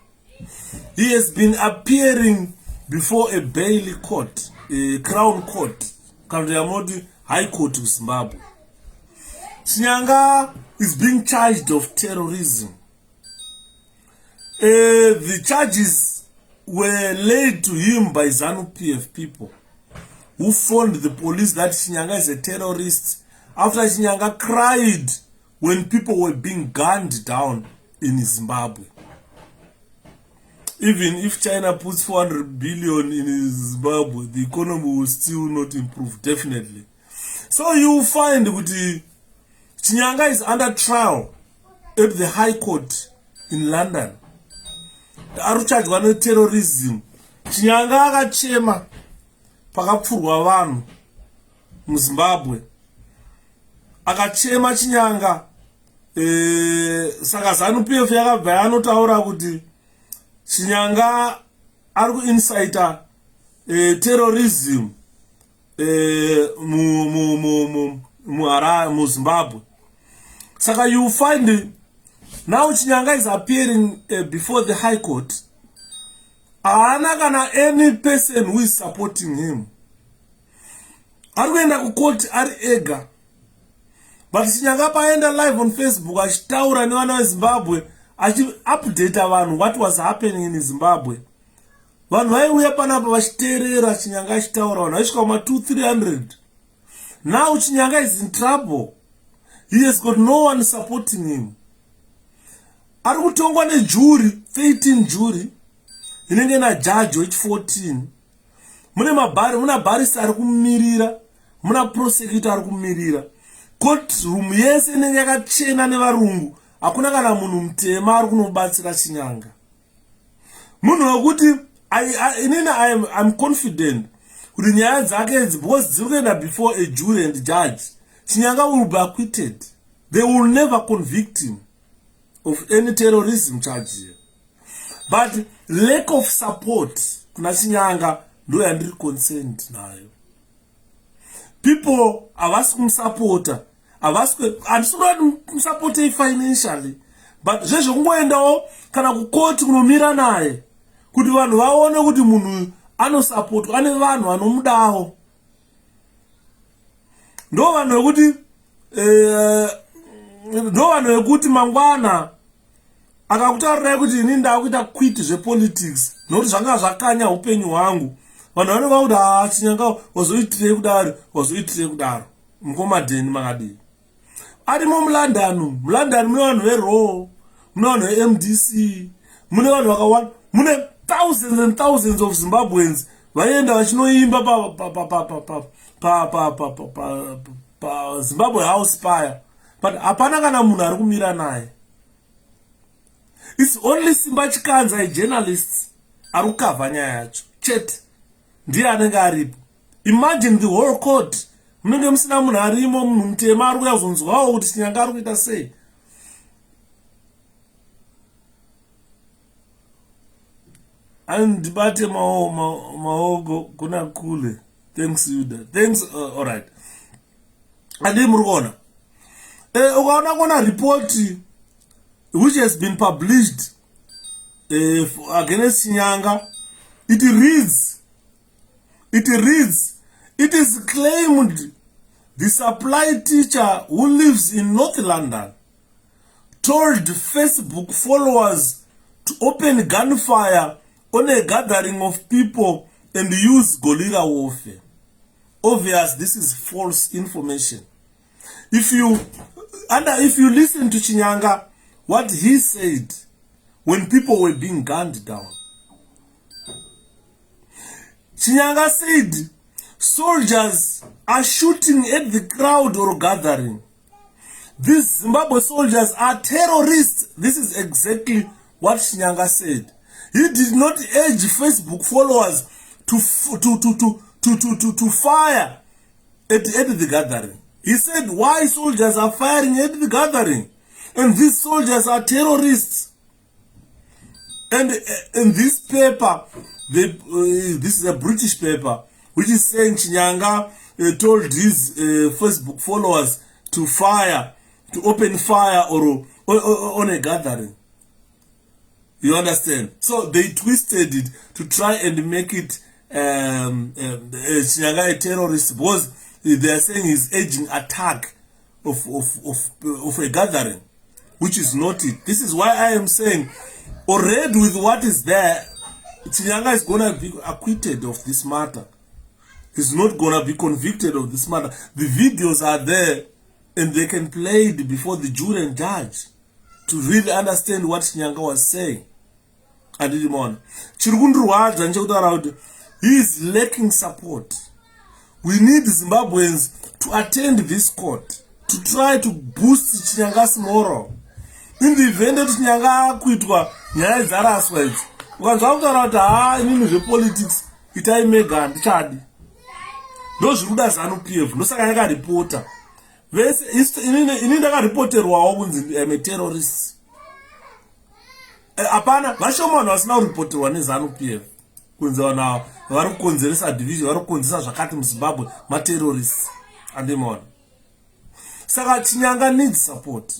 He has been appearing before a Bailey court, a Crown Court, Kandiamodi High Court of Zimbabwe. Chinyanga is being charged of terrorism. The charges were laid to him by ZANU-PF people who phoned the police that Chinyanga is a terrorist after Chinyanga cried when people were being gunned down in Zimbabwe. Even if China puts 400 billion in Zimbabwe, the economy will still not improve, definitely. So you will find that Chinyanga is under trial at the High Court in London. Aruchajwa neterrorism. Chinyanga akachema pakapfurwa vanhu muZimbabwe. Akachema Chinyanga. Saka ZANU-PF yakabva yanotaura kuti Chinyanga ari kuincita terrorism muZimbabwe. Saka you find now Chinyanga is appearing before the High Court. Haana kana any person who is supporting him. Ari kuenda kucourt ari ega. But Chinyanga paenda live on Facebook achitaura nevana veZimbabwe achi update vanhu what was happening in Zimbabwe. vanhu vaiuya panapa vachiteerera Chinyanga achitaura, vanhu vaisvika kuma 200-300. Now Chinyanga is in trouble. He has got no one supporting him. Ari kutongwa nejury, 13 jury, inenge na judge which 14. Muna barista ari kumirira, muna prosecutor ari kumirira. Court room yese inenge yakachena nevarungu. Hakuna kana munhu mutema ari kunobatsira Chinyanga. Munhu wekuti I'm confident kuti nyaya dzake because dziri kuenda before a jury and judge, Chinyanga will be acquitted. They will never convict him of any terrorism charge here. But lack of support kuna Chinyanga ndo yandiri concerned nayo. People havasi kumusupporta, handisikuda kumusupporta financially, but zvezvo kungoendawo kana kukoti kunomira naye kuti vanhu vaone kuti munhu anosupportwa, ane vanhu vanomudawo. Ndo vanhu vekuti mangwana akakutaurirai kuti ini ndakuita quit zvepolitics nokuti zvanga zvakanya upenyu hwangu, vanhu vanova kuti Chinyanga wazoitirei kudaro mukomadheni makadii. Arimo muLondon mune vanhu veRaw, mune vanhu veMDC, mune vanhu vakawanda, mune thousands and thousands of Zimbabweans vaienda vachinoimba pa Zimbabwe House paya, but hapana kana munhu ari kumira naye. It's only 𝗠𝗵𝐶𝗿𝗀 journalists ari kukavha nyaya yacho chete, ndiye anenge aripo. Imagine the whole court munenge musina munhu arimo, munhu mutema ari kuuya kuzonzwawo kuti Chinyanga ari kuita sei. Andibate maoko kuna kule. Thanks Yuda. Thanks. All right. Andi murukona. Ukaona kuna report which has been published against Chinyanga. It is claimed the supply teacher who lives in North London told Facebook followers to open gunfire on a gathering of people and use guerrilla warfare. Obvious, this is false information. If you listen to Chinyanga, what he said when people were being gunned down, Chinyanga said soldiers are shooting at the crowd or gathering. These Zimbabwe soldiers are terrorists. This is exactly what Chinyanga said. He did not urge Facebook followers to fire at the gathering. He said why soldiers are firing at the gathering, and these soldiers are terrorists. And in this paper, this is a British paper, which is saying Chinyanga told his Facebook followers to open fire or on a gathering. You understand? So they twisted it to try and make it Chinyanga a terrorist, because they are saying he's urging attack of a gathering, which is not it. This is why I am saying, already with what is there, Chinyanga is going to be acquitted of this matter. He's not going to be convicted of this matter. The videos are there, and they can play it before the jury and judge to really understand what Chinyanga was saying. I didn't want. He is lacking support. We need Zimbabweans to attend this court to try to boost Chinyanga's moral. In the event that Chinyanga quitwa nyaya dzaraswa idzi, ukanzwa kutaura kuti inini zvepolitics itai mega ndichadi, ndo zviri kuda ZANU-PF. Ndosaka yakaripota vese. Inini ndakaripoterwawo kunzi I'm a terrorist. Hapana, vashoma vanhu vasina kuripoterwa neZANU-PF kunzi vanhu vari kukonzeresa division, vari kukonzeresa zvakati muZimbabwe, materrorists. Andimona. Saka Chinyanga needs support.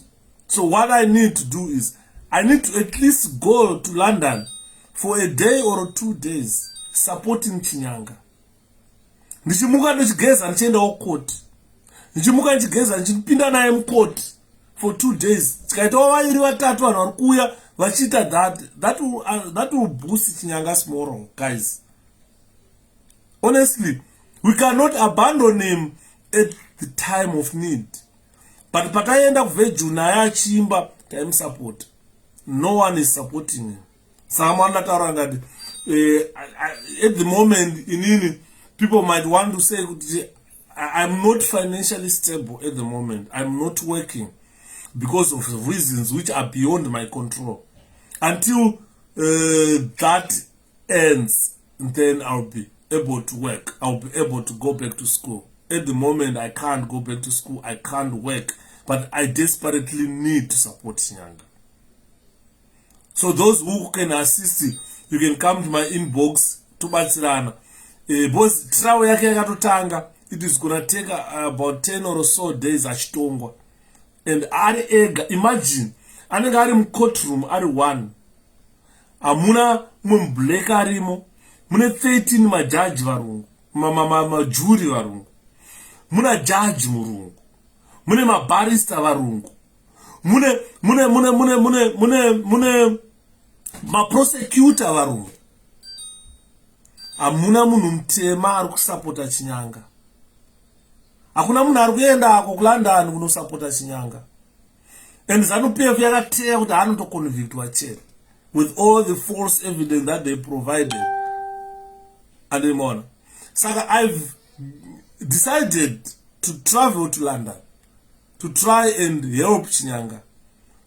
So what I need to do is, I need to at least go to London for a day or 2 days supporting Chinyanga. Nichimuka ndichigeza ndichiendawo court. Nichimuka ndichigeza ndichipinda naye mukoti for 2 days. Tikaitawo vairi vatatu vanhu vari kuuya vachita that will boost Chinyanga's moral, guys. Honestly, we cannot abandon him at the time of need. But pataenda kuvejuna chimba time support. No one is supporting him. Someone at the moment, people might want to say, I'm not financially stable at the moment. I'm not working because of reasons which are beyond my control. Until that ends, then I'll be able to work. I'll be able to go back to school. At the moment, I can't go back to school. I can't work. But I desperately need to support Chinyanga. So those who can assist, you can come to my inbox to batsirana. Boss travel yake yakatotanga, it is gonna take about 10 or so days achitongwa. And ari ega, imagine, anenge ari mu courtroom ari one. Amuna mumbleka arimo, mune 13 majaji varungu, majuri varungu. Muna judge murungu. Mune mabarista varungu. Mune maprosecutor varungu. Amuna munhu mutema ari kusapota Chinyanga. Hakuna munhu ari kuenda ako kuLondon kunosapota Chinyanga. And ZANU-PF yakateya kuti anotoconvictwa chete with all the false evidence that they provided. And Saka, I've decided to travel to London to try and help Chinyanga,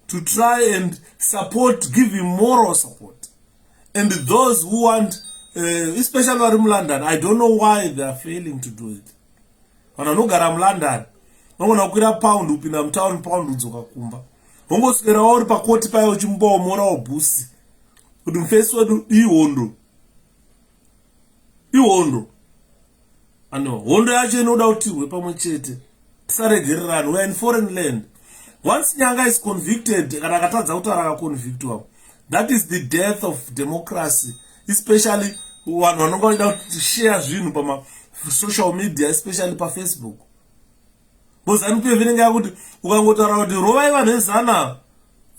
to try and support, give him moral support. And those who want, especially in London, I don't know why they are failing to do it. When I know in London, no one will pound up in a town pound udzoka kumba. Almost get all the pakoti pa uchimbo moral busi. Udumfeso wadu iwondo. Ano, wondo yache no doubt we pamwechete. Tisaregererana, we are in foreign land. Once Nyanga is convicted, that is the death of democracy. Especially one going out to share zvinhu social media, especially pa Facebook. Because ZANU-PF vinenge kuti ukangotaura kuti rovaiva nezana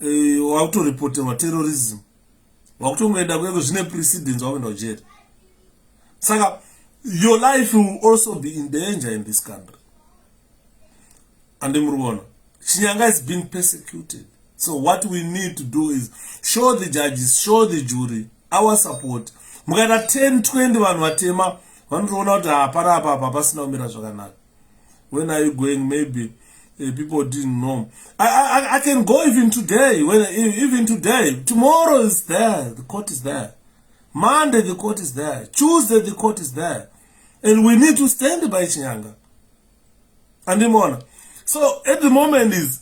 wautoripoterwa terrorism. Wakutongoenda kweko zvine precedence wakuenda kujera. Saka your life will also be in danger in this country. And Chinyanga is being persecuted. So what we need to do is show the judges, show the jury our support. Mukaita 10-20 vanhu vatema vanotoona kuti hapana apa pasina kumira zvakanaka. When are you going? Maybe people didn't know. I can go even today. Even today, tomorrow is there. The court is there. Monday the court is there. Tuesday the court is there. And we need to stand by Chinyanga. And so at the moment is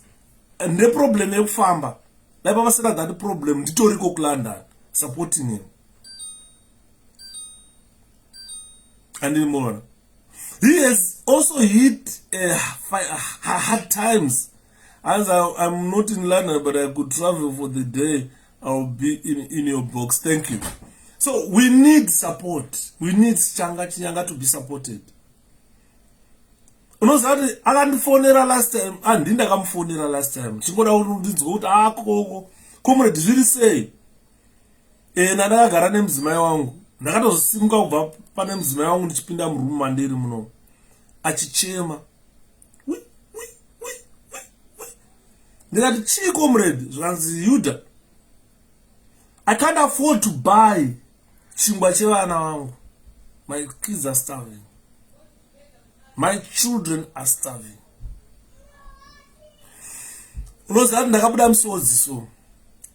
the problem yekufamba. Like Baba said that the problem nditoriko kuLondon supporting him. And he has also hit hard times. As I'm not in London, but I could travel for the day. I'll be in your box. Thank you. So we need support. We need Chinyanga to be supported. Unozati akandifonera last time, ndindakamfonera last time. Chingoda ndinzwe kuti akoko comrade zviri sei. Ndakagara nemudzimai wangu. Ndakatosimuka kubva pane mudzimai wangu ndichipinda murumu mandiri muno. Achichema. Ndikati chii comrade zvanzi Yuda. I can't afford to buy chingwa chevana vangu. My kids are starving. My children are starving. Unozati ndakabuda musodzi so.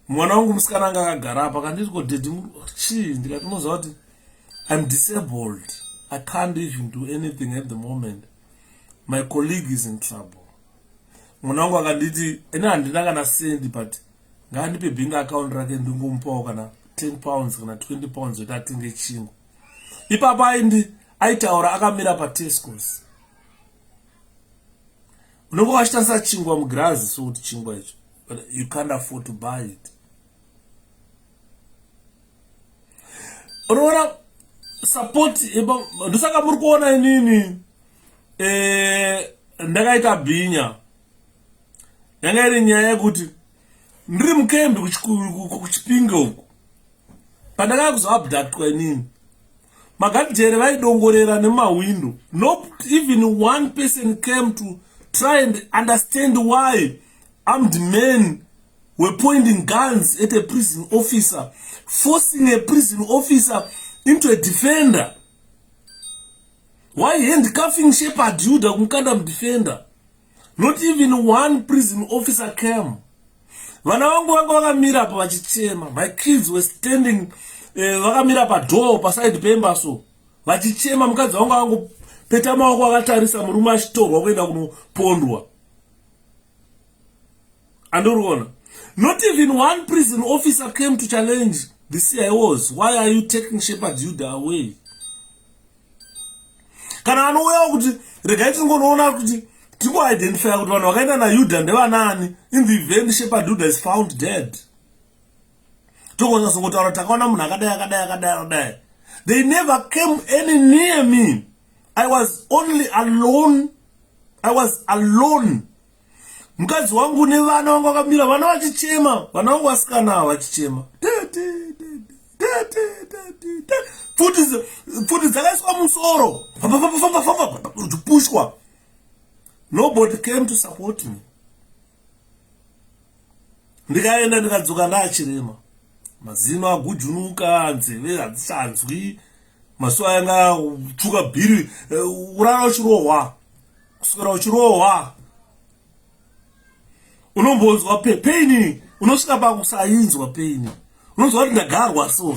Mwana wangu musikana anga akagara apa kanditi kodhedhi chii ndikati unoziva kuti I'm disabled. I can't even do anything at the moment. My colleague is in trouble. Mwana wangu akanditi handina kana sendi but ngaandipe bank account rake ndingomupawo kana 10 pounds kana 20 pounds kuti atenge chingwa. Ipapo aitaura akamira paTesco's. Unongo wachitasa chingwa mugirazi so kuti chingwa icho. But you can't afford to buy it. Unoona support ndosaka muri kuona inini ndakaita bhinya. Yanga iri nyaya yekuti ndiri mukembe kuchipinge uku pandakanga kuzoabductwa inini magadhijere vaidongorera nemawindo. Not even one person came to try and understand why armed men were pointing guns at a prison officer, forcing a prison officer into a defender. Why handcuffing 𝗱𝗿𝗺 kumkanda mdefender? Not even one prison officer came. Vana vangu vanga vakamira apa vachichema. My kids were standing vakamira padoor paside pemba so vachichema. Mukadzi vangu vangopeta maoko akatarisa murume achitorwa kuenda kunopondwa. Andoriona. Not even one prison officer came to challenge the CIOs. Why are you taking 𝗱𝗿𝗺 away? Kana anouya kuti regai tingonoona kuti tingoidentify kuti vanhu vakaenda naYudha ndevanani in the event 𝗱𝗿𝗺 is found dead. Tongonyatsotaura takaona munhu akadai. They never came any near me. I was only alone. Mukadzi wangu nevana vangu vakamira, vana vachichema, vana vangu vasikana vachichema. Futi dzakaiswa musoro, pushwa. Nobody came to support me. Ndikaenda ndikadzoka ndaachirema. Mazino agujunuka, nzeve hadzichanzwi, maso anga kutsvuka bhiri, urara uchirohwa, kuswera uchirohwa. Unombonzwa pain, unosvika pakusainzwa pain. Unonzwa kuti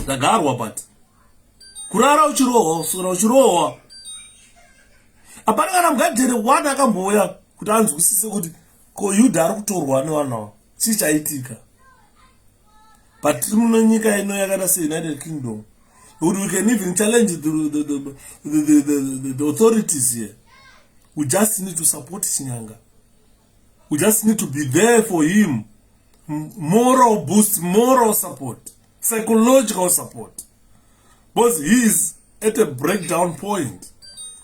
ndagarwa but kurara uchirohwa, kuswera uchirohwa. Apana kana mugadhere wani akambouya kuti anzwisise kuti ko Yudha ari kutorwa nevanhu chichaitika. But tiri muno nyika ino yakaita seUnited Kingdom, we can even challenge the authorities here. We just need to support Chinyanga. We just need to be there for him. Moral boost, moral support, psychological support. Because he is at a breakdown point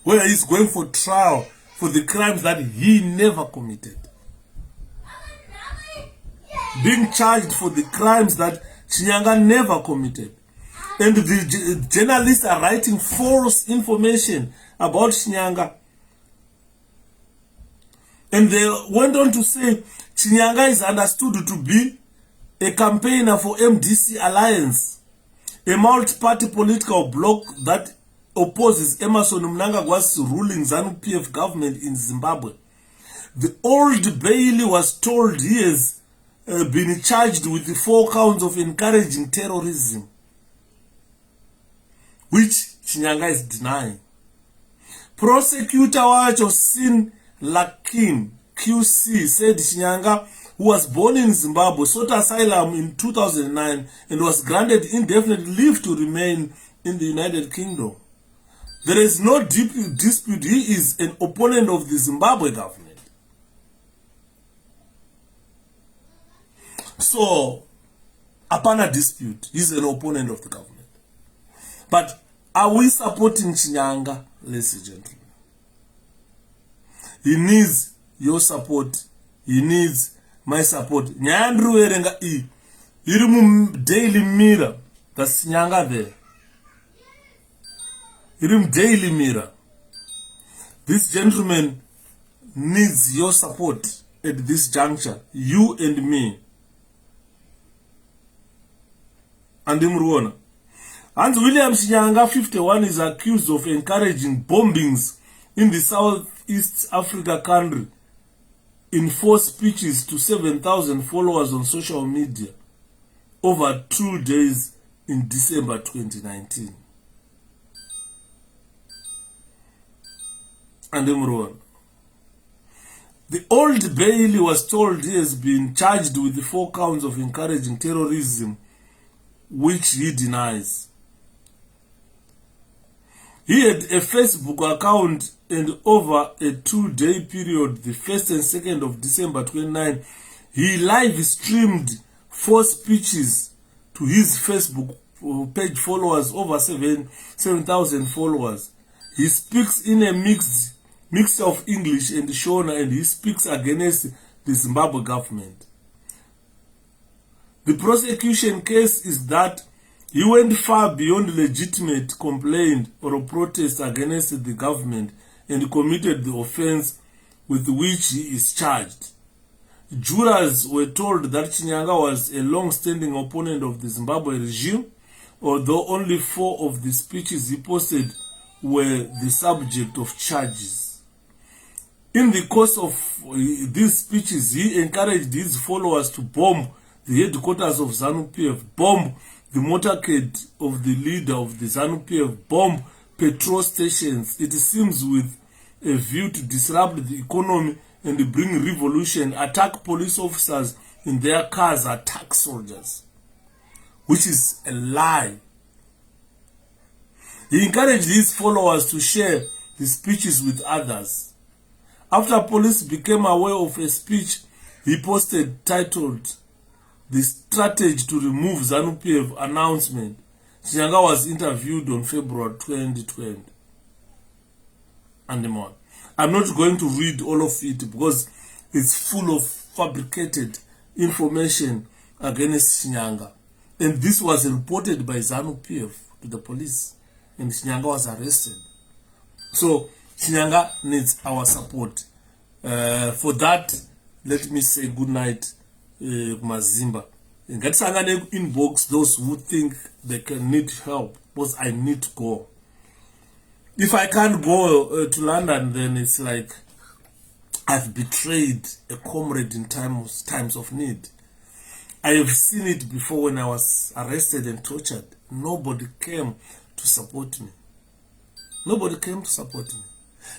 where he's going for trial for the crimes that he never committed. Being charged for the crimes that Chinyanga never committed. And the journalists are writing false information about Chinyanga. And they went on to say Chinyanga is understood to be a campaigner for MDC Alliance, a multi-party political bloc that opposes Emmerson Mnangagwa's ruling ZANU-PF government in Zimbabwe. The old Bailey was told he has been charged with the 4 counts of encouraging terrorism, which Chinyanga is denying. Prosecutor wacho Sin Lakin QC said Chinyanga, who was born in Zimbabwe, sought asylum in 2009 and was granted indefinite leave to remain in the United Kingdom. There is no dispute he is an opponent of the Zimbabwe government. So, apana dispute, he's an opponent of the government. But are we supporting Chinyanga, ladies and gentlemen? He needs your support. He needs my support. Nyandru erenga I. Irimu Daily Mirror. That's Chinyanga there. Irimu Daily Mirror. This gentleman needs your support at this juncture. You and me. And Imruona. Hans William Chinyanga, 51, is accused of encouraging bombings in the Southeast Africa country in 4 speeches to 7,000 followers on social media over 2 days in December 2019. And Imruona. The old Bailey was told he has been charged with the 4 counts of encouraging terrorism, which he denies. He had a Facebook account, and over a 2-day period, the 1st and 2nd of December 2009, he live streamed 4 speeches to his Facebook page followers, over 7,000 followers. He speaks in a mixture of English and Shona, and he speaks against the Zimbabwe government. The prosecution case is that he went far beyond legitimate complaint or protest against the government and committed the offense with which he is charged. Jurors were told that Chinyanga was a long-standing opponent of the Zimbabwe regime, although only 4 of the speeches he posted were the subject of charges. In the course of these speeches, he encouraged his followers to bomb the headquarters of ZANU-PF, bomb the motorcade of the leader of the ZANU-PF, bomb petrol stations, it seems with a view to disrupt the economy and bring revolution, attack police officers in their cars, attack soldiers, which is a lie. He encouraged his followers to share the speeches with others. After police became aware of a speech he posted titled "The Strategy to Remove ZANU-PF Announcement," Chinyanga was interviewed on February 2020. And more. I'm not going to read all of it because it's full of fabricated information against Chinyanga. And this was reported by ZANU-PF to the police. And Chinyanga was arrested. So Chinyanga needs our support. For that, let me say good night, Mazimba. Ngatisangane inbox those who think they can need help, because I need to go. If I can't go to London, then it's like I've betrayed a comrade in times of need. I have seen it before when I was arrested and tortured. Nobody came to support me. Nobody came to support me.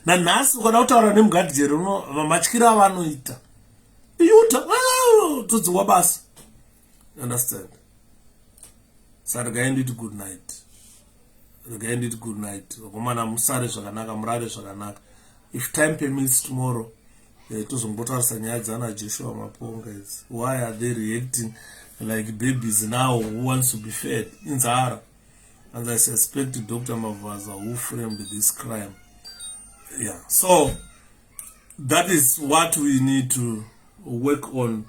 Na nasi ukada utaura nemugadhijeri matyikira avanoita yuta todziwa basa. Understand? So regainditi good night. Regainditi good night. Vakomana musare zvakanaka, murare zvakanaka. If time permits tomorrow, tozombotarisa nyaya dzana Joshua Maponga idzi. Why are they reacting like babies now who wants to be fed? Inzara. And I suspect Dr. Mavaza who framed this crime. Yeah, so that is what we need to work on.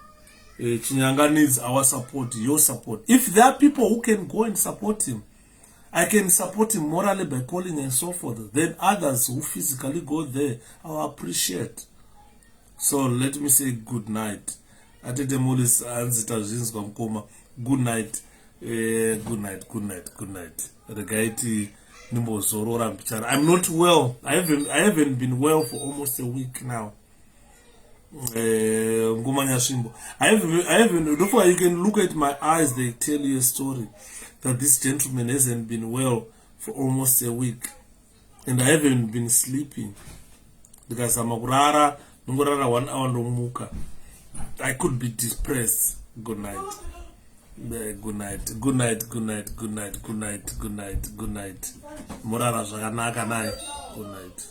Chinyanga needs our support, your support. If there are people who can go and support him, I can support him morally by calling and so forth. Then others who physically go there, I will appreciate. So let me say good night. Good night. Good night, good night, good night. Regaiti nimbozorora mbichara. I'm not well. I haven't been well for almost a week now. I haven't. Therefore, you can look at my eyes. They tell you a story that this gentleman hasn't been well for almost a week, and I haven't been sleeping because I'm nongorara 1 hour nomuka. I could be depressed. Good night. Good night. Good night. Good night. Good night. Good night. Good night. Good night. Morara zvakanaka naye. Good night.